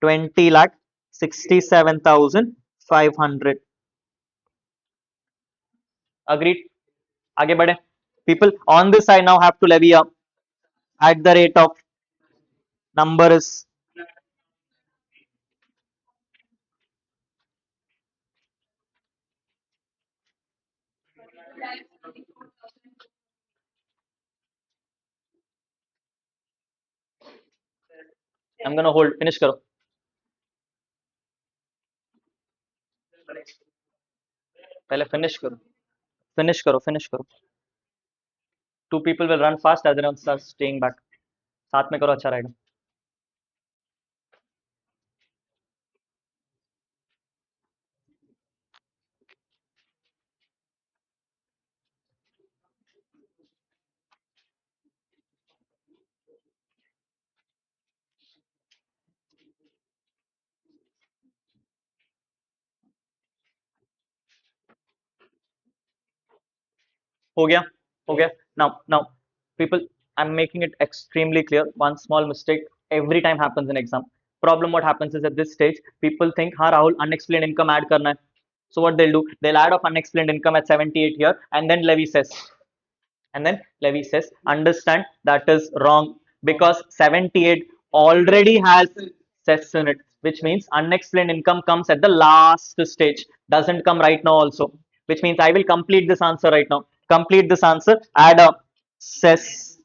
20 lakh 67,500. Agreed. आगे बढ़े. People, on this I now have to levy up at the rate of number is I'm gonna hold. Finish करो. पहले finish करो. Finish करो. Finish करो. Two people will run fast, other one starts staying back. साथ में करो, अच्छा रहेगा. हो गया, हो गया. Now, people, I'm making it extremely clear. One small mistake every time happens in exam. Problem what happens is at this stage, people think, हाँ Rahul, unexplained income add करना है. So what they'll do, they'll add off unexplained income at 78 here, and then Levy says, understand that is wrong, because 78 already has cess in it, which means unexplained income comes at the last stage, doesn't come right now also, which means I will complete this answer right now. Complete this answer, add a cess.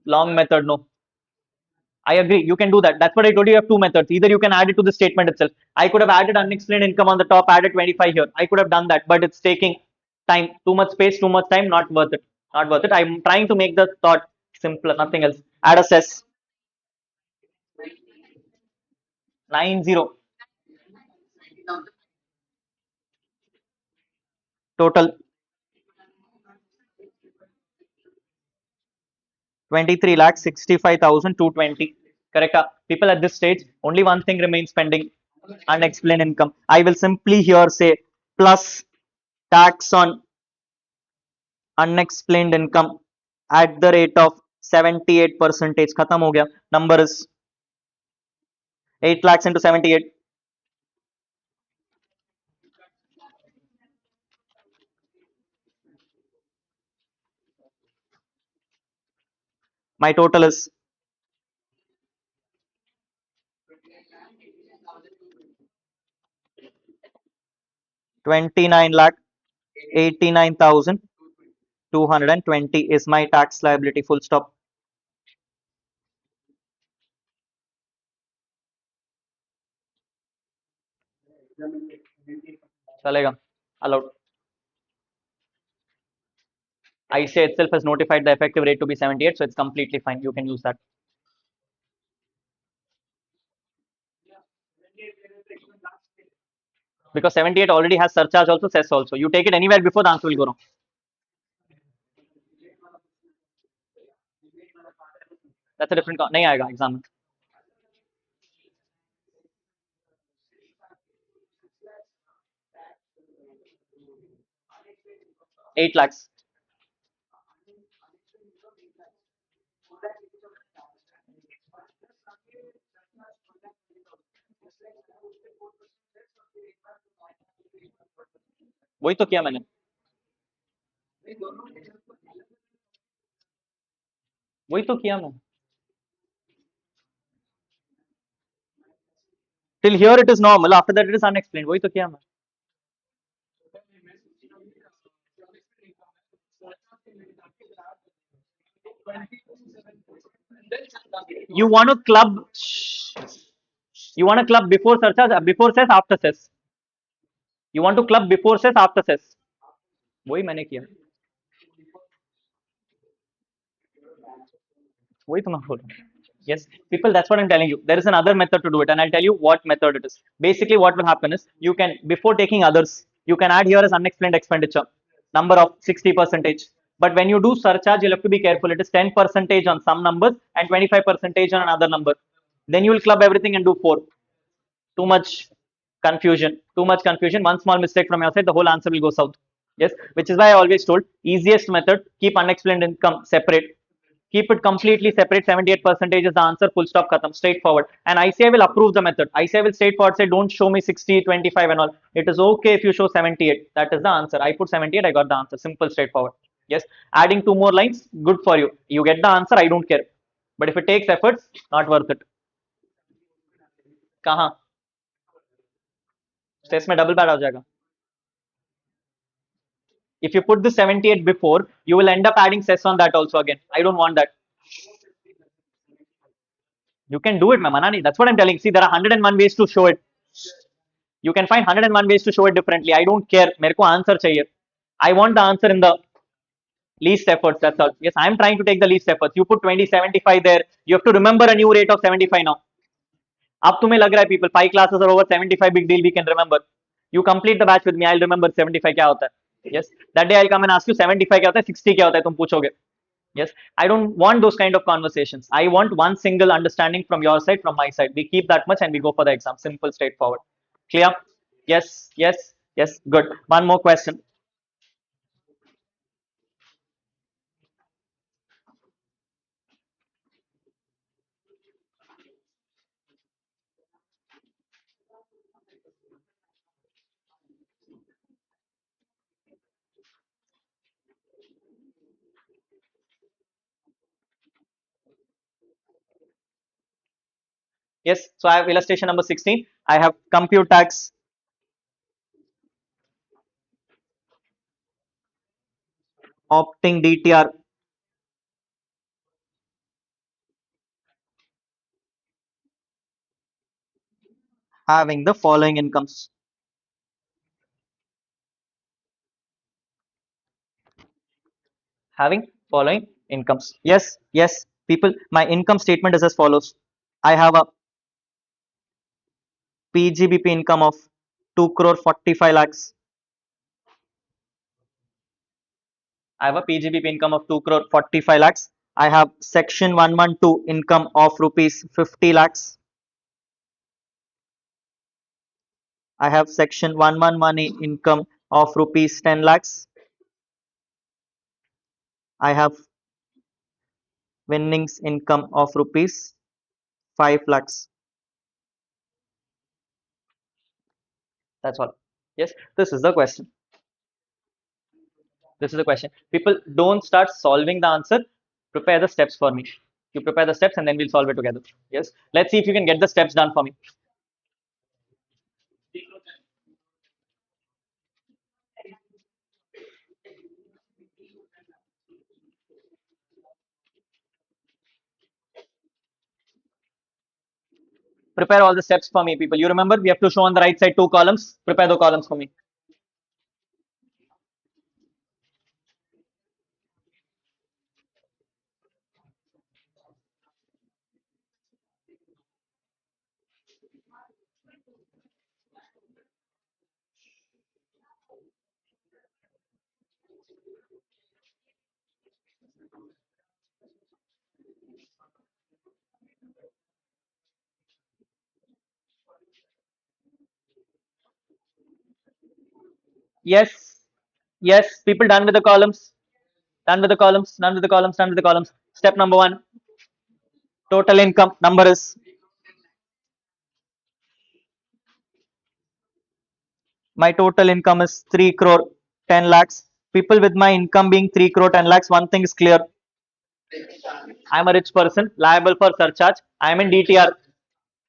Long method, no. I agree. You can do that. That's what I told you. You have two methods. Either you can add it to the statement itself. I could have added unexplained income on the top, added 25 here. I could have done that, but it's taking time. Too much space, too much time. Not worth it. Not worth it. I'm trying to make the thought simpler. Nothing else. Add a cess. 90. Total 23 lakh 65,220. Correct. People, at this stage, only one thing remains pending: unexplained income. I will simply here say plus tax on unexplained income at the rate of 78 percentage. खत्म हो गया. Number is 8 lakhs into 78. My total is 29 lakh 89,000. 220 is my tax liability, full stop. Chalega. Allowed. ICA itself has notified the effective rate to be 78, so it's completely fine. You can use that. Because 78 already has surcharge also, cess also. You take it anywhere before, the answer will go wrong. That's a different. नहीं आएगा exam में. 8 lakhs. वही तो किया मैंने. वही तो किया मैं. Till here it is normal. After that it is unexplained. वही तो किया मैं. You want to club. You want to club before surcharge, before cess, after cess. You want to club before cess, after cess. वही मैंने किया. वही तो मैं बोल रहा हूँ. Yes, people, that's what I'm telling you. There is another method to do it, and I'll tell you what method it is. Basically, what will happen is you can, before taking others, you can add here as unexplained expenditure, number of 60 percentage. But when you do surcharge, you'll have to be careful. It is 10 percentage on some numbers and 25 percentage on another number. Then you will club everything and do 4. Too much confusion. Too much confusion. One small mistake from your side, the whole answer will go south. Yes, which is why I always told easiest method, keep unexplained income separate. Keep it completely separate. 78 percentage is the answer. Full stop. Khatam. Straightforward. And ICI will approve the method. ICI will straightforward say, don't show me 60, 25 and all. It is okay if you show 78. That is the answer. I put 78. I got the answer. Simple, straightforward. Yes. Adding 2 more lines, good for you. You get the answer. I don't care. But if it takes efforts, not worth it. कहाँ stress में double bed हो जाएगा. If you put the 78 before, you will end up adding cess on that also again. I don't want that. You can do it, Manani. That's what I'm telling. See, there are 101 ways to show it. You can find 101 ways to show it differently. I don't care. मेरे को answer चाहिए. I want the answer in the least efforts. That's all. Yes, I'm trying to take the least efforts. You put 2075 there. You have to remember a new rate of 75 now. अब तुम्हें लग रहा है people 5 classes are over 75 big deal we can remember. You complete the batch with me. I'll remember 75 क्या होता है. Yes, that day I'll come and ask you 75 क्या होता है, 60 क्या होता है, तुम पूछोगे. Yes, I don't want those kind of conversations. I want one single understanding from your side, from my side. We keep that much and we go for the exam. Simple, straightforward. Clear? Yes, yes, yes. Good. One more question. Yes, so I have illustration number 16. I have compute tax, opting DTR, having the following incomes. Having following incomes. Yes, yes, people, my income statement is as follows. I have a PGBP income of 2 crore 45 lakhs. I have a PGBP income of 2 crore 45 lakhs. I have section 112 income of rupees 50 lakhs. I have section 111 income of rupees 10 lakhs. I have winnings income of rupees 5 lakhs. That's all. Yes, this is the question. This is the question. People, don't start solving the answer. Prepare the steps for me. You prepare the steps and then we'll solve it together. Yes. Let's see if you can get the steps done for me. Prepare all the steps for me, people. You remember we have to show on the right side two columns. Prepare the columns for me. Yes, yes, people done with the columns. Done with the columns. Done with the columns. Done with the columns. Step number one. Total income number is my total income is 3 crore 10 lakhs. People with my income being 3 crore 10 lakhs, one thing is clear. I'm a rich person, liable for surcharge. I'm in DTR.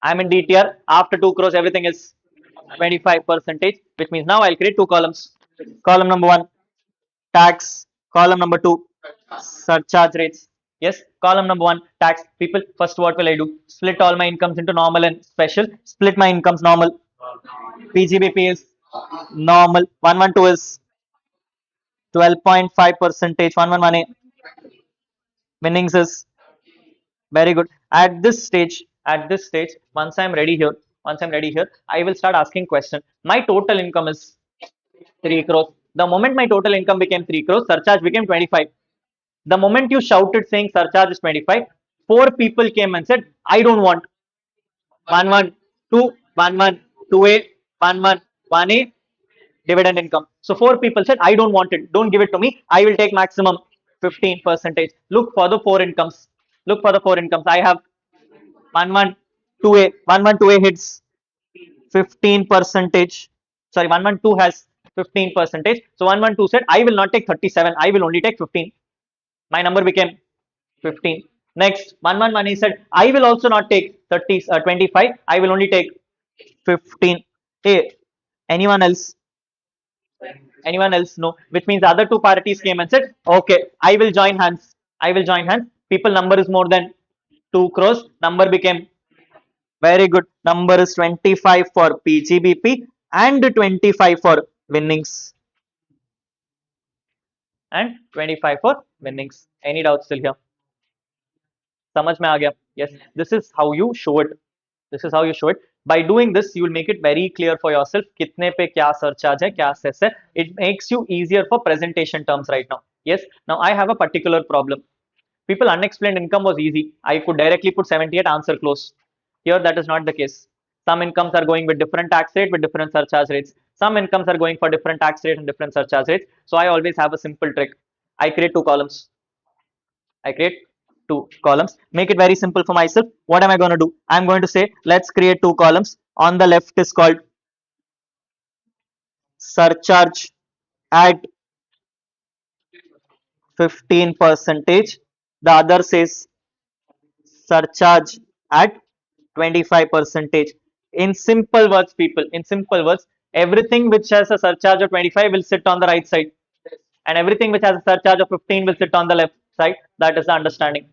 I'm in DTR. After 2 crores, everything is 25 percentage, which means now I'll create two columns. Column number one, tax. Column number two, surcharge rates. Yes, column number one, tax. People, first what will I do? Split all my incomes into normal and special. Split my incomes normal. PGBP is normal. 112 is 12.5 percentage. 111 winnings is very good. At this stage, once I'm ready here, I will start asking question. My total income is 3 crores. The moment my total income became 3 crores, surcharge became 25. The moment you shouted saying surcharge is 25, four people came and said, I don't want 112, 112A, 111A dividend income. So four people said, I don't want it. Don't give it to me. I will take maximum 15 percentage. Look for the four incomes. Look for the four incomes. I have 112A hits 15 percentage. Sorry, 112 has 15 percentage. So 112 said, I will not take 37. I will only take 15. My number became 15. Next, 111 he said, I will also not take 25. I will only take 15. Hey, anyone else? Anyone else? No. Which means the other two parties came and said, okay, I will join hands. I will join hands. People number is more than 2 crores. Number became very good. Number is 25 for PGBP and 25 for winnings. And 25 for winnings. Any doubts still here? समझ में आ गया? Yes, this is how you show it. This is how you show it. By doing this, you will make it very clear for yourself कितने पे क्या surcharge है, क्या cess है. It makes you easier for presentation terms right now. Yes. Now I have a particular problem. People unexplained income was easy. I could directly put 78 answer close. Here that is not the case. Some incomes are going with different tax rate with different surcharge rates. Some incomes are going for different tax rate and different surcharge rates. So I always have a simple trick. I create two columns. I create two columns. Make it very simple for myself. What am I going to do? I'm going to say, let's create two columns. On the left is called surcharge at 15 percentage. The other says surcharge at 25 percentage. In simple words, people, in simple words, everything which has a surcharge of 25 will sit on the right side, and everything which has a surcharge of 15 will sit on the left side. That is the understanding.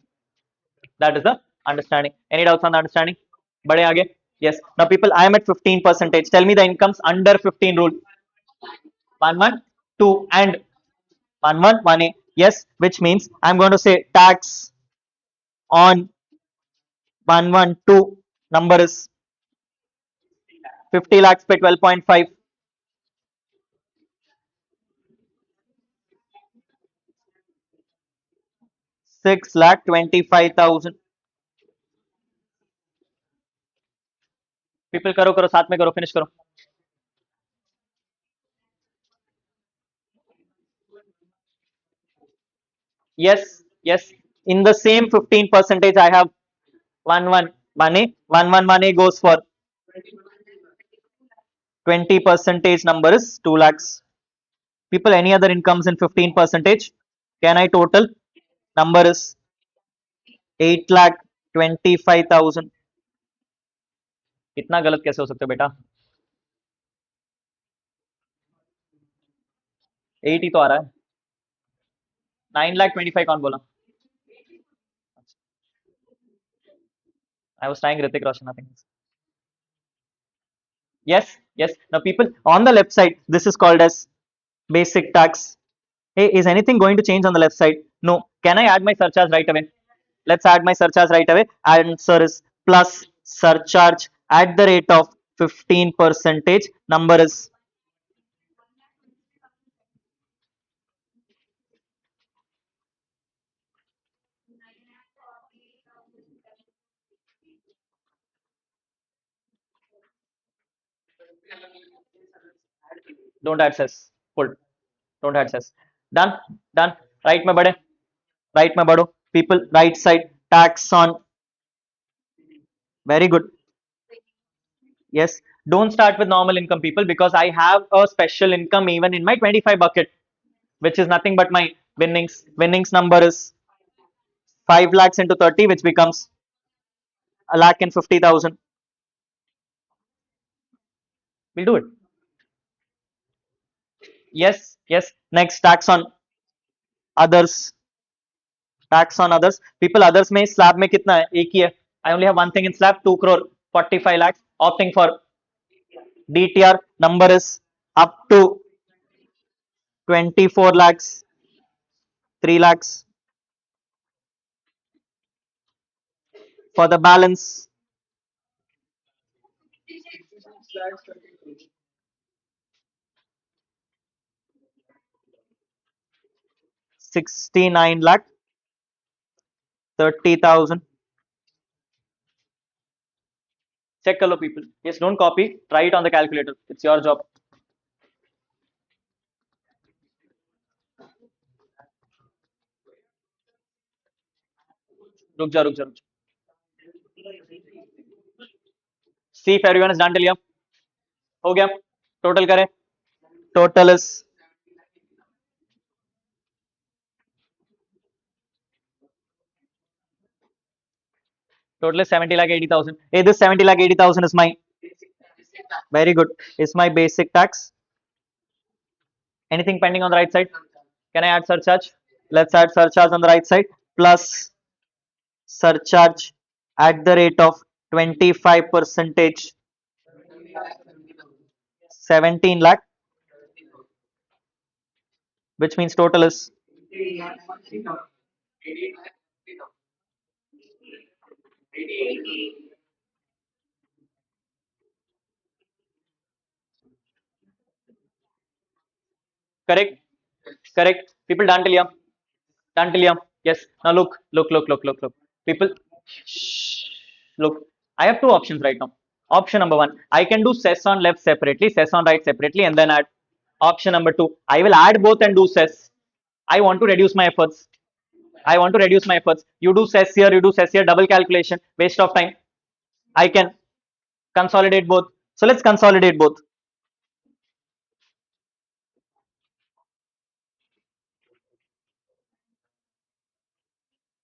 That is the understanding. Any doubts on the understanding? Bade aage? Yes. Now, people, I am at 15 percentage. Tell me the incomes under 15 rule. 112 and 111A. Yes, which means I'm going to say tax on 112 number is 50 lakhs by 12.5. 6,25,000. People करो करो साथ में करो finish करो. Yes, yes. In the same 15 percentage, I have 1 money. 1 money goes for 20 percentage number is 2 lakhs. People, any other incomes in 15 percentage? Can I total? Number is 8 lakh 25,000. इतना गलत कैसे हो सकते हो बेटा? 8 ही तो आ रहा है. 9 lakh 25 कौन बोला? I was trying Hrithik Roshan, nothing else. Yes, yes. Now, people on the left side, this is called as basic tax. Hey, is anything going to change on the left side? No. Can I add my surcharge right away? Let's add my surcharge right away. Answer is plus surcharge at the rate of 15 percentage. Number is, don't add cess. Full. Don't add cess. Done. Done. Right, my buddy. Right, my buddy. People, right side. Tax on. Very good. Yes. Don't start with normal income, people, because I have a special income even in my 25 bucket, which is nothing but my winnings. Winnings number is 5 lakhs into 30, which becomes a lakh and 50,000. We'll do it. Yes, yes. Next, tax on others. Tax on others. People, others में slab में कितना है? एक ही है. I only have one thing in slab, 2 crore 45 lakhs. Opting for DTR. Number is up to 24 lakhs, 3 lakhs. For the balance, 69 lakh 30,000. Check color, people. Yes, don't copy. Try it on the calculator. It's your job. रुक जा रुक जा रुक जा. See if everyone is done till here. हो गया. Total करें. Total is total is 70 lakh 80,000. Hey, this 70 lakh 80,000 is my, very good. Is my basic tax. Anything pending on the right side? Can I add surcharge? Let's add surcharge on the right side. Plus surcharge at the rate of 25 percentage, 17 lakh, which means total is correct. Correct. People, done till here. Done till here. Yes. Now look, look, look, look, look, look. People, shh, look. I have two options right now. Option number one, I can do cess on left separately, cess on right separately, and then add. Option number two, I will add both and do cess. I want to reduce my efforts. I want to reduce my efforts. You do cess here, you do cess here, double calculation, waste of time. I can consolidate both. So let's consolidate both.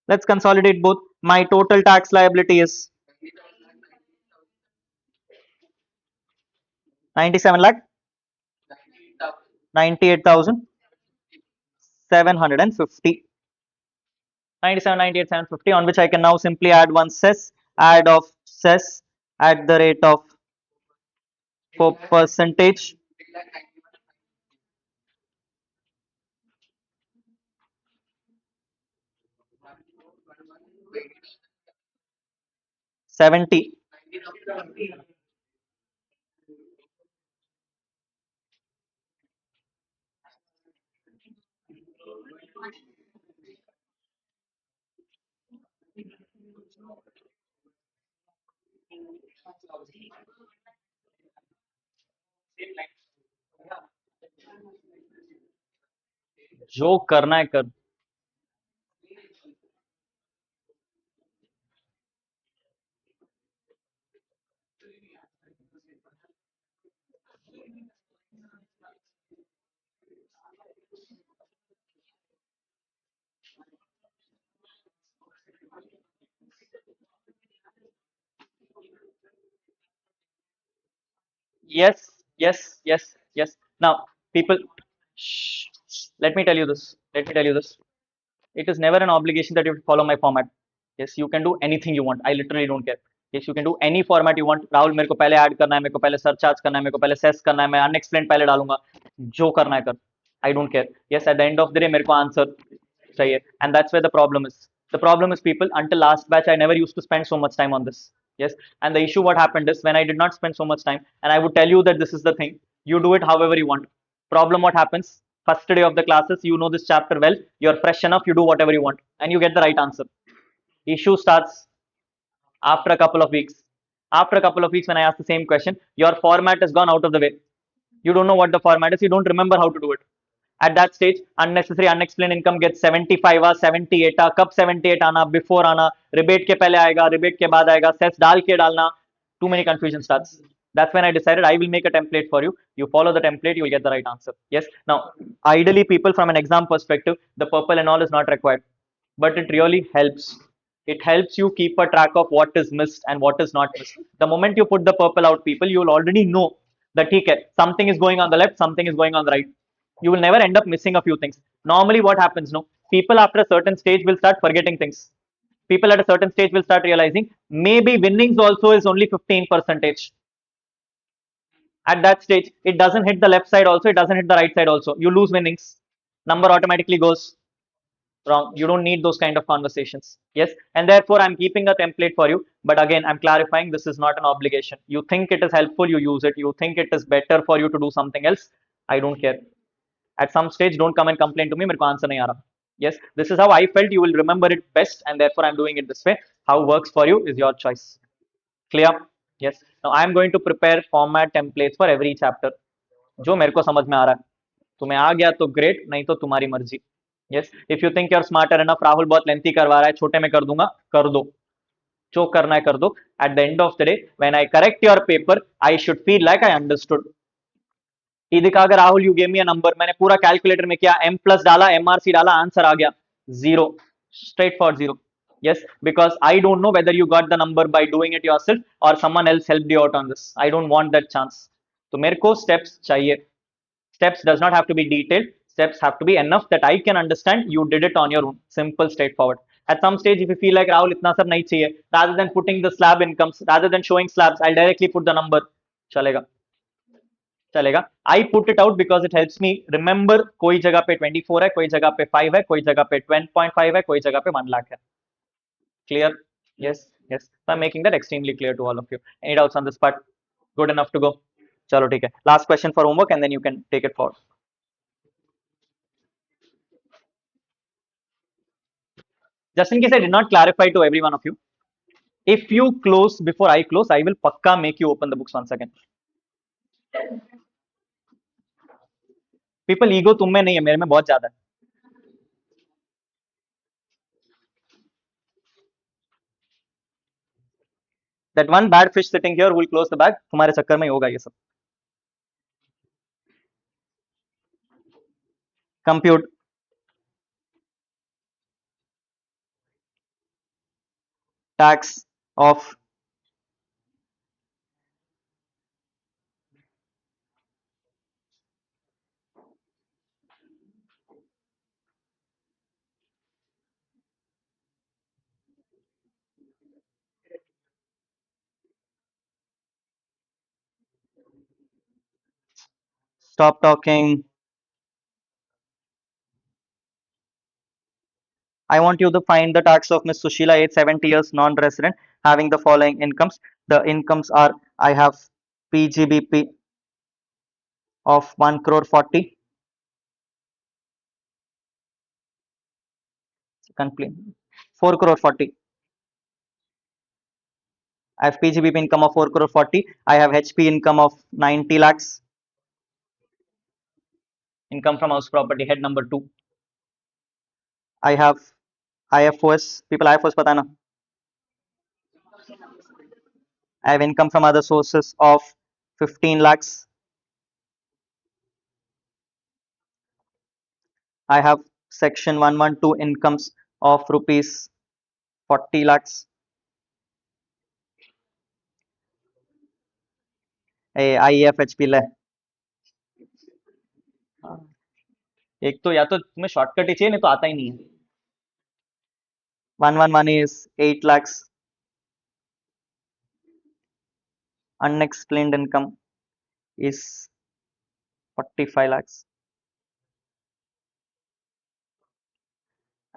Let's consolidate both. My total tax liability is 97 lakh 98,750. 97, 98, 750, on which I can now simply add one cess, add of cess at the rate of 4 percentage, 70. जो करना है कर. Yes, yes, yes, yes. Now, people, shh, let me tell you this. Let me tell you this. It is never an obligation that you have to follow my format. Yes, you can do anything you want. I literally don't care. Yes, you can do any format you want. Rahul मेरे को पहले add करना है, मेरे को पहले surcharge करना है, मेरे को पहले सेस करना है, मैं अनएक्सप्लेन पहले डालूंगा, जो करना है कर. I don't care. Yes, at the end of the day मेरे को आंसर चाहिए. And that's where the problem is. The problem is, people, until last batch, I never used to spend so much time on this. Yes, and the issue what happened is, when I did not spend so much time, and I would tell you that this is the thing, you do it however you want. Problem what happens? First day of the classes, you know this chapter well, you're fresh enough, you do whatever you want, and you get the right answer. Issue starts after a couple of weeks. After a couple of weeks, when I ask the same question, your format has gone out of the way. You don't know what the format is, you don't remember how to do it. At that stage, unnecessary unexplained income gets 75 आ 78 आ कब 78 आना, before आना, rebate के पहले आएगा, rebate के बाद आएगा, cess डाल के डालना, too many confusion starts. That's when I decided I will make a template for you. You follow the template, you will get the right answer. Yes. Now, ideally, people, from an exam perspective, the purple and all is not required, but it really helps. It helps you keep a track of what is missed and what is not missed. The moment you put the purple out, people, you will already know that okay, something is going on the left, something is going on the right. You will never end up missing a few things. Normally, what happens? No, people after a certain stage will start forgetting things. People at a certain stage will start realizing maybe winnings also is only 15 percentage. At that stage, it doesn't hit the left side also, it doesn't hit the right side also. You lose winnings, number automatically goes wrong. You don't need those kind of conversations. Yes, and therefore I'm keeping a template for you, but again I'm clarifying, this is not an obligation. You think it is helpful, you use it. You think it is better for you to do something else, I don't care. At some stage, don't come and complain to me, मेरे को answer नहीं आ रहा. Yes, this is how I felt, you will remember it best, and therefore I'm doing it this way. How works for you is your choice. Clear? Yes. Now I am going to prepare format templates for every chapter. जो मेरे को समझ में आ रहा है, तुम्हें आ गया तो ग्रेट, नहीं तो तुम्हारी मर्जी. Yes, if you think you're smarter enough, Rahul बहुत लेंथी करवा रहा है, छोटे में कर दूंगा, कर दो, जो करना है कर दो. Eight the end of the day, when I correct your paper, I should feel like I understood. ईदी का अगर Rahul you gave me a number, मैंने पूरा कैलकुलेटर में किया, एम प्लस डाला, एमआरसी डाला, आंसर आ गया zero, straight for zero. Yes, because I don't know whether you got the number by doing it yourself or someone else helped you out on this. I don't want that chance. तो मेरे को steps चाहिए. Steps does not have to be detailed. Steps have to be enough that I can understand you did it on your own. Simple, straightforward. At some stage, if you feel like Rahul इतना सब नहीं चाहिए, rather than putting the slab incomes, rather than showing slabs, I'll directly put the number. चलेगा, चलेगा. I put it out because it helps me remember. कोई जगह पे 24 है, कोई जगह पे 5 है, कोई जगह पे 10.5 है, कोई जगह पे 1 लाख है. Clear? Yes, yes. I am making that extremely clear to all of you. Any doubts on this part? Good enough to go? चलो ठीक है, last question for homework and then you can take it forward. Just in case I did not clarify to every one of you, if you close before I close, I will pakka make you open the books once again. People, ego तुम में नहीं है, मेरे में बहुत ज्यादा है. That one bad fish sitting here will close the bag. तुम्हारे चक्कर में ही होगा ये सब. Compute tax of stop talking. I want you to find the tax of Miss Sushila, age 70 years, non-resident, having the following incomes. The incomes are, I have PGBP of 1 crore 40. Complete 4 crore 40. I have PGBP income of 4 crore 40. I have HP income of 90 lakhs. Income from house property, head number 2. I have IFOS. People, IFOS पता है ना? I have income from other sources of 15 lakhs. I have section 112 incomes of rupees 40 lakhs. IEFHP ले. एक तो या तो तुम्हें shortcut ही चाहिए, नहीं तो आता ही नहीं है. 111 is 8 lakhs. Unexplained income is 45 lakhs.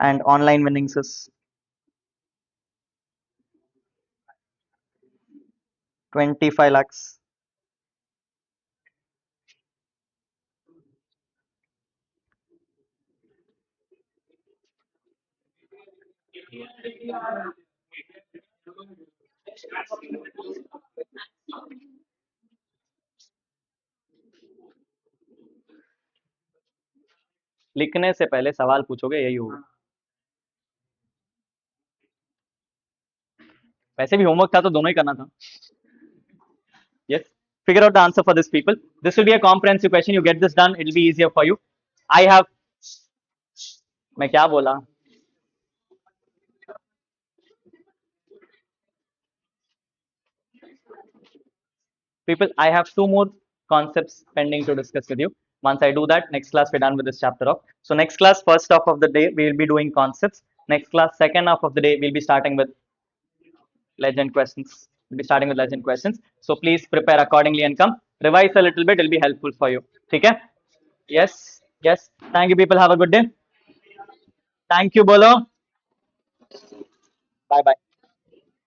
And online winnings is 25 lakhs. लिखने से पहले सवाल पूछोगे यही होगा। वैसे भी होमवर्क था तो दोनों ही करना था। Yes. Figure out the answer for this people. This will be a comprehensive question. You get this done, it will be easier for you. I have मैं क्या बोला? People, I have two more concepts pending to discuss with you. Once I do that, next class we're done with this chapter off. So next class, first half of the day, we will be doing concepts. Next class, second half of the day, we'll be starting with legend questions. We'll be starting with legend questions. So please prepare accordingly and come. Revise a little bit, it'll be helpful for you. Okay? Yes, yes. Thank you, people. Have a good day. Thank you, Bolo. Bye bye.